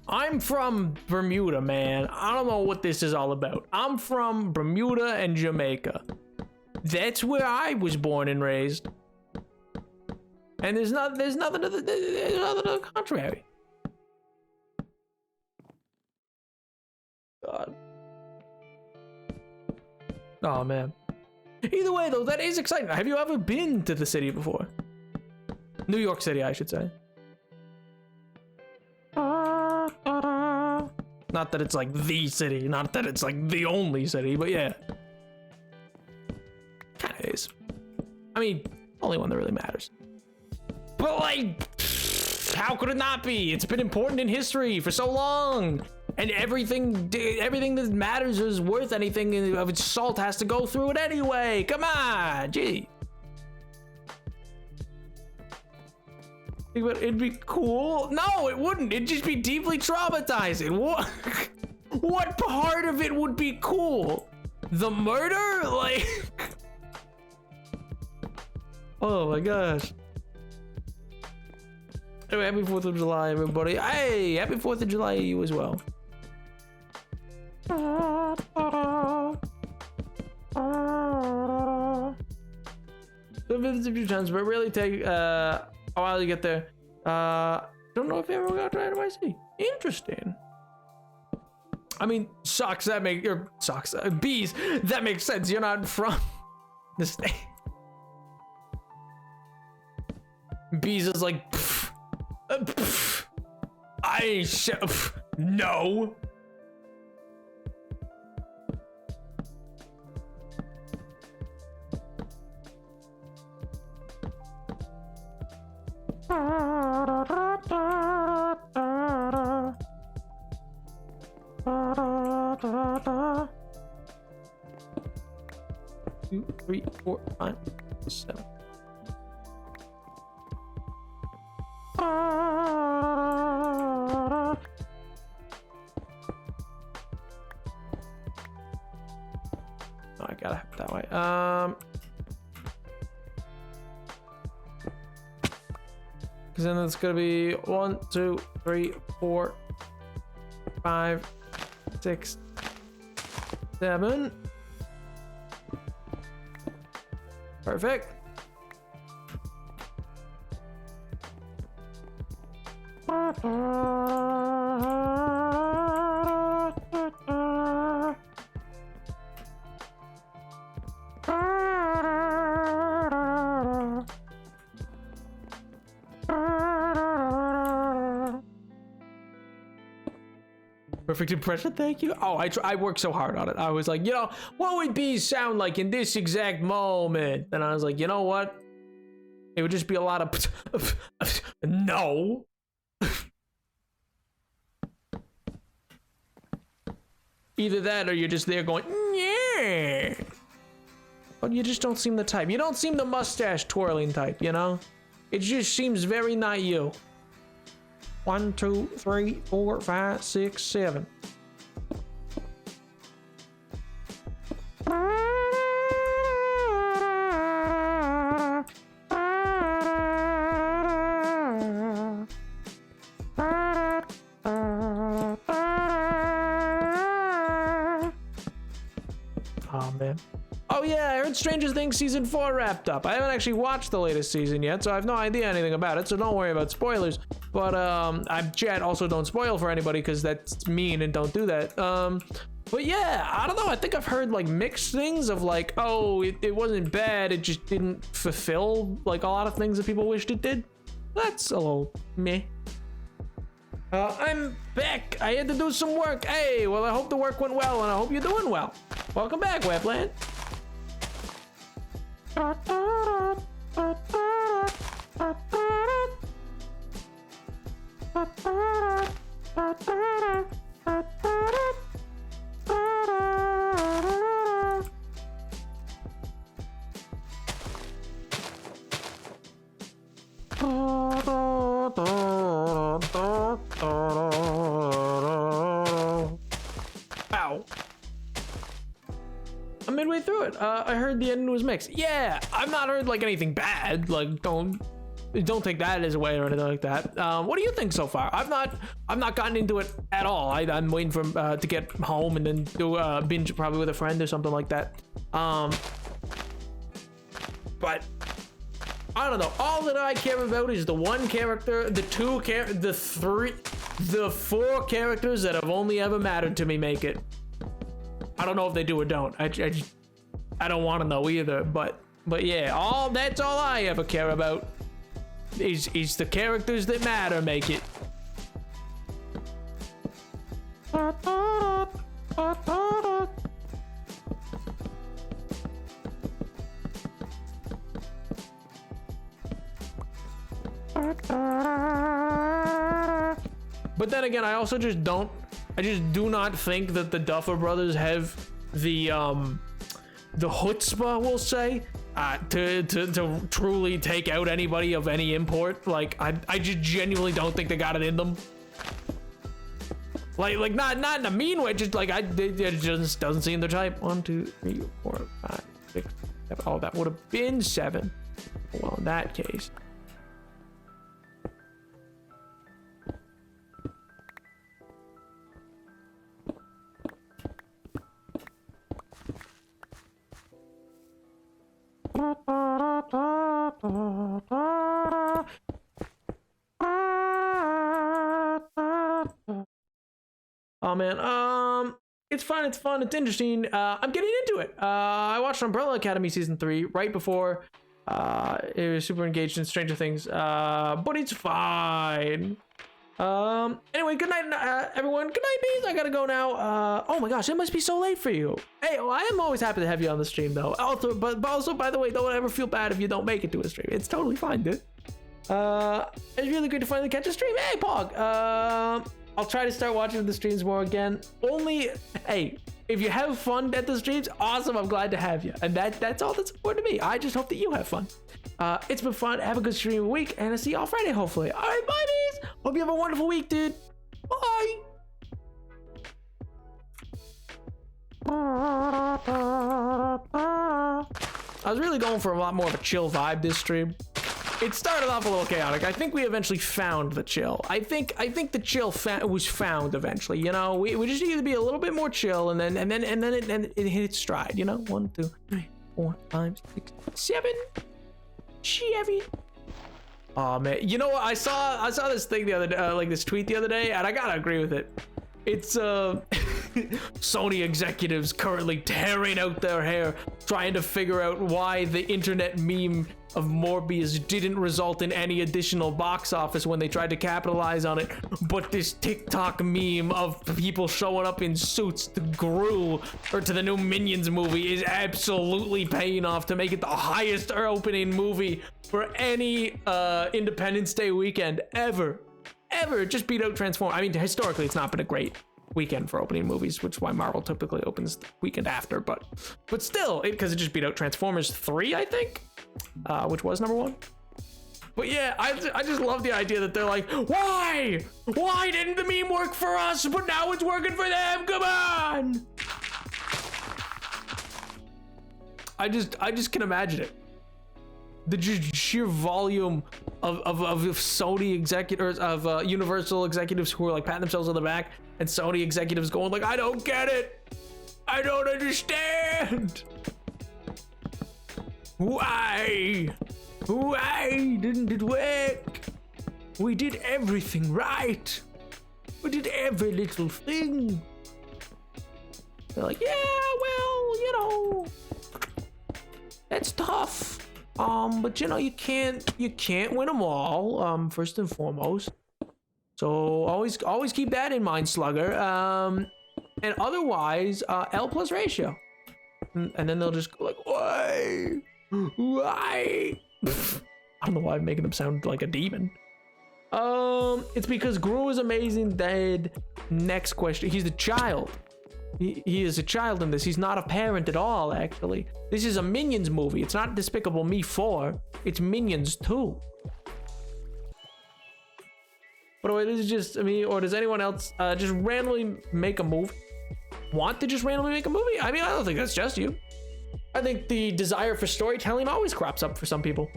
I'm from Bermuda, man. I don't know what this is all about. I'm from Bermuda and Jamaica. That's where I was born and raised. And there's nothing to the contrary. God. Oh man. Either way though, that is exciting. Have you ever been to the city before? New York City, I should say. Not that it's like the city, not that it's like the only city, but yeah. Kinda is. I mean, only one that really matters. But like, how could it not be? It's been important in history for so long. And everything that matters is worth anything of its salt has to go through it anyway. Come on, gee. It'd be cool. No, it wouldn't. It'd just be deeply traumatizing. What part of it would be cool? The murder? Like, oh my gosh. Anyway, happy 4th of July, everybody. Hey, happy 4th of July to you as well. So visits a few times, but really take a while to get there. Don't know if you ever got to NYC. Interesting. I mean, socks that make your socks bees that makes sense. You're not from the state. Bees is like no. Two, 3, 4, 5, 7. Oh, I gotta have it that way. Because then it's gonna be 1, 2, 3, 4, 5, 6, 7. Perfect. Perfect impression, thank you. Oh, I worked so hard on it. I was like, you know, what would bees sound like in this exact moment? And I was like, you know what? It would just be a lot of no. Either that or you're just there going, yeah. But you just don't seem the type. You don't seem the mustache twirling type, you know? It just seems very not you. 1, 2, 3, 4, 5, 6, 7. Oh man. Oh yeah, I heard Stranger Things season 4 wrapped up. I haven't actually watched the latest season yet, so I have no idea anything about it, so don't worry about spoilers. But I'm chat, also don't spoil for anybody because that's mean and don't do that. But yeah, I don't know, I think I've heard like mixed things of like, oh, it wasn't bad, it just didn't fulfill like a lot of things that people wished it did. That's a little meh. I'm back. I had to do some work. Hey, well, I hope the work went well, and I hope you're doing well. Welcome back, Webland. Ow. I'm midway through it. I heard the ending was mixed. Yeah, I've not heard like anything bad. Like don't take that as a way or anything like that. What do you think so far? I've not gotten into it at all. I'm waiting for to get home and then do a binge probably with a friend or something like that. But I don't know. All that I care about is the one character, the four characters that have only ever mattered to me make it. I don't know if they do or don't. I don't want to know either. But yeah, that's all I ever care about. Is the characters that matter make it. But then again, I also just do not think that the Duffer Brothers have the chutzpah, we'll say, to truly take out anybody of any import. Like, I just genuinely don't think they got it in them. Like not in a mean way, just like it just doesn't seem their type. 1, 2, 3, 4, 5, 6, 7. Oh, that would have been 7. Well, in that case. Oh man, it's fun, it's interesting. I'm getting into it. I watched Umbrella Academy season 3 right before it was super engaged in Stranger Things, but it's fine. Anyway, good night, everyone. Good night, bees. I gotta go now. Oh my gosh, it must be so late for you. Hey, well, I am always happy to have you on the stream, though. Also, but also, by the way, don't ever feel bad if you don't make it to a stream. It's totally fine, dude. It's really good to finally catch a stream. Hey, Pog. I'll try to start watching the streams more again. Only, hey, if you have fun at the streams, awesome. I'm glad to have you, and that's all that's important to me. I just hope that you have fun. It's been fun. Have a good stream week, and I'll see you all Friday, hopefully. All right, bye, bees. Hope you have a wonderful week, dude. Bye. I was really going for a lot more of a chill vibe this stream. It started off a little chaotic. I think we eventually found the chill. I think the chill was found eventually. You know, we just need to be a little bit more chill, and then it hit its stride. You know, 1, 2, 3, 4, 5, 6, 7. Chevy. Oh man, you know what? I saw this thing the other day, like this tweet the other day, and I gotta agree with it. It's Sony executives currently tearing out their hair trying to figure out why the internet meme of Morbius didn't result in any additional box office when they tried to capitalize on it, but this TikTok meme of people showing up in suits to Gru or to the new Minions movie is absolutely paying off to make it the highest opening movie for any Independence Day weekend ever. Just beat out Transformers. I mean, historically, it's not been a great weekend for opening movies, which is why Marvel typically opens the weekend after, but still, because it just beat out Transformers 3, I think, which was number 1. But yeah, I just love the idea that they're like, why didn't the meme work for us, but now it's working for them? Come on. I just can imagine it. The sheer volume of Sony executives, of Universal executives who are like patting themselves on the back, and Sony executives going like, I don't get it. I don't understand. Why didn't it work? We did everything right. We did every little thing. They're like, yeah, well, you know, that's tough. But you know, you can't win them all, first and foremost. So always keep that in mind, Slugger. And otherwise, L plus ratio. And then they'll just go like, why? I don't know why I'm making them sound like a demon. It's because Gru is amazing. Dead. Next question. He's the child. He is a child in this. He's not a parent at all, actually. This is a Minions movie. It's not Despicable Me 4. It's Minions 2. By the way, this is just me, or does anyone else just randomly make a movie? Want to just randomly make a movie? I mean, I don't think that's just you. I think the desire for storytelling always crops up for some people.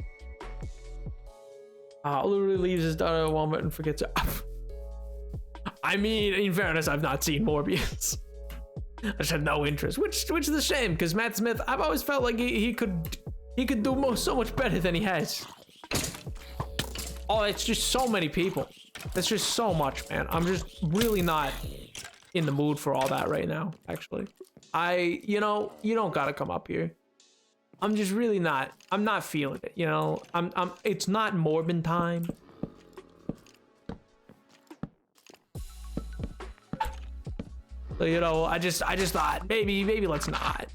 Literally leaves his daughter at Walmart and forgets it. I mean, in fairness, I've not seen Morbius. I just had no interest, which is a shame, because Matt Smith, I've always felt like he could do so much better than he has. Oh, it's just so many people. That's just so much, man. I'm just really not in the mood for all that right now, actually. You know, you don't gotta come up here. I'm just really not. I'm not feeling it, you know. It's not Morbin time. So, you know, I just thought maybe let's not.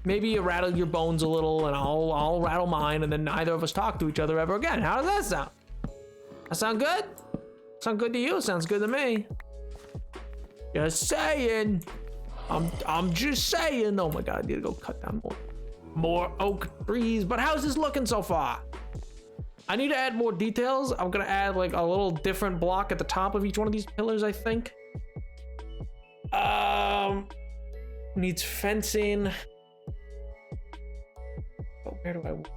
Maybe you rattle your bones a little and I'll rattle mine, and then neither of us talk to each other ever again. How does that sound? That sound good? Sound good to you? Sounds good to me. Just saying. I'm just saying. Oh my god, I need to go cut down more oak trees. But how's this looking so far? I need to add more details. I'm gonna add like a little different block at the top of each one of these pillars, I think. Needs fencing. Oh, where do I want?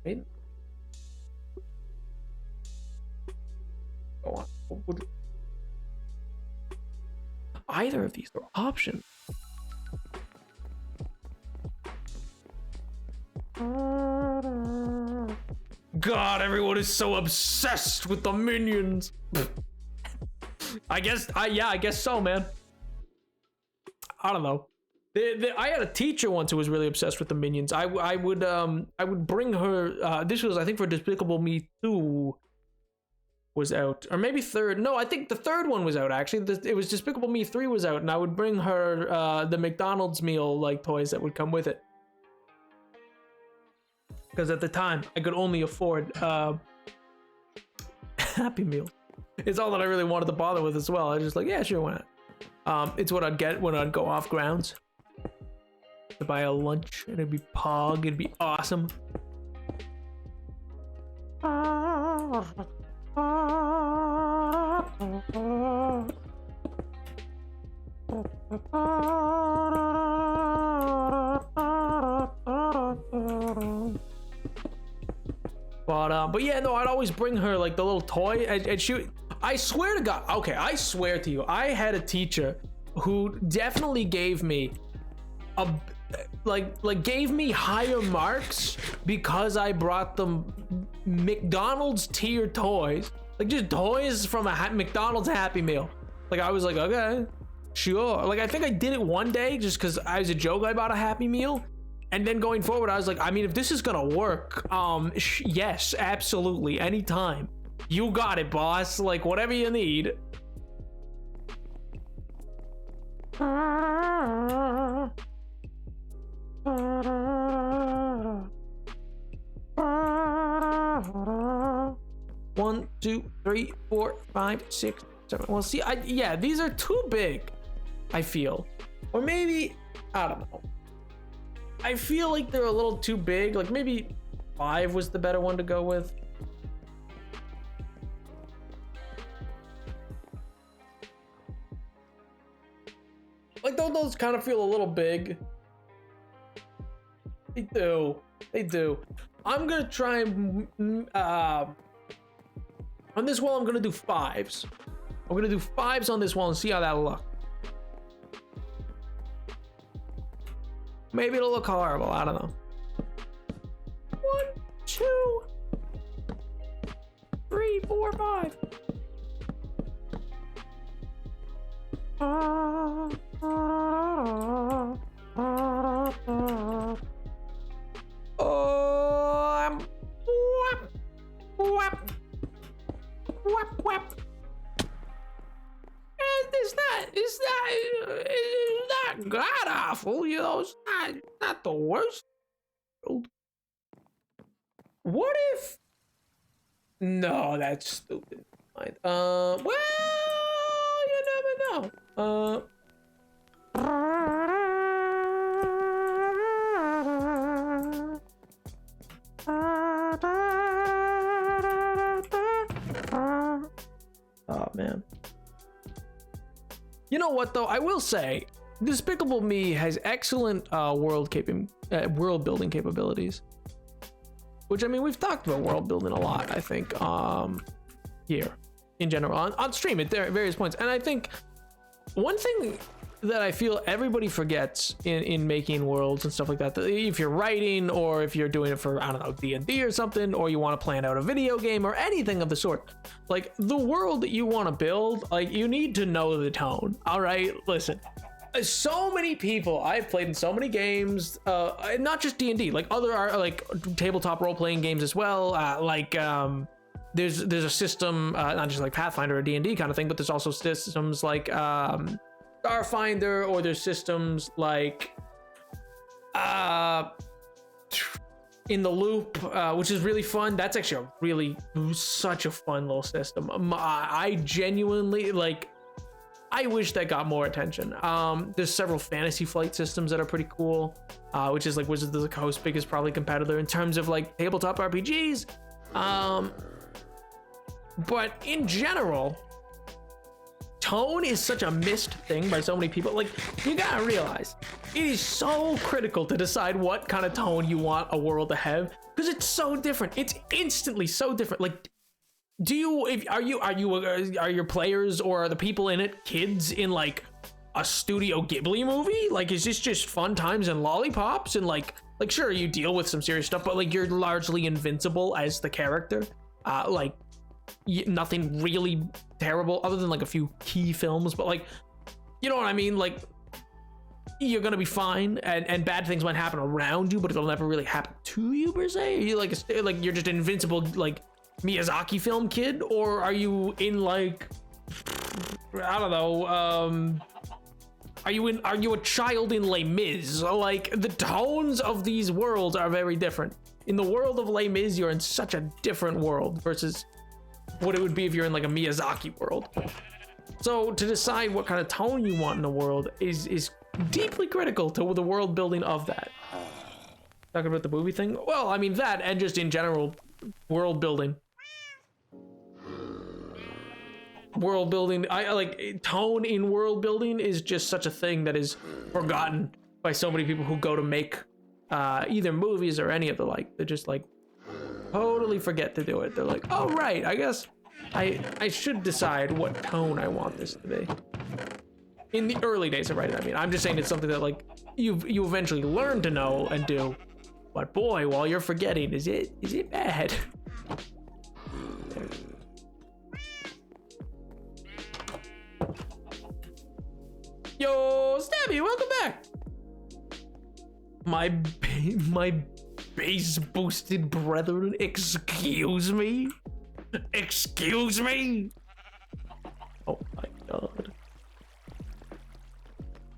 Wait. Go on. Either of these are options. God, everyone is so obsessed with the Minions. I guess so, man. I don't know. I had a teacher once who was really obsessed with the Minions. I would bring her. This was, I think, for Despicable Me 2 was out, or maybe third. No, I think the third one was out actually. It was Despicable Me 3 was out, and I would bring her the McDonald's meal like toys that would come with it. Because at the time I could only afford Happy Meal. It's all that I really wanted to bother with as well. I was just like, yeah, sure, why not? It's what I'd get when I'd go off grounds to buy a lunch, and it'd be pog. It'd be awesome. But yeah, no, I'd always bring her like the little toy, and she. I swear to God, okay, I swear to you, I had a teacher who definitely gave me gave me higher marks because I brought them McDonald's tier toys, like just toys from a McDonald's Happy Meal. Like I was like, okay, sure. Like I think I did it one day just because I was a joke. I bought a Happy Meal. And then going forward, I was like, I mean, if this is gonna work, yes, absolutely, anytime. You got it, boss. Like, whatever you need. One, 2, 3, 4, 5, 6, 7. Well, see, yeah, these are too big, I feel. Or maybe I don't know. I feel like they're a little too big. Like maybe 5 was the better one to go with. Like those kind of feel a little big. They do. They do. I'm gonna try and on this wall. I'm gonna do 5s. I'm gonna do 5s on this wall and see how that looks. Maybe it'll look horrible. I don't know. 1, 2, 3, 4, 5. It's not god awful, you know. It's not the worst. What if? No, that's stupid. Well, you never know. Oh man. You know what though? I will say, Despicable Me has excellent world building capabilities. Which, I mean, we've talked about world building a lot, I think, here in general on stream at various points. And I think one thing that I feel everybody forgets in making worlds and stuff like that if you're writing or if you're doing it for, I don't know, D&D or something, or you want to plan out a video game or anything of the sort, like the world that you want to build, like you need to know the tone. All right, listen. So many people I've played in so many games, not just D&D, like other like tabletop role-playing games as well. There's a system, not just like Pathfinder or D&D kind of thing, but there's also systems like Starfinder, or there's systems like In the Loop, which is really fun. That's actually such a fun little system. I genuinely like. I wish that got more attention. There's several Fantasy Flight systems that are pretty cool, which is like Wizards of the Coast's biggest probably competitor in terms of like tabletop RPGs. But in general, tone is such a missed thing by so many people. Like, you gotta realize, it is so critical to decide what kind of tone you want a world to have, because it's so different. It's instantly so different. Like, are your players or are the people in it kids in like a Studio Ghibli movie? Like, is this just fun times and lollipops and like sure, you deal with some serious stuff, but like you're largely invincible as the character. Nothing really terrible other than like a few key films, but like, you know what I mean? Like, you're gonna be fine, and bad things might happen around you, but it'll never really happen to you per se. Are you like you're just an invincible like Miyazaki film kid, or are you in like, I don't know, are you a child in Les Mis? Like, the tones of these worlds are very different. In the world of Les Mis, you're in such a different world versus what it would be if you're in like a Miyazaki world. So to decide what kind of tone you want in the world is deeply critical to the world building of that. Talking about the movie thing? Well, I mean that, and just in general, world building. World building, I like tone in world building is just such a thing that is forgotten by so many people who go to make either movies or any of the like. They're just like totally forget to do it. They're like, oh right, I guess I should decide what tone I want this to be. In the early days of writing, I mean, I'm just saying it's something that like you eventually learn to know and do. But boy, while you're forgetting, is it bad? Yo, Stabby, welcome back. My base boosted brethren, excuse me? Excuse me? Oh my god.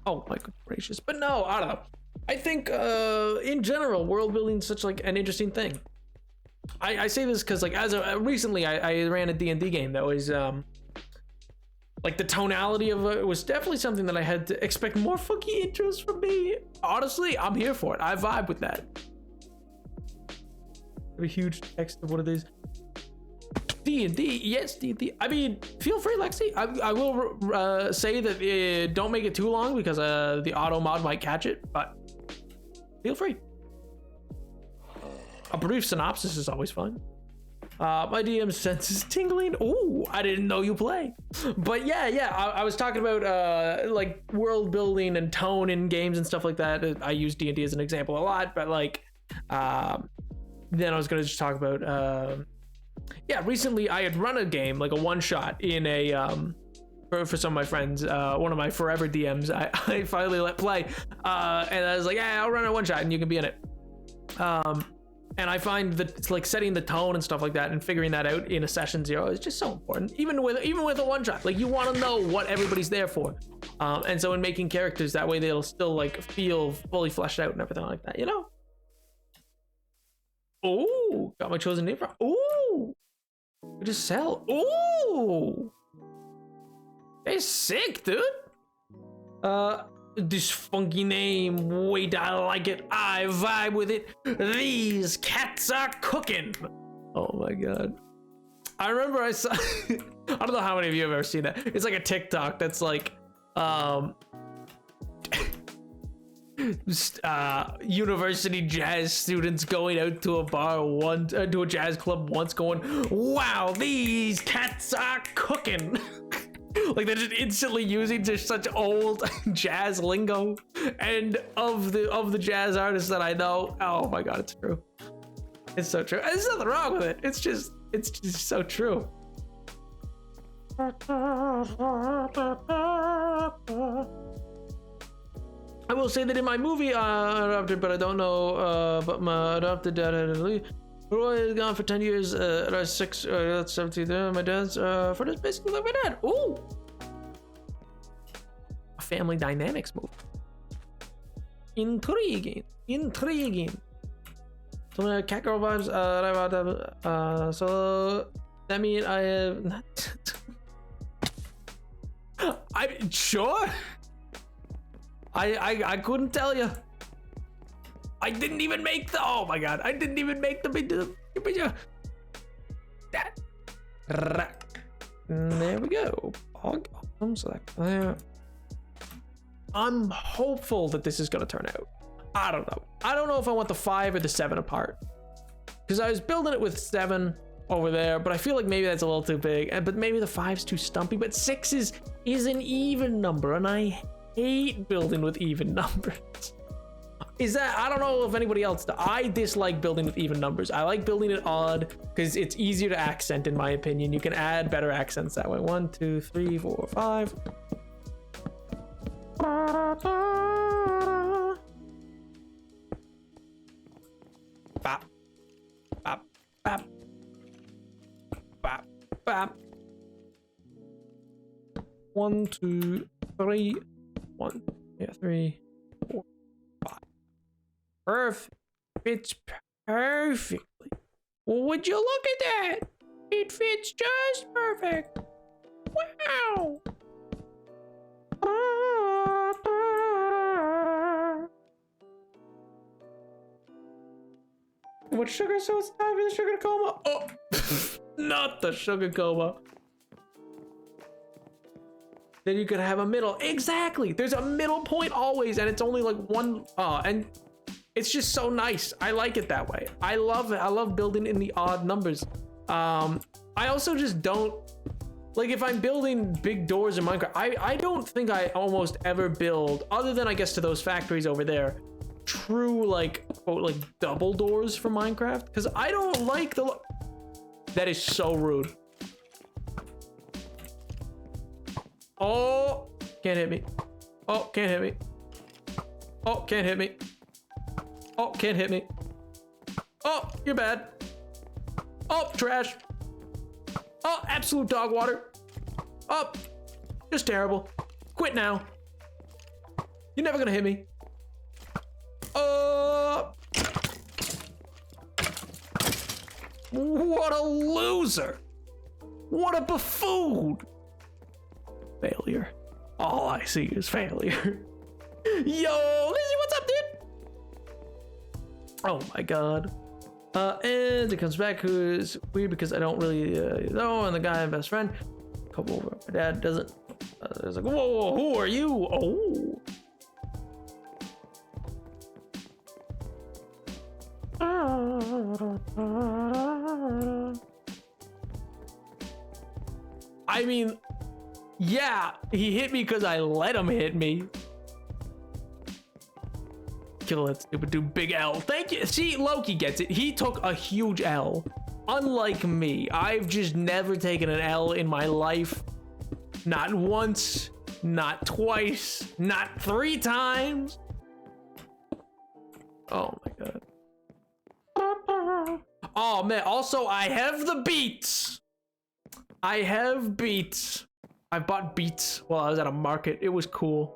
Oh my good gracious. But no, I don't know. I think in general, world building is such like an interesting thing. I say this because like recently I ran a D&D game that was Like the tonality of it was definitely something that I had to expect more funky intros from me. Honestly, I'm here for it. I vibe with that. A huge text of what it is. D&D, yes, D&D. I mean, feel free, Lexi. I will say that don't make it too long because the auto mod might catch it, but feel free. A brief synopsis is always fun. My DM senses tingling. Oh, I didn't know you play. But yeah, I was talking about like world building and tone in games and stuff like that. I use D&D as an example a lot, but like then I was gonna just talk about yeah, recently I had run a game, like a one-shot in a for some of my friends, one of my forever DMs I finally let play, and I was like, yeah, I'll run a one-shot and you can be in it. And I find that it's like setting the tone and stuff like that and figuring that out in a session 0 is just so important. Even with a one shot, like you want to know what everybody's there for. And so in making characters that way, they'll still like feel fully fleshed out and everything like that, you know? Oh, got my chosen name from. Oh, we just sell. Oh, it's sick, dude. This funky name, wait, I like it, I vibe with it. These cats are cooking. Oh my god. I remember I saw I don't know how many of you have ever seen that. It's like a TikTok that's like university jazz students going out to a bar once, to a jazz club once, going, wow, these cats are cooking. Like they're just instantly using just such old jazz lingo, and of the jazz artists that I know, oh my god, it's true. It's so true. There's nothing wrong with it. It's just so true. I will say that in my movie, adopted, but I don't know, but my adopted dad had to leave. Roy is gone for 10 years. I was 6, that's 17. My dad's for this basically like my dad. Ooh, a family dynamics movie. Intriguing. So many cat girl vibes. So that means I have not. I'm sure. I couldn't tell you. I didn't even make the. Oh my god! I didn't even make the video. That. There we go. Awesome select there. I'm hopeful that this is gonna turn out. I don't know. I don't know if I want the 5 or the 7 apart, because I was building it with 7 over there, but I feel like maybe that's a little too big. But maybe the 5's too stumpy. But 6 is an even number, and I hate building with even numbers. Is that, I don't know if anybody else does. I dislike building with even numbers. I like building it odd because it's easier to accent, in my opinion. You can add better accents that way. 1, 2, 3, 4, 5. Bop, bop, bop, bop, bop. 1, 2, 3. 1, yeah, 3, 4, 5. Perfect. Fits perfectly. Would you look at that? It fits just perfect. Wow. What sugar so it's time for the sugar coma? Oh, not the sugar coma. Then you could have a middle. Exactly. There's a middle point always, and it's only like one. And it's just so nice. I like it that way. I love it. I love building in the odd numbers. I also just don't like if I'm building big doors in Minecraft. I don't think I almost ever build, other than I guess to those factories over there, true like quote like double doors for Minecraft, because I don't like the look. That is so rude. Oh, can't hit me. Oh, can't hit me. Oh, can't hit me. Oh, can't hit me. Oh, you're bad. Oh, trash. Oh, absolute dog water. Oh, just terrible. Quit now. You're never gonna hit me. What a loser. What a buffoon. Failure. All I see is failure. Yo, Lizzie, what's up, dude? Oh my god. And it comes back, who is weird because I don't really know, and the guy, my best friend, come over. My dad doesn't. It's like, whoa, who are you? Oh. I mean, yeah, he hit me because I let him hit me. Kill that stupid dude, big L. Thank you. See, Loki gets it. He took a huge L. Unlike me, I've just never taken an L in my life. Not once, not twice, not 3 times. Oh my god. Oh man, also I have the beats. I have beats. I bought beats while I was at a market. It was cool.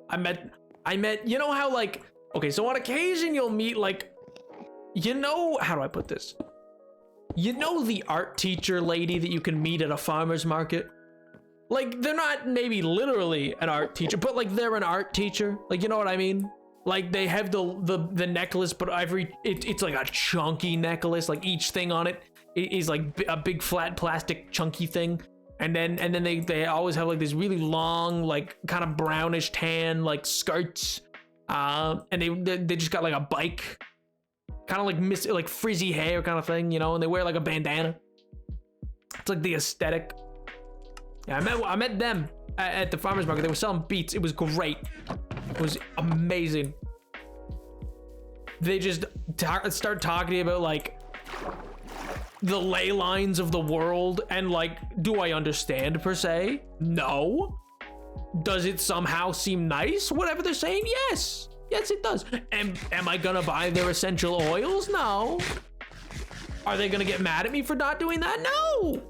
I met, you know how like, okay, so on occasion you'll meet like, you know, how do I put this? You know the art teacher lady that you can meet at a farmer's market? Like, they're not maybe literally an art teacher, but like they're an art teacher. Like, you know what I mean? Like they have the necklace, but it's like a chunky necklace. Like each thing on it is like a big flat plastic chunky thing. And then they always have like this really long, like kind of brownish tan, like skirts. And they just got like a bike, kind of like frizzy hair kind of thing, you know, and they wear like a bandana. It's like the aesthetic. Yeah, I met them at the farmer's market. They were selling beats. It was great. It was amazing. They just start talking about like the ley lines of the world, and like, do I understand per se? No. Does it somehow seem nice? Whatever they're saying, yes. Yes, it does. Am I gonna buy their essential oils? No. Are they gonna get mad at me for not doing that? No.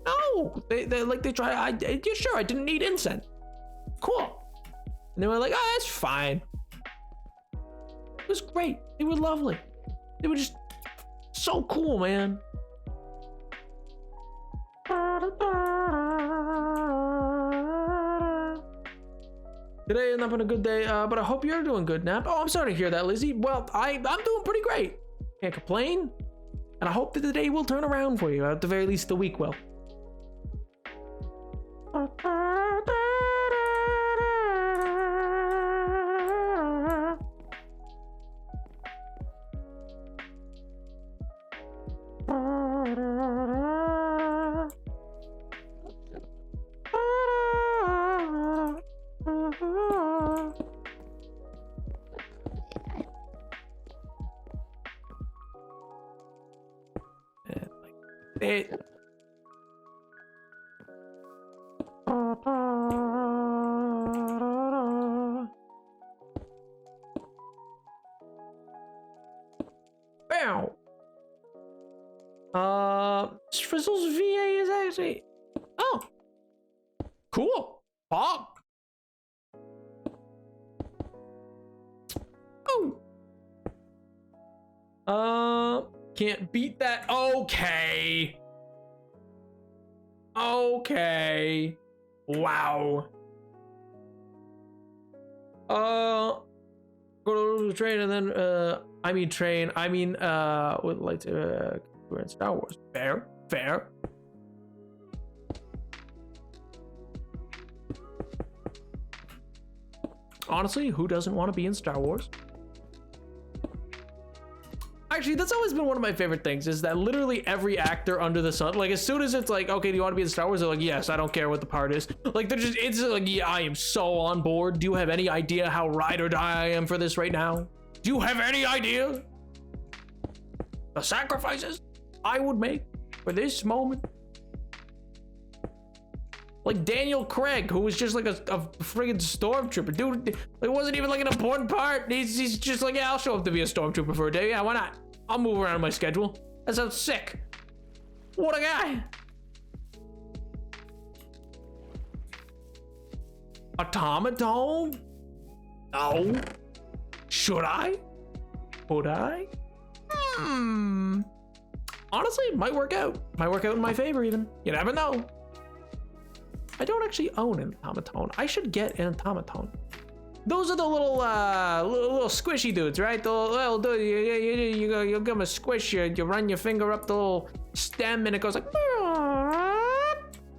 No. They try. Yeah, sure, I didn't need incense. Cool. And they were like, oh, that's fine. It was great. They were lovely. They were just so cool, man. Today has not been a good day, but I hope you're doing good, Nap. Oh, I'm sorry to hear that, Lizzie. Well, I'm doing pretty great. Can't complain. And I hope that the day will turn around for you. At the very least, the week will. Frizzle's VA is actually, oh, cool. Pog. Oh. Can't beat that. Okay. Okay. Wow. Go to the train and then, would like to, we're in Star Wars. Fair. Honestly, who doesn't want to be in Star Wars? Actually, that's always been one of my favorite things, is that literally every actor under the sun, like as soon as it's like, okay, do you want to be in Star Wars? They're like, yes, I don't care what the part is. Like they're just, it's like, yeah, I am so on board. Do you have any idea how ride or die I am for this right now? Do you have any idea? The sacrifices I would make for this moment. Like Daniel Craig, who was just like a friggin' stormtrooper. Dude, it wasn't even like an important part. He's just like, yeah, I'll show up to be a stormtrooper for a day. Yeah, why not? I'll move around my schedule. That sounds sick. What a guy. Automaton? No. Should I? Would I? Honestly, might work out. Might work out in my favor even. You never know. I don't actually own an automaton. I should get an automaton. Those are the little squishy dudes, right? The little dude, you give them a squish, you run your finger up the little stem and it goes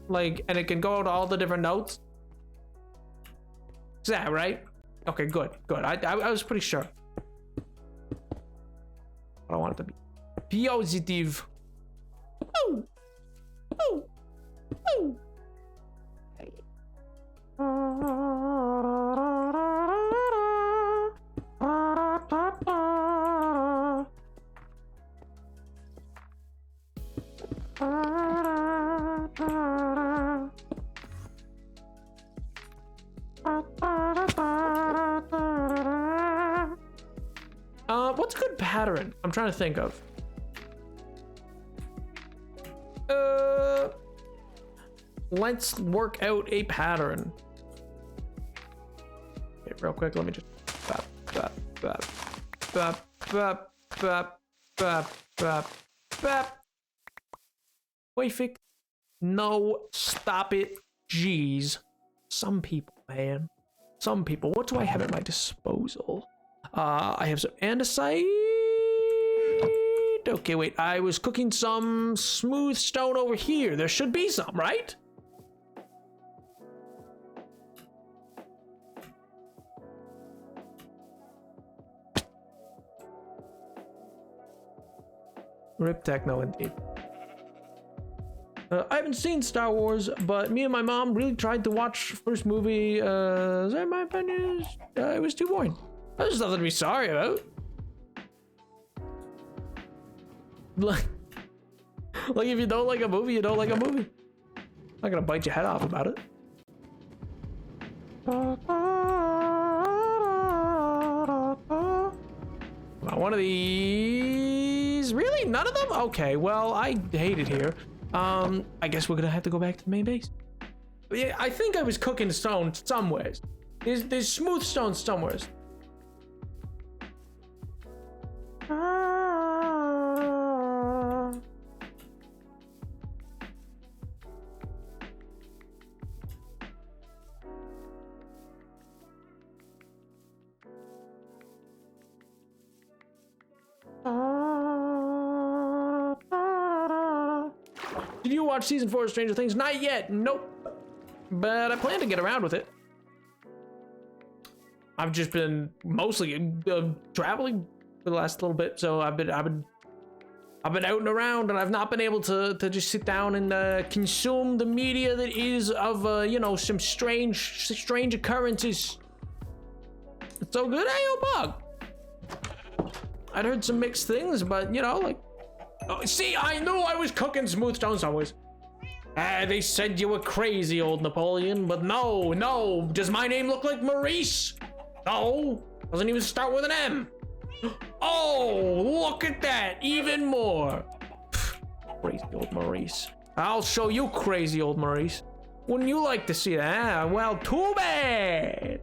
like, and it can go to all the different notes. Is that right? Okay, good. I was pretty sure. I don't want it to be positive. Oh, oh, oh. What's a good pattern? I'm trying to think of. Let's work out a pattern. Okay, real quick, let me just Wait, no, stop it. Jeez. Some people, man. Some people. What do I have at my disposal? I have some andesite. Okay, wait. I was cooking some smooth stone over here. There should be some, right? Rip techno, indeed. I haven't seen Star Wars, but me and my mom really tried to watch first movie. Is that my opinion? It was too boring. There's nothing to be sorry about. Like if you don't like a movie, you don't like a movie. I'm not gonna bite your head off about it. One of these. Really? None of them? Okay, well, I hate it here. I guess we're gonna have to go back to the main base. Yeah, I think I was cooking stone somewheres. There's smooth stone somewheres. Did you watch season 4 of Stranger Things? Not yet, nope. But I plan to get around with it. I've just been mostly traveling for the last little bit, so I've been out and around, and I've not been able to just sit down and consume the media that is of you know, some strange occurrences. It's so good, hey, Bug. I'd heard some mixed things, but you know, like, oh, see, I knew I was cooking smooth stone somewhere. They said you were crazy, old Napoleon, but no. Does my name look like Maurice? No, doesn't even start with an M. Oh, look at that, even more. Crazy old Maurice. I'll show you crazy old Maurice. Wouldn't you like to see that? Well, too bad.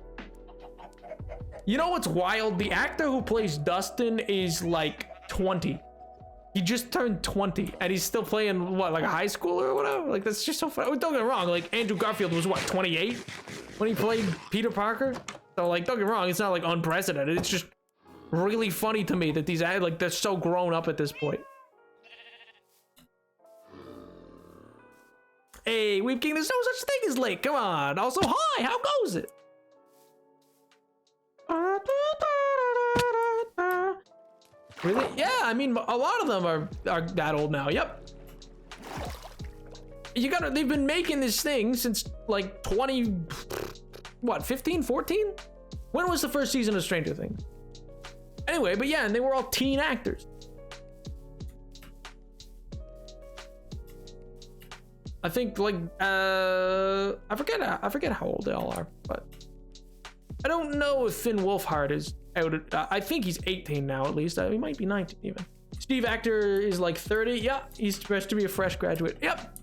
You know what's wild? The actor who plays Dustin is like 20. He just turned 20 and he's still playing what, like a high schooler or whatever? Like, that's just so funny. Don't get me wrong, like Andrew Garfield was what, 28 when he played Peter Parker? So like, don't get me wrong, it's not like unprecedented. It's just really funny to me that these actors, like, they're so grown up at this point. Hey, Weep King, there's no such thing as late. Come on. Also, hi, how goes it? Really? Yeah, I mean, a lot of them are that old now. Yep. They've been making this thing since like 15, 14? When was the first season of Stranger Things? Anyway, but yeah, and they were all teen actors. I think like, I forget how old they all are, but I don't know if Finn Wolfhard is out. I think he's 18 now, at least. He might be 19 even. Steve Actor is like 30. Yeah, he's supposed to be a fresh graduate. Yep.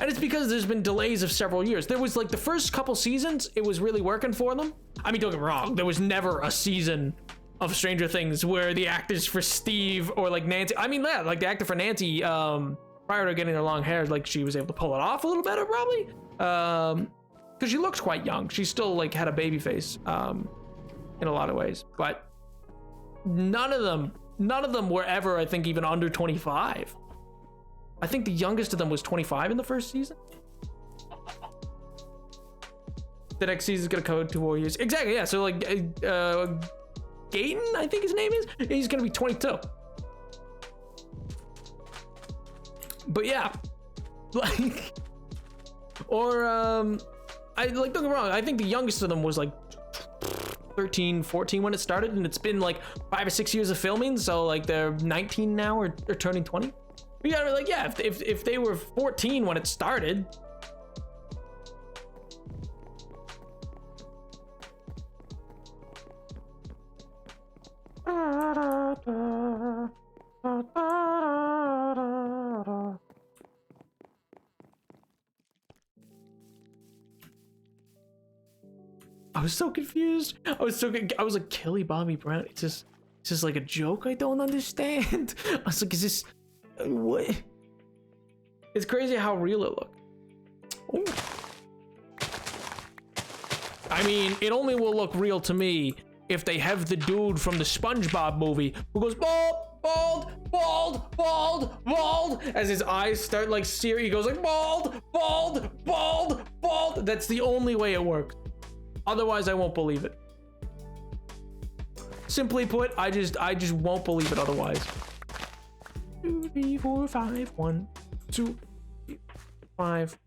And it's because there's been delays of several years. There was like the first couple seasons, it was really working for them. I mean, don't get me wrong, there was never a season of Stranger Things where the actors for Steve or like Nancy, I mean, yeah, like the actor for Nancy, prior to getting her long hair, like she was able to pull it off a little better, probably. Because she looks quite young. She still like had a baby face, in a lot of ways. But none of them were ever, I think, even under 25. I think the youngest of them was 25 in the first season. The next season is gonna come 2 more years. Exactly, yeah. So like, Gaten, I think his name is. He's gonna be 22. But yeah, like, or I like, don't get me wrong. I think the youngest of them was like 13, 14 when it started, and it's been like 5 or 6 years of filming. So like they're 19 now, or turning 20. We gotta be like, yeah, if they were 14 when it started. I was so confused. I was like, Kelly Bobby Brown. It's just like a joke I don't understand. I was like, is this what? It's crazy how real it looked. Ooh. I mean, it only will look real to me if they have the dude from the SpongeBob movie who goes bald, bald, bald, bald, bald, as his eyes start like searing. He goes like bald, bald, bald, bald. That's the only way it works. Otherwise, I won't believe it. Simply put, I just won't believe it otherwise. 2, 3, 4, 5. 1, 2, 3, 5.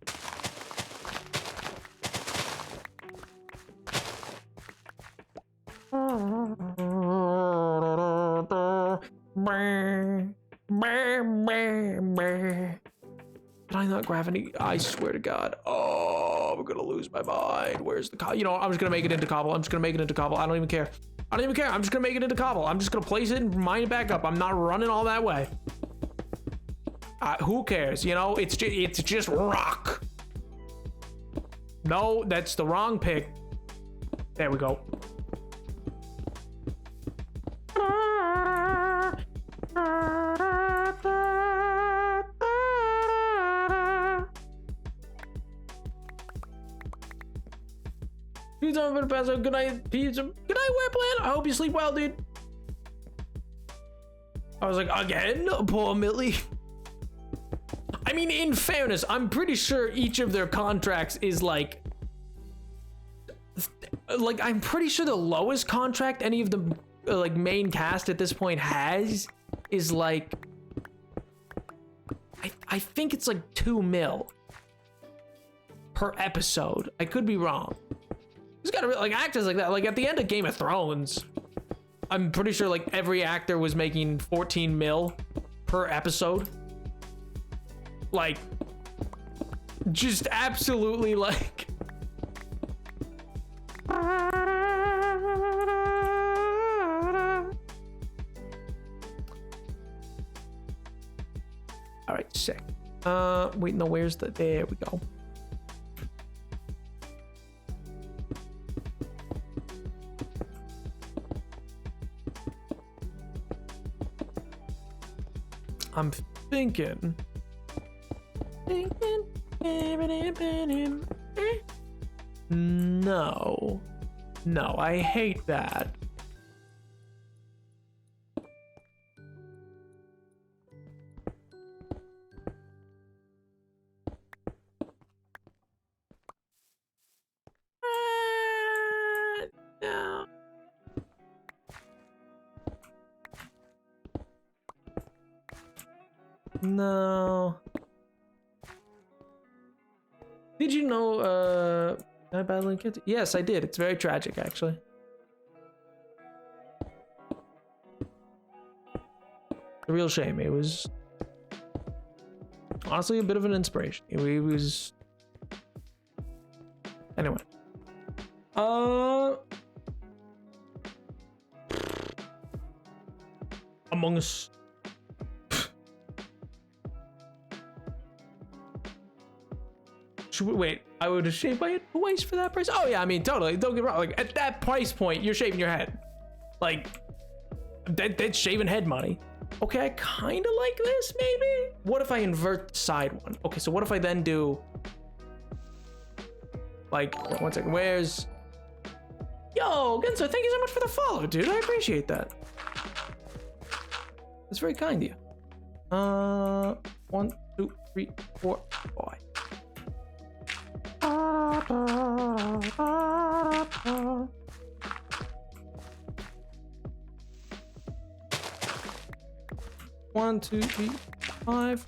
Did I not grab any? I swear to God. Oh, I'm gonna lose my mind. Where's the cobble? You know, I'm just gonna make it into cobble. I'm just gonna make it into cobble. I don't even care. I don't even care. I'm just gonna make it into cobble. I'm just gonna place it and mine it back up. I'm not running all that way. Who cares? You know, it's just rock. No, that's the wrong pick. There we go. Good night, pizza. Good night, Warplan. I hope you sleep well, dude. I was like, again? Poor Millie. I mean, in fairness, I'm pretty sure each of their contracts is like I'm pretty sure the lowest contract any of the like main cast at this point has is like, I think it's like 2 mil per episode. I could be wrong. There's gotta be like actors like that. Like at the end of Game of Thrones, I'm pretty sure like every actor was making 14 mil per episode. Like, just absolutely like. All right, sick. Wait, no, where's the? There we go. I'm thinking. No, I hate that. No. No. Did you know, I battling kids? Yes, I did. It's very tragic, actually. A real shame. It was honestly a bit of an inspiration. It was. Anyway. Among Us. Wait, I would have shaved my head twice for that price. Oh yeah, I mean, totally. Don't get me wrong. Like at that price point, you're shaving your head. Like that's shaving head money. Okay, I kind of like this, maybe? What if I invert the side one? Okay, so what if I then do... Like, 1 second, where's... Yo, Genso, thank you so much for the follow, dude. I appreciate that. It's very kind of you. 1, 2, 3, 4, 5. One, two, three, 5.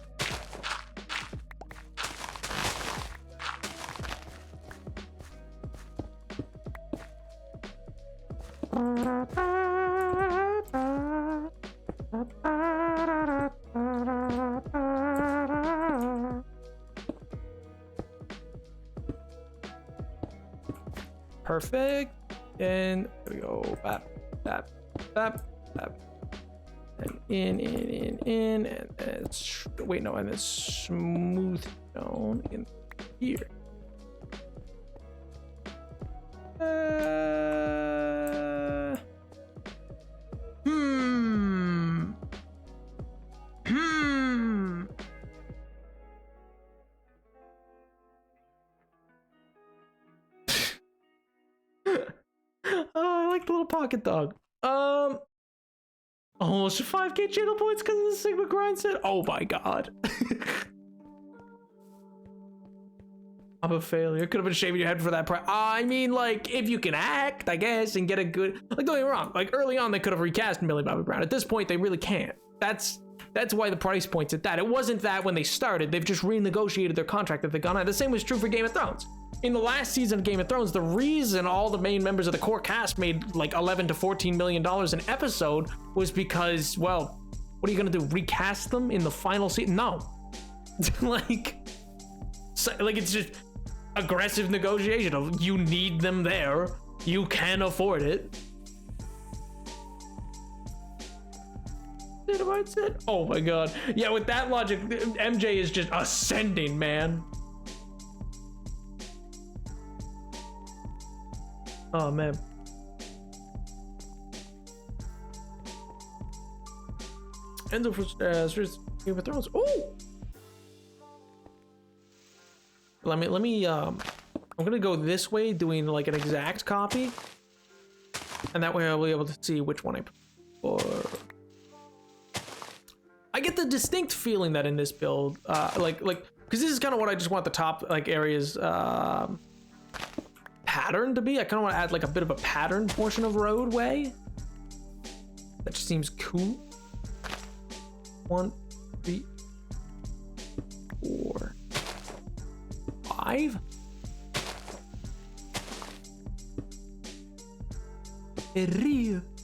Perfect. And there we go. Bap, bap, bap, bap. And in, and then wait, no, and then smooth down in here. Oh, I like the little pocket dog. Almost 5K channel points because of the Sigma grind set. Oh my god. I'm a failure. Could have been shaving your head for that price. I mean, like, if you can act, I guess, and get a good... Like, don't get me wrong. Like, early on, they could have recast Millie Bobby Brown. At this point, they really can't. That's why the price point's at that. It wasn't that when they started. They've just renegotiated their contract that they've gone on. The same was true for Game of Thrones. In the last season of Game of Thrones, the reason all the main members of the core cast made like $11 to $14 million an episode was because, well, what are you gonna do? Recast them in the final season? No. like it's just aggressive negotiation of you need them there, you can afford it. Oh my god. Yeah, with that logic, MJ is just ascending, man. Oh man. Enzo for Game of Thrones. Oh. Let me I'm gonna go this way, doing like an exact copy, and that way I'll be able to see which one I prefer. I get the distinct feeling that in this build, like because this is kind of what I just want the top like areas pattern to be. I kind of want to add like a bit of a pattern portion of roadway. That just seems cool. 1, 3, 4, 5.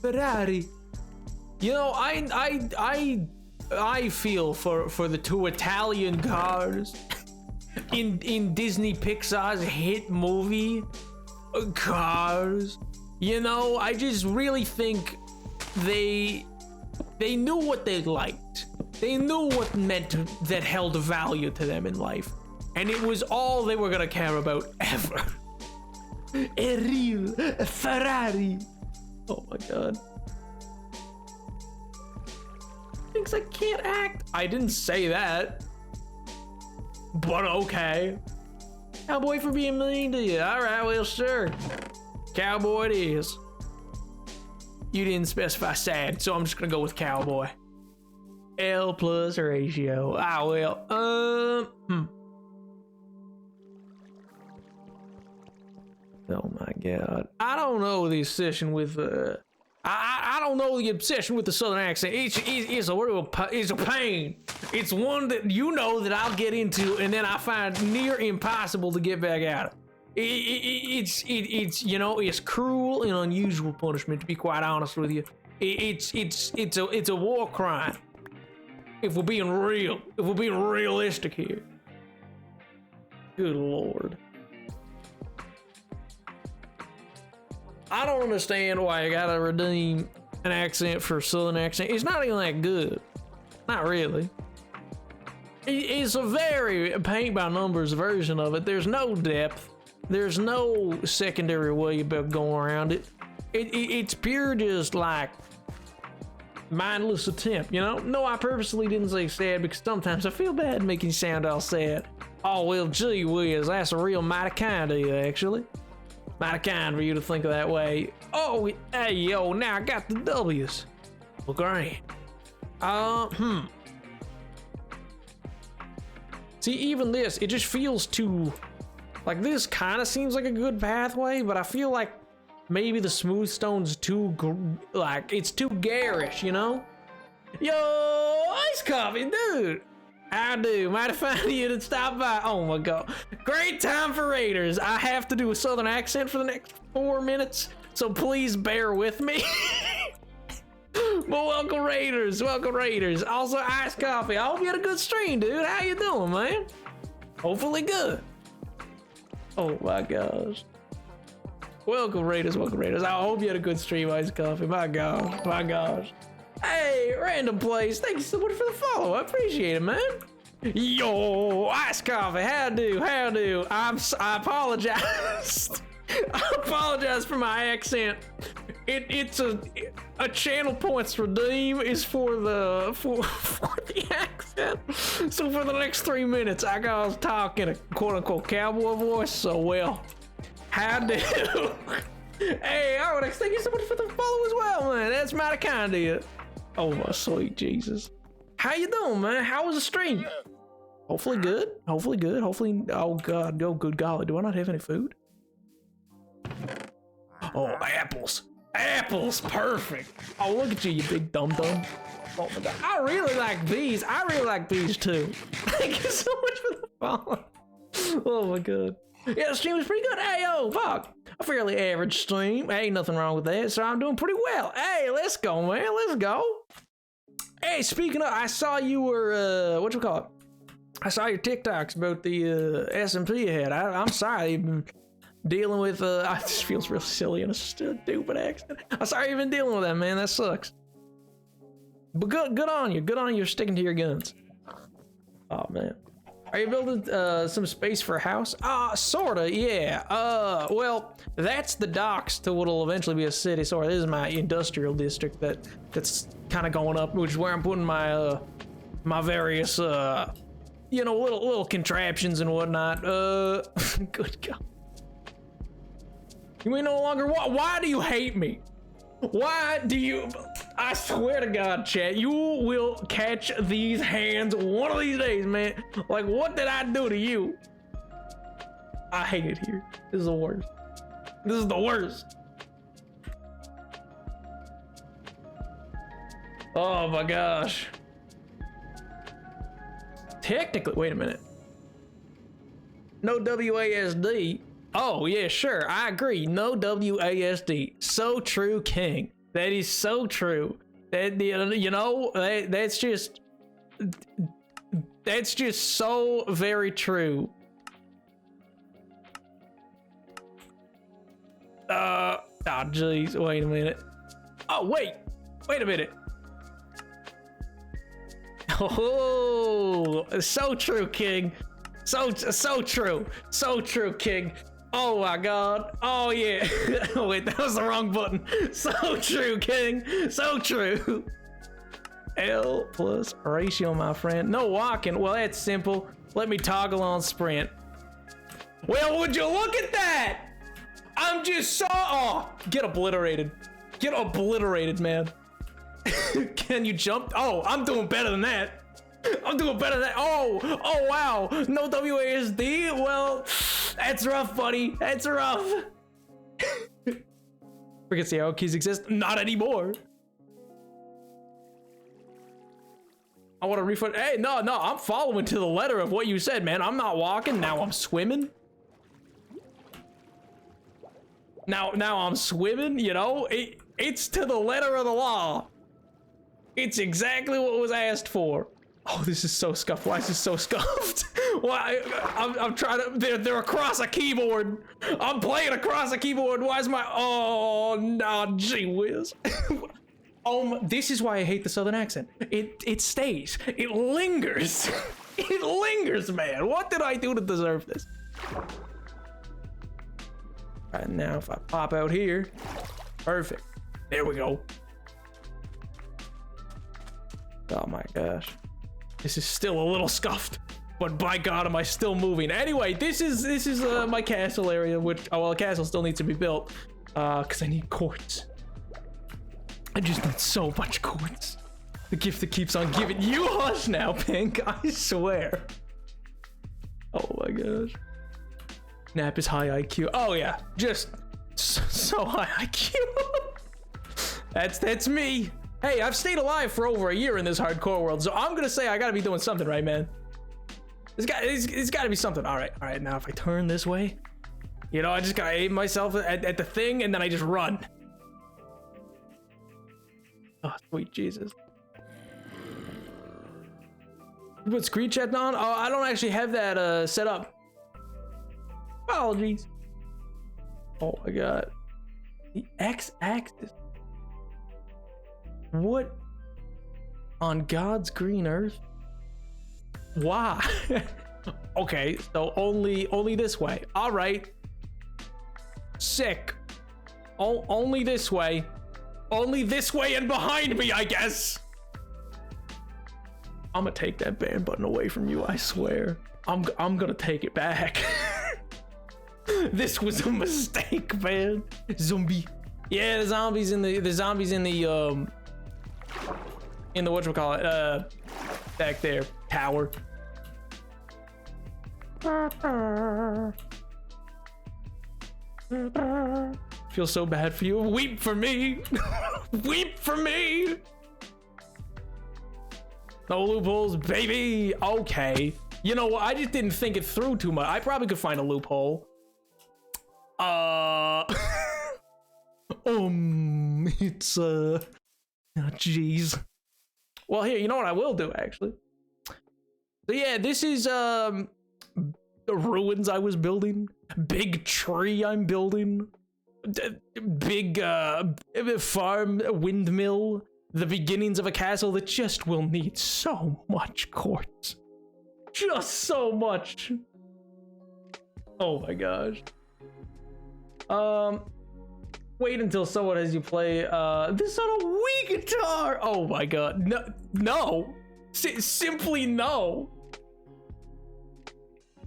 Ferrari. You know, I feel for the 2 Italian cars in Disney Pixar's hit movie Cars. You know, I just really think they knew what they liked. They knew what meant that held value to them in life, and it was all they were gonna care about ever. A real Ferrari. Oh my god. Thinks I can't act. I didn't say that. But okay. Cowboy for being mean to you. Alright, well sure. Cowboy it is. You didn't specify sad, so I'm just gonna go with cowboy. L plus ratio. Ah well. Oh my god. I don't know the obsession with I don't know the obsession with the southern accent. It's a real it's a pain. It's one that you know that I'll get into and then I find near impossible to get back out of. It's you know, it's cruel and unusual punishment, to be quite honest with you. It's a war crime. If we're being real, if we're being realistic here. Good lord. I don't understand why I gotta redeem an accent for a southern accent. It's not even that good. Not really. It's a very paint by numbers version of it. There's no depth. There's no secondary way about going around it. It's pure just like mindless attempt, you know? No, I purposely didn't say sad because sometimes I feel bad making you sound all sad. Oh, well, gee whiz, that's a real mighty kind of you, actually. Mighty kind for you to think of that way. Oh, hey, yo, now I got the W's. Well, great. See, even this, it just feels too... Like, this kind of seems like a good pathway, but I feel like maybe the smooth stone's too, it's too garish, you know? Yo, iced coffee, dude. How do? Mighty fine of you to stop by. Oh my god. Great time for Raiders. I have to do a southern accent for the next 4 minutes, so please bear with me. But welcome Raiders, welcome Raiders. Also iced coffee. I hope you had a good stream, dude. How you doing, man? Hopefully good. Oh my gosh. Welcome Raiders, welcome Raiders. I hope you had a good stream, iced coffee. My gosh, my gosh. Hey, random place. Thank you so much for the follow. I appreciate it, man. Yo, iced coffee. How do? How do? I apologize. I apologize for my accent. It's a channel points redeem is for the accent. So for the next 3 minutes, I gotta talk in a quote unquote cowboy voice. So well, how do? Hey, Onyx, thank you so much for the follow as well, man. That's mighty kind of you. Oh my sweet Jesus. How you doing, man? How was the stream? Hopefully good. Hopefully good. Hopefully, oh god, oh good golly, do I not have any food? Oh, apples. Apples, perfect. Oh, look at you, you big dum-dum. Oh my god, I really like these. I really like these too. Thank you so much for the follow. Oh my god. Yeah, the stream was pretty good. Hey, yo, fuck. A fairly average stream. Ain't nothing wrong with that, so I'm doing pretty well. Hey, let's go, man. Let's go. Hey, speaking of, I saw you were, what you call it? I saw your TikToks about the SMP you had. I'm sorry you've been dealing with, this feels real silly in a stupid accent. I'm sorry you've been dealing with that, man. That sucks. But good on you. Good on you sticking to your guns. Oh, man. Are you building some space for a house? Sorta, yeah. Well, that's the docks to what'll eventually be a city. Sorry, this is my industrial district that's kind of going up, which is where I'm putting my my various you know, little contraptions and whatnot. Good God. You may no longer why do you hate me? Why do you? I swear to God, chat, you will catch these hands one of these days, man. Like, what did I do to you? I hate it here. This is the worst. This is the worst. Oh my gosh. Technically, wait a minute. No WASD. Oh, yeah, sure. I agree. No WASD. So true, King. That is so true. That, you know, that's just so very true. Oh, jeez. Wait a minute. Oh, wait a minute. Oh, so true, King. So true. So true, King. Oh my God. Oh yeah. Oh wait, that was the wrong button. So true, King. So true. L plus ratio, my friend. No walking. Well, that's simple. Let me toggle on sprint. Well, would you look at that? I'm just so... Oh, get obliterated. Get obliterated, man. Can you jump? Oh, I'm doing better than that. I'm doing better than that. Oh wow. No WASD? Well, that's rough, buddy. That's rough. Forget the arrow keys exist. Not anymore. I want to refund. Hey, no, I'm following to the letter of what you said, man. I'm not walking. Now I'm swimming. Now I'm swimming, you know? It's to the letter of the law. It's exactly what was asked for. Oh, this is so scuffed. Why is this so scuffed? Why? I'm trying to... They're across a keyboard. I'm playing across a keyboard. Why is my... Oh, no, gee whiz. This is why I hate the Southern accent. It stays. It lingers. It lingers, man. What did I do to deserve this? Right now, if I pop out here... Perfect. There we go. Oh my gosh. This is still a little scuffed, but by God, am I still moving? Anyway, this is my castle area, which, oh, well, the castle still needs to be built, because I need quartz. I just need so much quartz. The gift that keeps on giving. You hush now, Pink, I swear. Oh my gosh. Nap is high IQ. Oh yeah, just so high IQ. That's me. Hey, I've stayed alive for over a year in this hardcore world, so I'm gonna say I gotta be doing something right, man. It's gotta be something. All right, now if I turn this way, you know, I just gotta aim myself at the thing, and then I just run. Oh, sweet Jesus. You put screen chat on? Oh, I don't actually have that set up. Apologies. Oh my God. The X-axis. What on God's green earth? Why? Okay, so only this way. All right. Sick. Only this way. Only this way and behind me, I guess. I'm gonna take that ban button away from you, I swear. I'm gonna take it back. This was a mistake, man. Zombie. Yeah, the zombies in the whatchamacallit, back there, tower. Feel so bad for you. Weep for me. Weep for me. No loopholes, baby. Okay. You know what? I just didn't think it through too much. I probably could find a loophole. It's oh, jeez. Well, here, you know what I will do, actually. So yeah, this is the ruins I was building. Big tree I'm building. Big farm, windmill. The beginnings of a castle that just will need so much quartz. Just so much. Oh my gosh. Wait until someone has you play this on a Wii guitar. Oh my God. No. Simply no.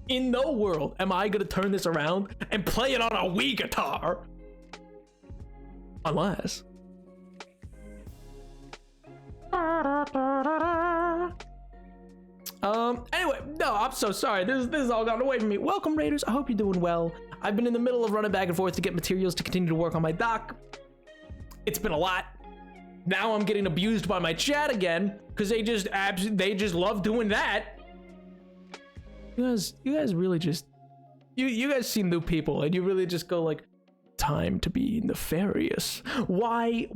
In no world am I gonna turn this around and play it on a Wii guitar. Unless. Anyway, no, I'm so sorry. This is all gone away from me. Welcome, Raiders. I hope you're doing well. I've been in the middle of running back and forth to get materials to continue to work on my dock. It's been a lot. Now I'm getting abused by my chat again because they just love doing that. You guys really just you guys see new people and you really just go like, time to be nefarious. Why?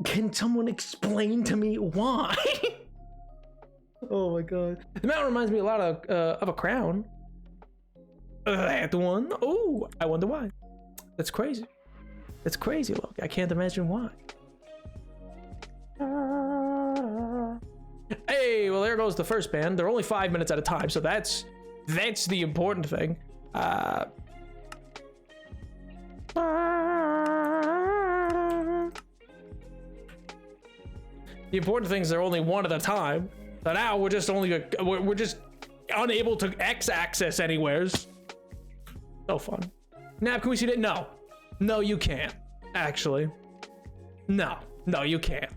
Can someone explain to me why? Oh my God. The mountain reminds me a lot of a crown. That one. Oh, I wonder why. That's crazy. That's crazy, look. I can't imagine why. Hey, well, there goes the first band. They're only 5 minutes at a time, so that's the important thing. The important thing is they're only one at a time. So now we're just unable to X-access anywheres. So fun. Nap, can we see that? No, you can't. Actually, no, you can't.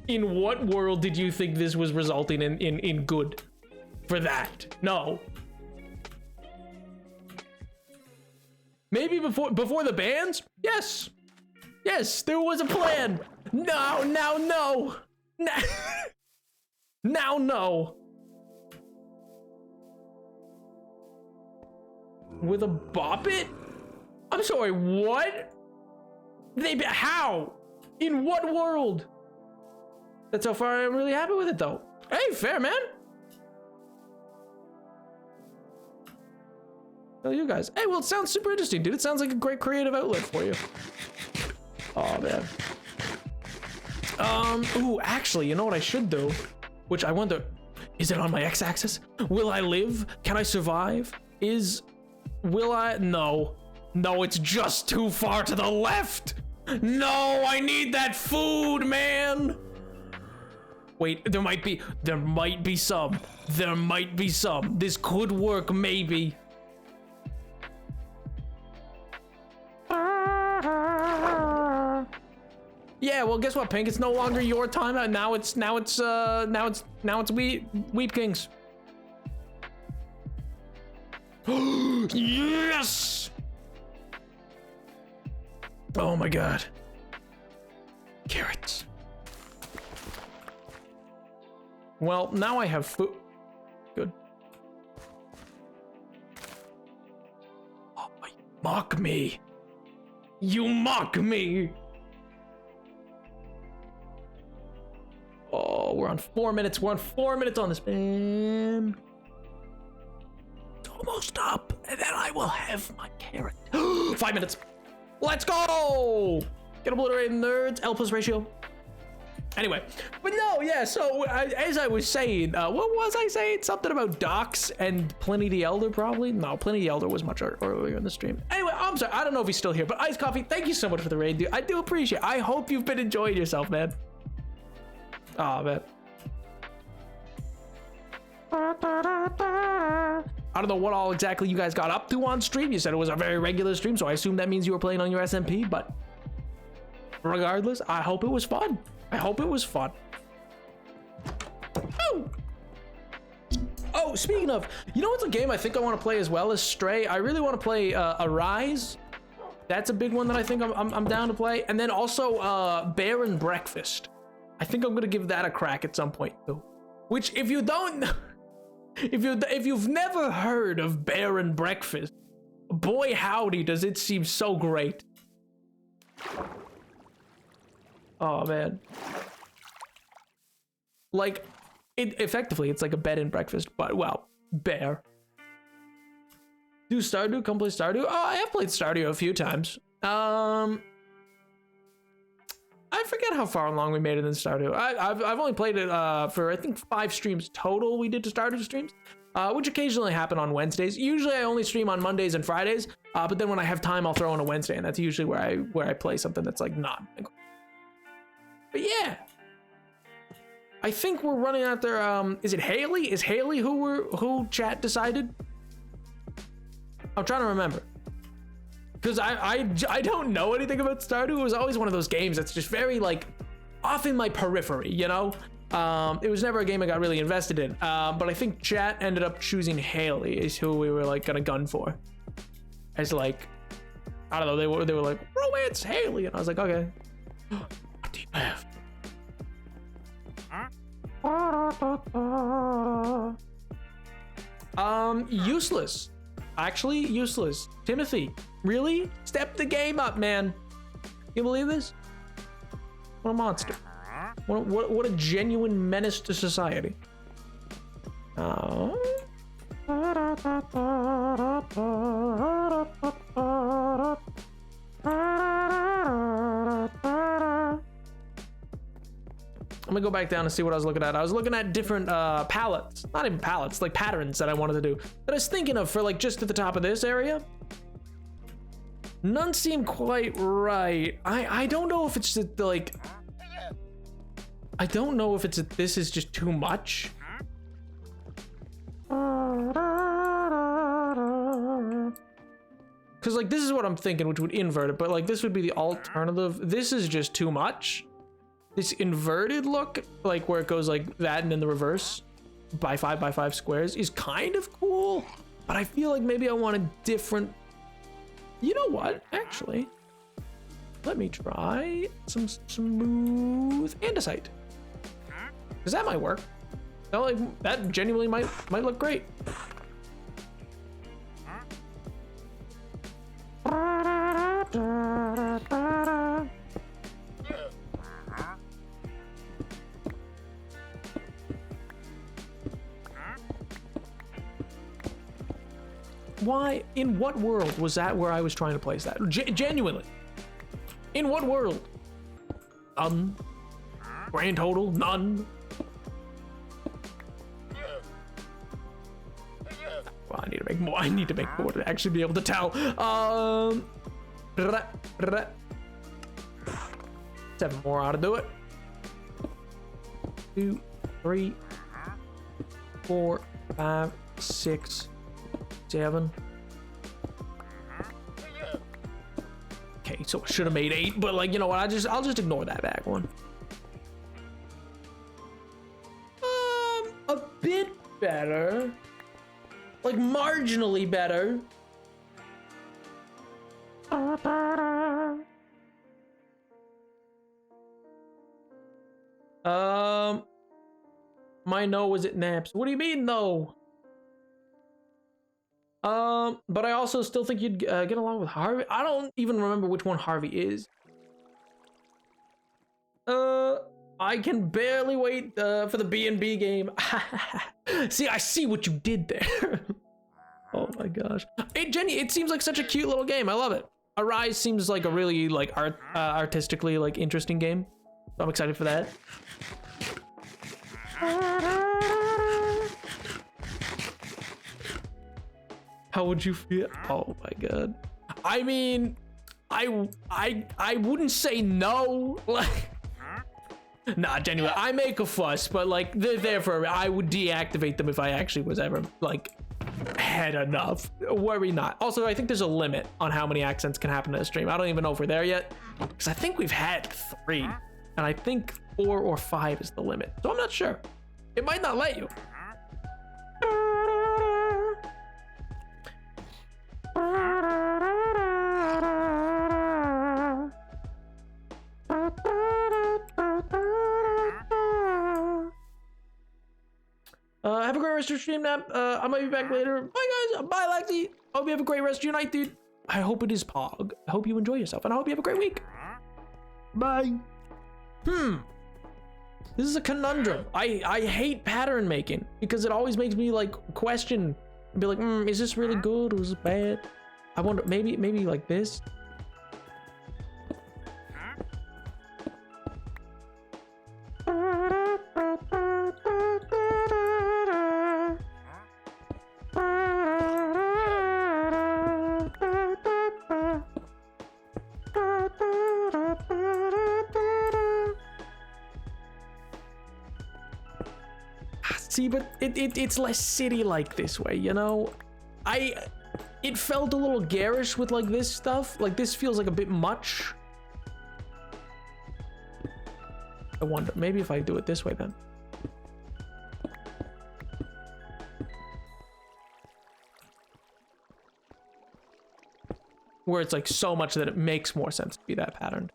In what world did you think this was resulting in good for that? No. Maybe before the bans? Yes, there was a plan. No. Now, no. With a bop it? I'm sorry, what? How? In what world? That's so far I'm really happy with it though. Hey, fair, man. Tell you guys. Hey, well, it sounds super interesting, dude. It sounds like a great creative outlet for you. Oh, man. Ooh, actually, you know what I should do? Which I wonder, is it on my X-axis? Will I live? Can I survive? Will I? No, it's just too far to the left. No, I need that food, man. Wait, there might be some. There might be some. This could work, maybe. Yeah, well, guess what, Pink? It's no longer your time. Now it's Weep Kings. Yes! Oh my god. Carrots. Well, now I have food. Good. Oh, you mock me. You mock me. Oh, we're on 4 minutes. We're on 4 minutes on this, man. It's almost up, and then I will have my carrot. 5 minutes. Let's go. Get obliterated, nerds. L plus ratio. Anyway, but no, yeah, so as I was saying, what was I saying? Something about Docs and Pliny the Elder, probably? No, Pliny the Elder was much earlier in the stream. Anyway, I'm sorry, I don't know if he's still here, but Ice Coffee, thank you so much for the raid, dude. I do appreciate it. I hope you've been enjoying yourself, man. Oh, man. I don't know what all exactly you guys got up to on stream. You said it was a very regular stream, so I assume that means you were playing on your SMP, but regardless, I hope it was fun. I hope it was fun. Oh! Oh, speaking of, you know what's a game I think I want to play as well as Stray? I really want to play Arise. That's a big one that I think I'm down to play. And then also Bear and Breakfast. I think I'm gonna give that a crack at some point too. Which, if you don't, if you've never heard of Bear and Breakfast, boy howdy does it seem so great. Oh man. Like, effectively, it's like a bed and breakfast, but well, bear. Do Stardew? Come play Stardew? Oh, I have played Stardew a few times. I forget how far along we made it in Stardew. I've only played it for I think 5 streams total we did to Stardew streams, which occasionally happen on Wednesdays. Usually I only stream on Mondays and Fridays, but then when I have time I'll throw in a Wednesday, and that's usually where I play something that's like not. But yeah, I think we're running out there. Is it Haley? Is Haley who chat decided? I'm trying to remember. Because I don't know anything about Stardew. It was always one of those games that's just very like off in my periphery, you know? It was never a game I got really invested in. But I think chat ended up choosing Haley is who we were like gonna gun for. As like, I don't know, they were like, romance Haley, and I was like, okay. What do you have? Useless. Actually, useless. Timothy, really? Step the game up, man. You believe this? What a monster. What a genuine menace to society. Oh. I'm gonna go back down and see what I was looking at. I was looking at different palettes, not even palettes, like patterns that I wanted to do, that I was thinking of for like just at the top of this area. None seem quite right. I don't know if it's just like, I don't know if it's this is just too much. Cause like this is what I'm thinking, which would invert it, but like this would be the alternative. This is just too much. This inverted look, like where it goes like that and in the reverse by 5 by 5 squares, is kind of cool, but I feel like maybe I want a different. You know what? Actually, let me try some smooth andesite, because that might work. That genuinely might look great. Why? In what world was that where I was trying to place that? Genuinely. In what world? Grand total, none. Well, I need to make more. I need to make more to actually be able to tell. 7 more ought to do it. 2, 3, 4, 5, 6, 7. Okay, so I should have made 8, but like, you know what? I'll just ignore that back one. A bit better. Like marginally better. My no was at naps. What do you mean no? But I also still think you'd get along with Harvey. I don't even remember which one Harvey is. I can barely wait for the B&B game. See, I see what you did there. Oh my gosh. Hey, Jenny, it seems like such a cute little game. I love it. Arise seems like a really like artistically like interesting game. So I'm excited for that. How would you feel? Oh my god. I mean, I wouldn't say no. Like, nah, genuinely, I make a fuss, but like they're there for. I would deactivate them if I actually was ever like had enough. Worry not. Also, I think there's a limit on how many accents can happen in a stream. I don't even know if we're there yet, because I think we've had 3, and I think 4 or 5 is the limit. So I'm not sure. It might not let you. Have a great rest of your stream, Nap. I might be back later. Bye, guys. Bye, Lexi. Hope you have a great rest of your night, dude. I hope it is Pog. I hope you enjoy yourself, and I hope you have a great week. Bye. This is a conundrum. I hate pattern making because it always makes me like question and be like, is this really good or is it bad? I wonder, maybe like this. See, but it's less city-like this way, you know? It felt a little garish with like this stuff. Like this feels like a bit much. I wonder, maybe if I do it this way then. Where it's like so much that it makes more sense to be that patterned.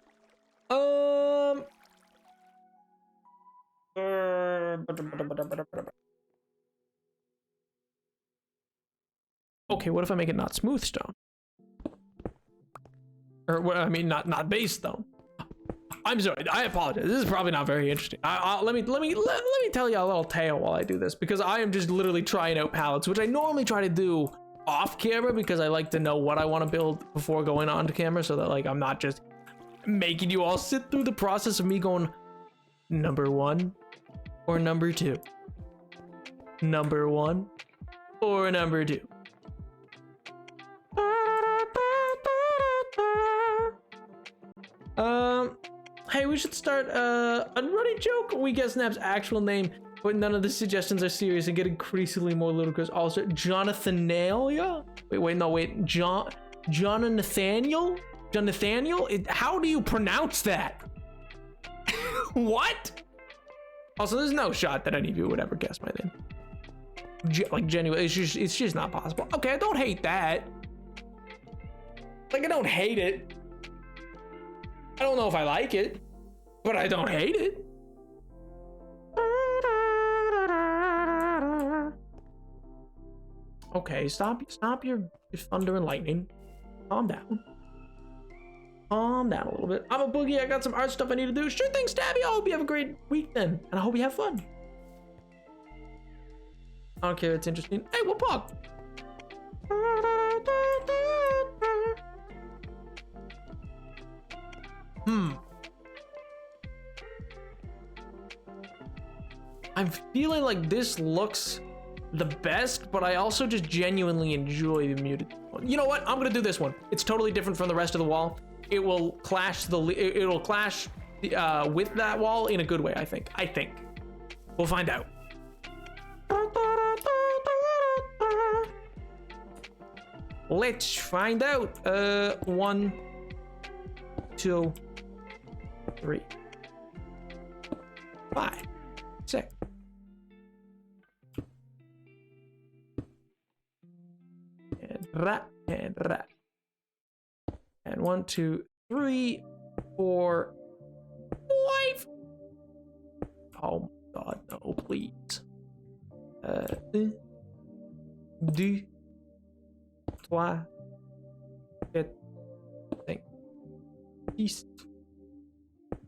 Okay, what if I make it not smooth stone? Or I mean, not base stone. I'm sorry, I apologize. This is probably not very interesting. Let me tell you a little tale while I do this, because I am just literally trying out palettes, which I normally try to do off camera because I like to know what I want to build before going on to camera, so that like I'm not just making you all sit through the process of me going number 1 or number 2, number 1 or number 2. Hey, we should start a running joke. We guess Snap's actual name, but none of the suggestions are serious and get increasingly more ludicrous. Also, Jonathanalia? Wait, John Nathaniel? How do you pronounce that? What? Also, there's no shot that any of you would ever guess my name. Like, genuinely, it's just not possible. Okay, I don't hate that. Like, I don't hate it. I don't know if I like it, but I don't hate it. Okay, stop your thunder and lightning. Calm down. Calm down a little bit. I'm a boogie. I got some art stuff I need to do. Sure thing, Stabby. I hope you have a great week then, and I hope you have fun. I don't care. It's interesting. Hey, what pop? I'm feeling like this looks the best, but I also just genuinely enjoy the muted one. You know what? I'm gonna do this one. It's totally different from the rest of the wall. It will clash with that wall in a good way, I think. We'll find out. Let's find out. 1, 2, 3, 5, 6. And rat and rat. And 1, 2, 3, 4, 5. Oh my god, no, please. 1, 2, 3, 4, 5, 6,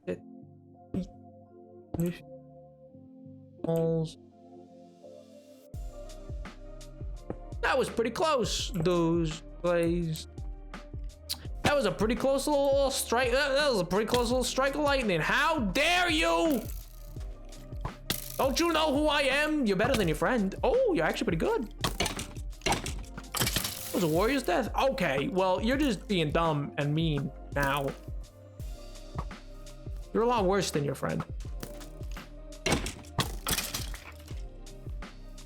7, 8, 9, 11. That was pretty close, those plays. That was a pretty close little strike. That was a pretty close little strike of lightning. How dare you? Don't you know who I am? You're better than your friend. Oh, you're actually pretty good. It was a warrior's death. Okay, well, you're just being dumb and mean now. You're a lot worse than your friend.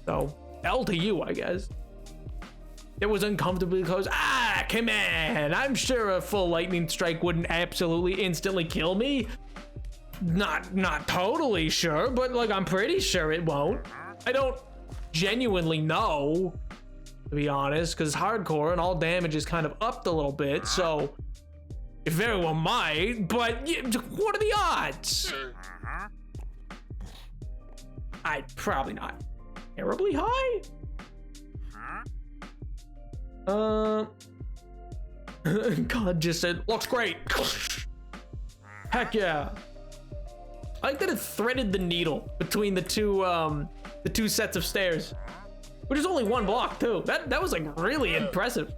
So, L to you, I guess. It was uncomfortably close. Ah, come on. I'm sure a full lightning strike wouldn't absolutely instantly kill me. Not totally sure, but like I'm pretty sure it won't. I don't genuinely know, to be honest, because hardcore and all damage is kind of upped a little bit, so it very well might, but what are the odds? I'd probably not terribly high. God just said, looks great. Heck yeah. I like that it threaded the needle between the two sets of stairs, which is only 1 block too. That was like really impressive.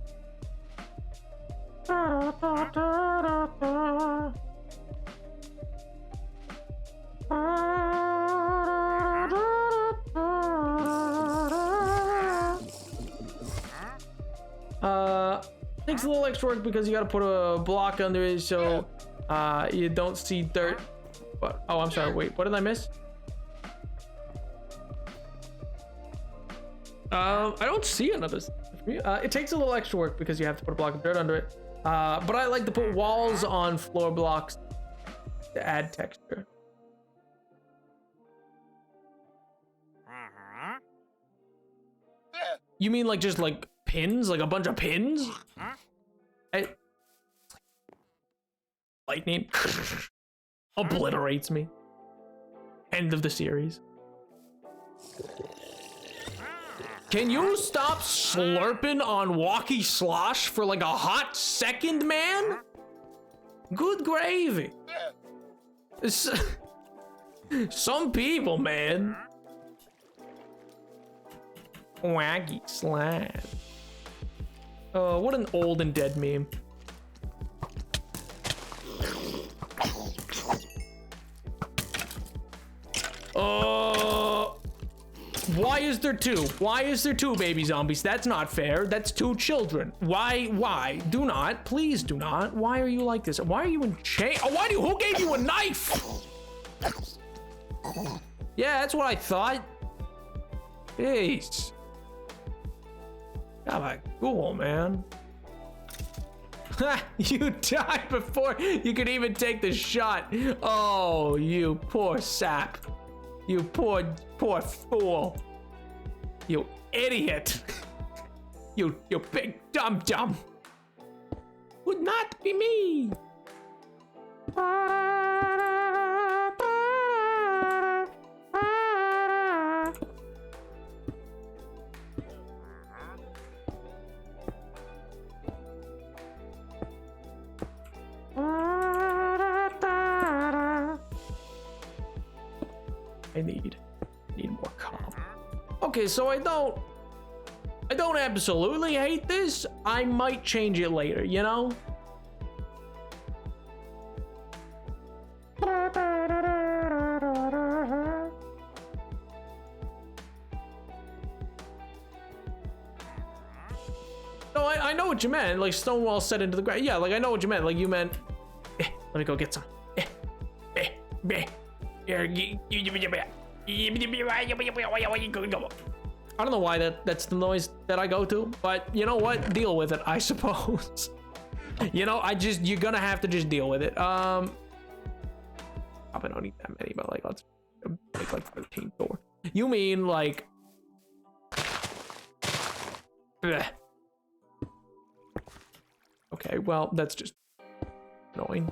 Takes a little extra work because you got to put a block under it so you don't see dirt. But oh, I'm sorry. Wait, what did I miss? I don't see another. It takes a little extra work because you have to put a block of dirt under it. But I like to put walls on floor blocks to add texture. You mean like just like pins, like a bunch of pins? Lightning obliterates me. End of the series. Can you stop slurping on walkie slosh for like a hot second, man? Good gravy. Some people, man. Waggy slide. Oh, what an old and dead meme. Why is there 2? Why is there 2 baby zombies? That's not fair. That's 2 children. Why? Do not. Please do not. Why are you like this? Why are you in chain? Oh, who gave you a knife? Yeah, that's what I thought. Jeez. Got cool, man. You died before you could even take the shot. Oh, you poor sap. You poor fool. You idiot. You big dum-dum. Would not be me. I need more calm. Okay, so I don't absolutely hate this. I might change it later, you know? No, I know what you meant. Like Stonewall set into the ground. Yeah, like I know what you meant. Like you meant, let me go get some. I don't know why that's the noise that I go to, but you know what? Deal with it, I suppose. You know, you're gonna have to just deal with it. Probably don't need that many, but like, let's make like 13 door. You mean like... Bleh. Okay, well, that's just annoying.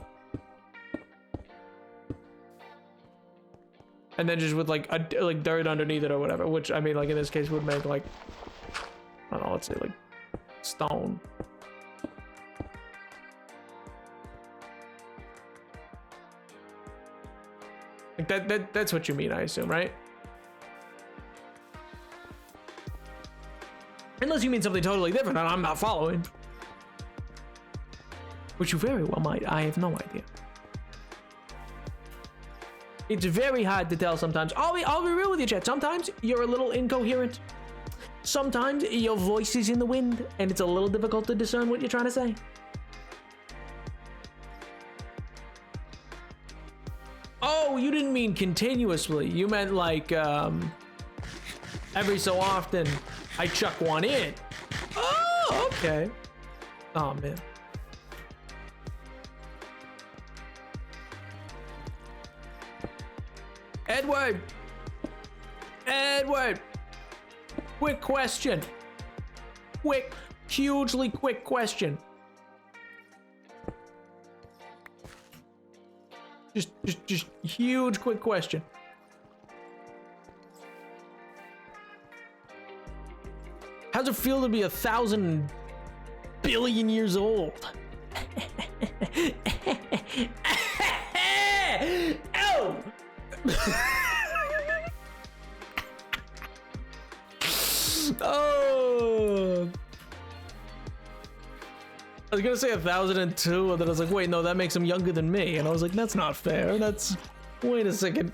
And then just with like like dirt underneath it or whatever, which I mean, like in this case would make like, I don't know, let's say like stone. Like that's what you mean, I assume, right? Unless you mean something totally different and I'm not following. Which you very well might, I have no idea. It's very hard to tell sometimes. I'll be real with you, chat. Sometimes you're a little incoherent. Sometimes your voice is in the wind and it's a little difficult to discern what you're trying to say. Oh, you didn't mean continuously. You meant like every so often I chuck one in. Oh, okay. Oh, man. Edward, quick question. Hugely quick question. Just huge quick question. How's it feel to be 1,000 billion years old? Oh! Oh, I was gonna say 1,002, and then I was like, wait, no, that makes him younger than me. And I was like, that's not fair. Wait a second.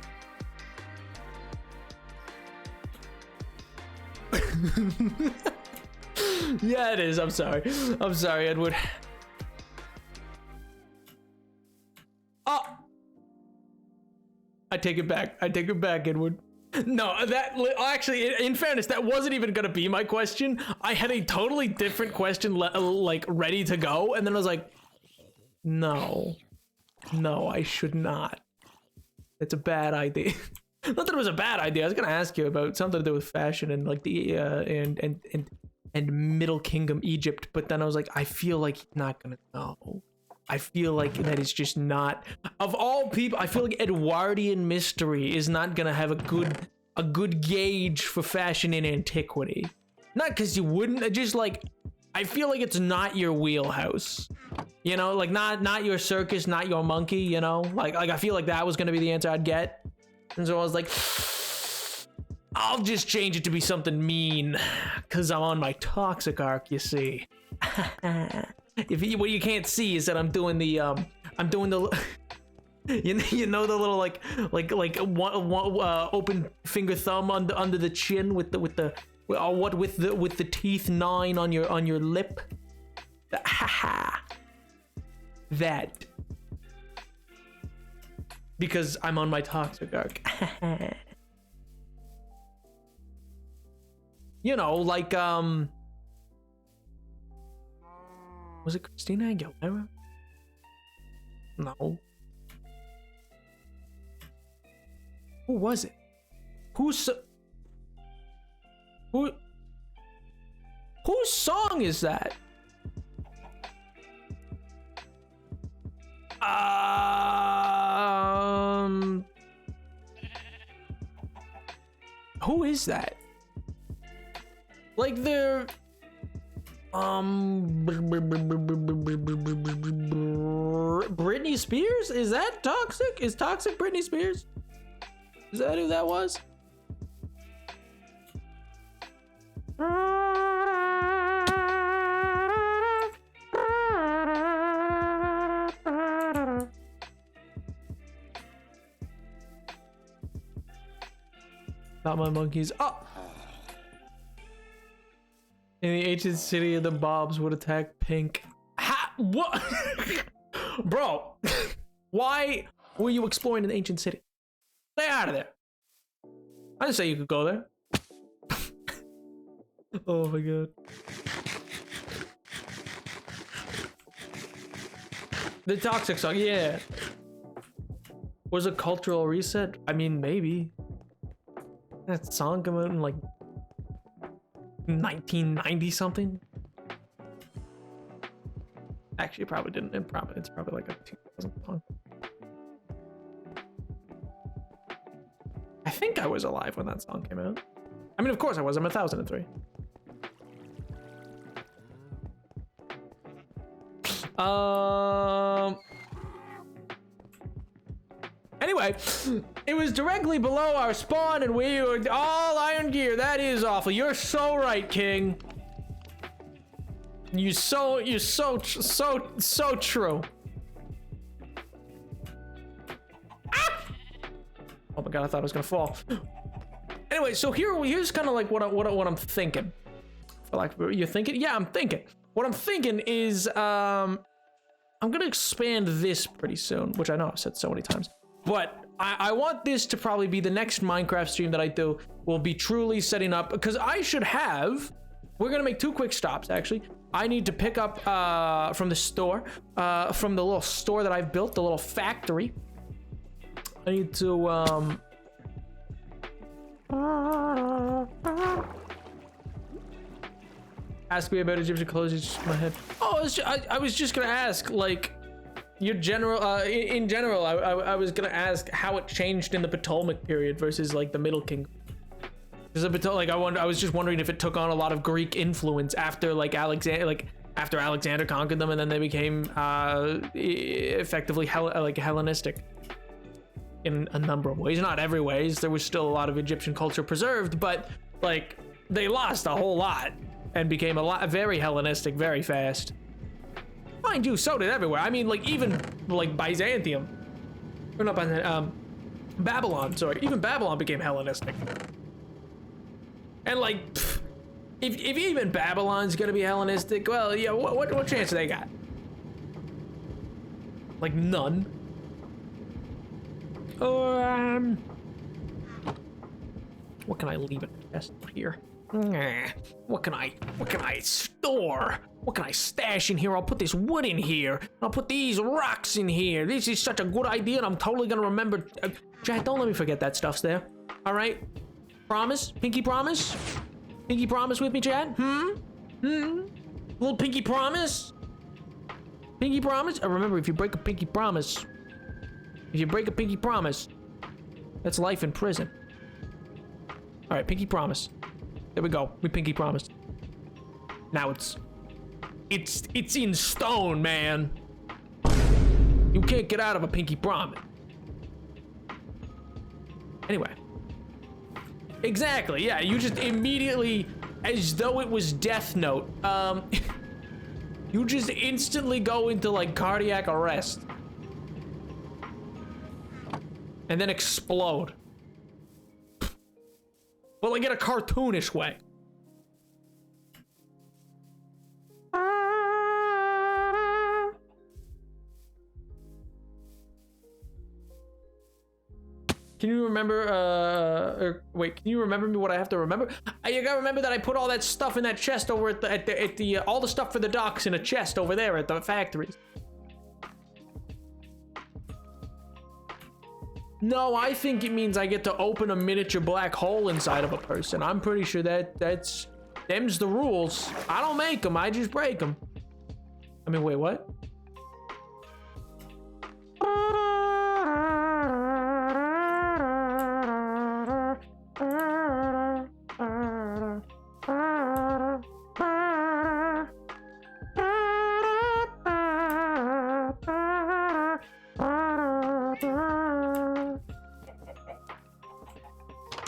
Yeah, it is. I'm sorry, Edward. Oh, I take it back, Edward. No, that actually, in fairness, that wasn't even gonna be my question. I had a totally different question like ready to go, and then I was like, no, I should not. It's a bad idea. Not that it was a bad idea. I was gonna ask you about something to do with fashion and like the and Middle Kingdom Egypt, but then I was like, I feel like he's not gonna know. I feel like that is just not, of all people, I feel like Edwardian mystery is not gonna have a good gauge for fashion in antiquity. Not because you wouldn't, just like, I feel like it's not your wheelhouse. You know, like not your circus, not your monkey, you know? Like I feel like that was gonna be the answer I'd get. And so I was like, I'll just change it to be something mean, because I'm on my toxic arc, you see. What you can't see is that I'm doing the you know the little like one open finger thumb under the chin with the teeth 9 on your lip. That because I'm on my toxic arc. You know, like was it Christina Aguilera? No. Who was it? Whose song is that? Who is that? Like they're Britney Spears? Is that Toxic? Is Toxic Britney Spears? Is that who that was? Not my monkeys. Oh! In the ancient city, the Bobs would attack Pink. What? Bro, why were you exploring an ancient city? Stay out of there. I didn't say you could go there. Oh my god. The Toxic song, yeah. Was a cultural reset? I mean, maybe. That song came out in like 1990 something. Actually, it probably didn't. It's probably like a 2000 song. I think I was alive when that song came out. I mean, of course I was. I'm 1003. Anyway, it was directly below our spawn, and we were all iron gear. That is awful. You're so right, King. You're so true. Ah! Oh my god, I thought I was gonna fall. Anyway, so here's kind of like what I'm thinking. For like, you're thinking? Yeah, I'm thinking. What I'm thinking is, I'm gonna expand this pretty soon, which I know I've said so many times. But I want this to probably be the next Minecraft stream that I do. Will be truly setting up, because I should have. We're gonna make 2 quick stops. Actually, I need to pick up from the store, from the little store that I've built, the little factory. I need to ask me about Egyptian clothes. It's just in my head. Oh, I was just gonna ask, like, your general, in general, I was gonna ask how it changed in the Ptolemaic period versus like the Middle Kingdom. Because I was just wondering if it took on a lot of Greek influence after like after Alexander conquered them, and then they became effectively Hellenistic in a number of ways. Not every ways. There was still a lot of Egyptian culture preserved, but like they lost a whole lot and became very Hellenistic very fast. Mind you, so did everywhere. I mean, like even like Byzantium, or not Byzantium, Babylon. Sorry, even Babylon became Hellenistic. And like, pff, if even Babylon's gonna be Hellenistic, well, yeah, what chance do they got? Like none. Or what can I leave in the chest here? What can I store? What can I stash in here? I'll put this wood in here. I'll put these rocks in here. This is such a good idea, and I'm totally gonna remember. Chad, don't let me forget that stuff's there. All right? Promise? Pinky promise? Pinky promise with me, Chad? Little pinky promise? Pinky promise? Remember, if you break a pinky promise, that's life in prison. All right, pinky promise. There we go. We pinky promised. Now it's in stone, man. You can't get out of a pinky promise. Anyway. Exactly, yeah, you just immediately, as though it was Death Note, you just instantly go into like cardiac arrest. And then explode. But like in a cartoonish way. Can you remember, wait, can you remember me what I have to remember? You gotta remember that I put all that stuff in that chest over at the all the stuff for the docks in a chest over there at the factories. No, I think it means I get to open a miniature black hole inside of a person. I'm pretty sure them's the rules. I don't make them, I just break them. I mean, wait, what?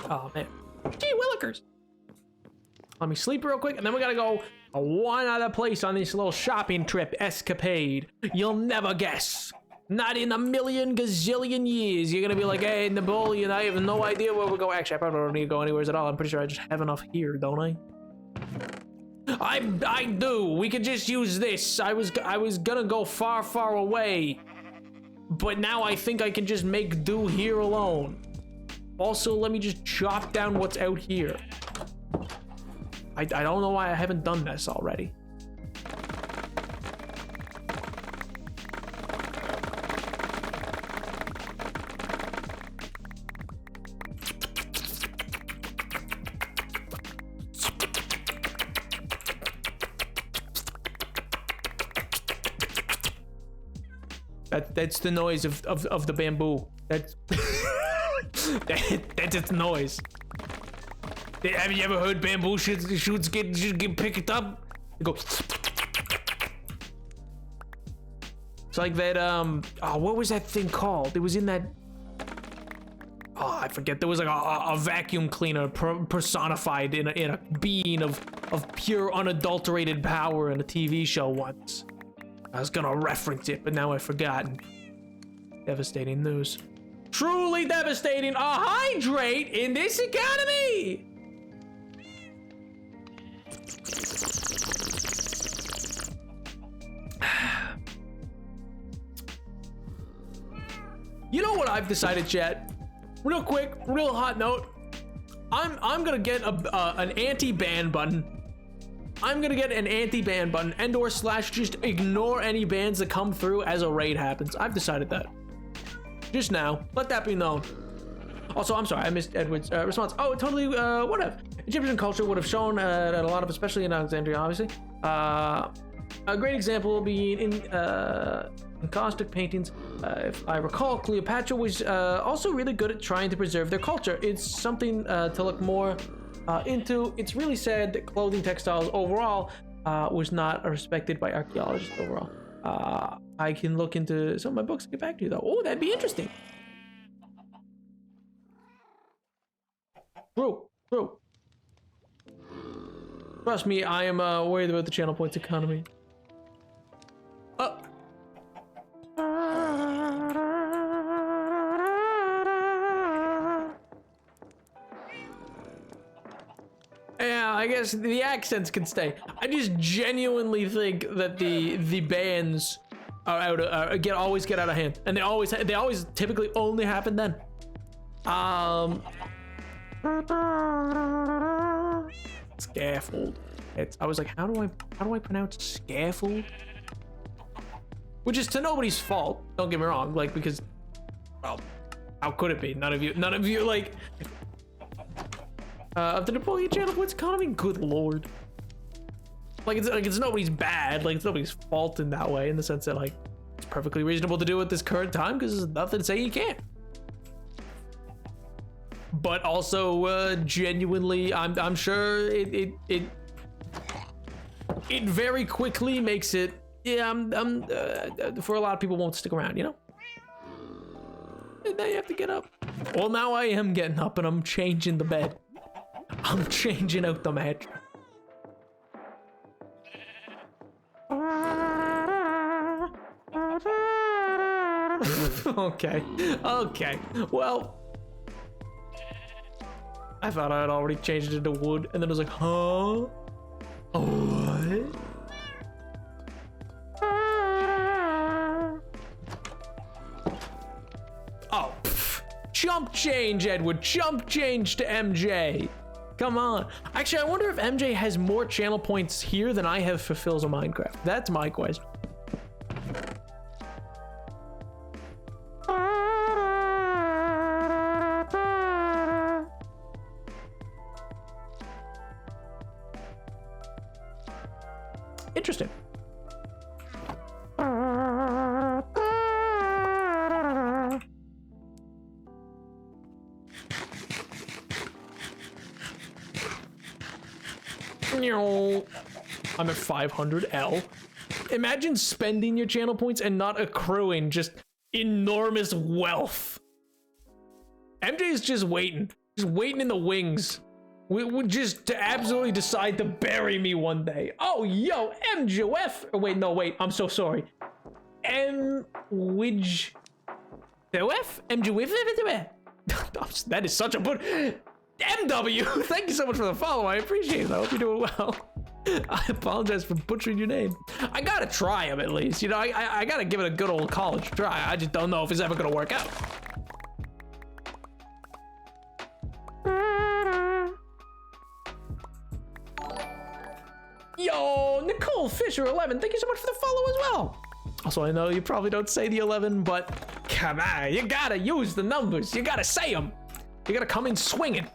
Oh man, gee willikers. Let me sleep real quick, and then we gotta go one other place on this little shopping trip escapade. You'll never guess. Not in a million gazillion years. You're gonna be like, hey, Napoleon, I have no idea where we're going. Actually, I probably don't need to go anywhere at all. I'm pretty sure I just have enough here, don't I? I do. We could just use this. I was gonna go far, far away, but now I think I can just make do here alone. Also, let me just chop down what's out here. I don't know why I haven't done this already. That's the noise of the bamboo. That's that's its noise. Have you ever heard bamboo shoots get picked up? They go. It's like that. Oh, what was that thing called? It was in that. Oh, I forget. There was like a vacuum cleaner personified in a being of pure unadulterated power in a TV show once. I was gonna reference it, but now I've forgotten. Devastating news. Truly devastating. A hydrate in this economy. You know what I've decided, chat? Real quick, real hot note. I'm gonna get an anti-ban button. I'm gonna get an anti-ban button and/or / just ignore any bans that come through as a raid happens. I've decided that. Just now. Let that be known. Also, I'm sorry, I missed Edward's response. Oh, totally would have. Egyptian culture would have shown that a lot of, especially in Alexandria, obviously. A great example being in encaustic paintings. If I recall, Cleopatra was also really good at trying to preserve their culture. It's something to look more into. It's really sad that clothing textiles overall was not respected by archaeologists overall. I can look into some of my books and get back to you though. Oh, that'd be interesting. True. Trust me, I am worried about the channel points economy. Yeah, I guess the accents can stay. I just genuinely think that the bans are always get out of hand, and they always typically only happen then. Scaffold. I was like, how do I pronounce scaffold? Which is to nobody's fault. Don't get me wrong, like, because, well, how could it be? None of you like. Of the Napoleon channel points economy, good lord. Like it's nobody's bad, like it's nobody's fault in that way, in the sense that like it's perfectly reasonable to do at this current time because there's nothing to say you can't. But also genuinely, I'm sure it very quickly makes it, yeah, for a lot of people won't stick around, you know? And now you have to get up. Well, now I am getting up and I'm changing the bed. I'm changing out the mattress. Okay. Well, I thought I had already changed it to wood, and then I was like, huh? What? Oh, chump change, Edward. Chump change to MJ. Come on. Actually, I wonder if MJ has more channel points here than I have for Phil's of Minecraft. That's my question. Interesting. I'm at 500L. Imagine spending your channel points and not accruing just enormous wealth. MJ is just waiting in the wings. We would just to absolutely decide to bury me one day. Oh, yo, MJF. Oh, wait, I'm so sorry. MJF? That is such a good. MW, thank you so much for the follow. I appreciate it. I hope you're doing well. I apologize for butchering your name. I gotta try him at least. You know, I gotta give it a good old college try. I just don't know if it's ever gonna work out. Yo, Nicole Fisher 11, thank you so much for the follow as well. Also, I know you probably don't say the 11, but come on, you gotta use the numbers. You gotta say them. You gotta come in swinging.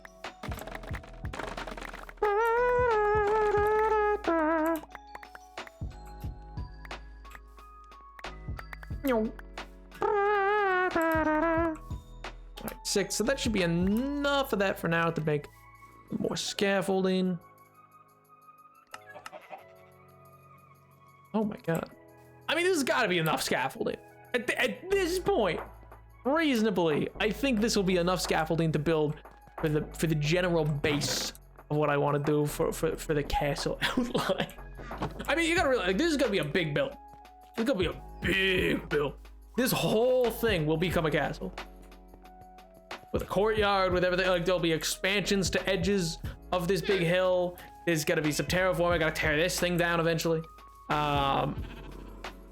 Alright, 6. So that should be enough of that for now to make more scaffolding. Oh my god. I mean, this has got to be enough scaffolding. At this point, reasonably, I think this will be enough scaffolding to build for the general base of what I want to do for the castle outline. I mean, you gotta realize, like, this is gonna be a big build. This is gonna be a big build. This whole thing will become a castle. With a courtyard, with everything. Like, there'll be expansions to edges of this big hill. There's gotta be some terraforming. I gotta tear this thing down eventually.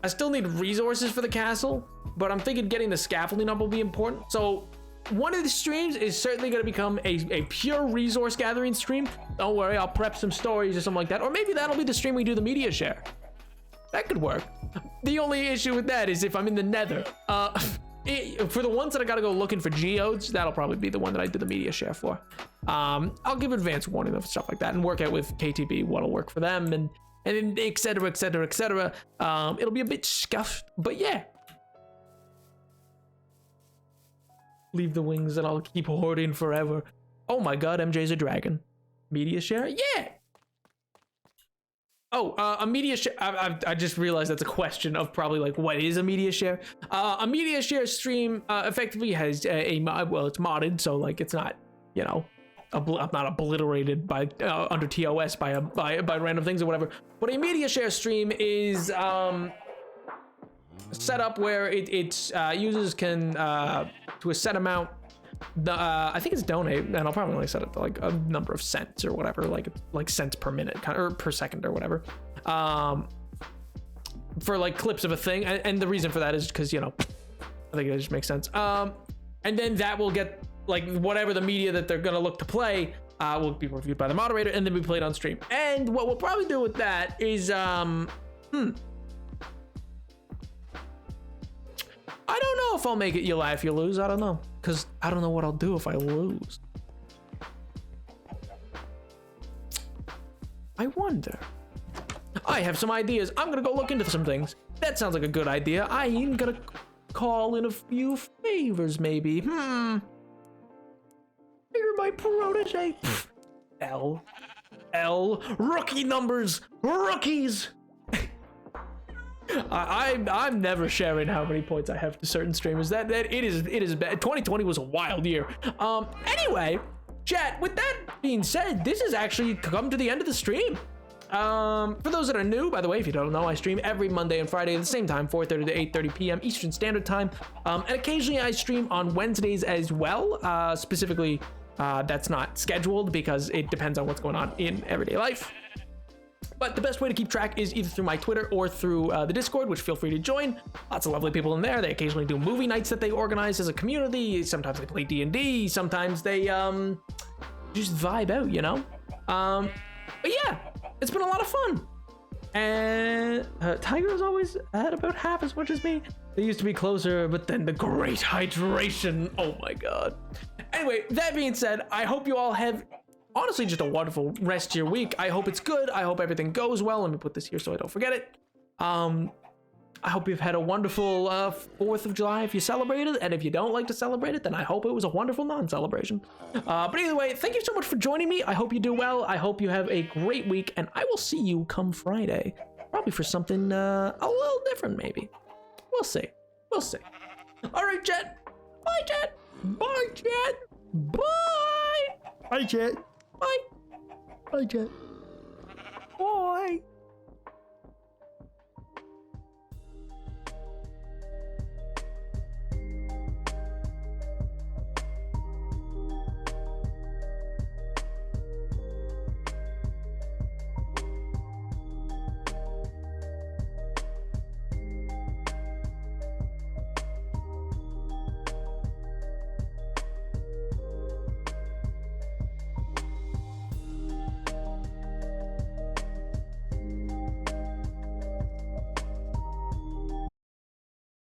I still need resources for the castle, but I'm thinking getting the scaffolding up will be important. So one of the streams is certainly going to become a pure resource gathering stream. Don't worry, I'll prep some stories or something like that. Or maybe that'll be the stream we do the media share. That could work. The only issue with that is if I'm in the nether. For the ones that I got to go looking for geodes, that'll probably be the one that I do the media share for. I'll give advance warning of stuff like that and work out with KTB what'll work for them and et cetera, et cetera, et cetera. It'll be a bit scuffed, but yeah. Leave the wings and I'll keep hoarding forever. Oh my god, MJ's a dragon. Media share? Yeah! Oh, a media share. I just realized that's a question of probably like, what is a media share? A media share stream effectively has well, it's modded, so like it's not, you know, I'm not obliterated by under TOS by random things or whatever. But a media share stream is set up where it's users can to a set amount. I think it's donate, and I'll probably only set it to like a number of cents or whatever, like cents per minute or per second or whatever. For like clips of a thing, and the reason for that is because, you know, I think it just makes sense. And then that will get like whatever the media that they're gonna look to play will be reviewed by the moderator and then be played on stream. And what we'll probably do with that is I don't know if I'll make it you laugh you lose. I don't know, because I don't know what I'll do if I lose. I wonder. I have some ideas. I'm gonna go look into some things. That sounds like a good idea. I'm gonna call in a few favors maybe. You're my protege. L. Rookie numbers. Rookies. I'm never sharing how many points I have to certain streamers. That it is bad. 2020 was a wild year. Anyway, chat, with that being said, this has actually come to the end of the stream. For those that are new, by the way, if you don't know, I stream every Monday and Friday at the same time, 4:30 to 8:30 p.m. Eastern Standard Time. And occasionally I stream on Wednesdays as well. Specifically, that's not scheduled because it depends on what's going on in everyday life. But the best way to keep track is either through my Twitter or through the Discord, which feel free to join. Lots of lovely people in there. They occasionally do movie nights that they organize as a community. Sometimes they play D&D. Sometimes they just vibe out, you know? But yeah, it's been a lot of fun. And Tiger has always had about half as much as me. They used to be closer, but then the great hydration. Oh my god. Anyway, that being said, I hope you all have honestly just a wonderful rest of your week. I hope it's good. I hope everything goes well. Let me put this here so I don't forget it. I hope you've had a wonderful 4th of July if you celebrated, and if you don't like to celebrate it, then I hope it was a wonderful non-celebration. But either way, thank you so much for joining me. I hope you do well. I hope you have a great week, and I will see you come Friday, probably for something a little different maybe. We'll see. We'll see. All right, chat. Bye, chat. Bye, chat. Bye. Bye, chat. Bye. Bye, chat. Bye.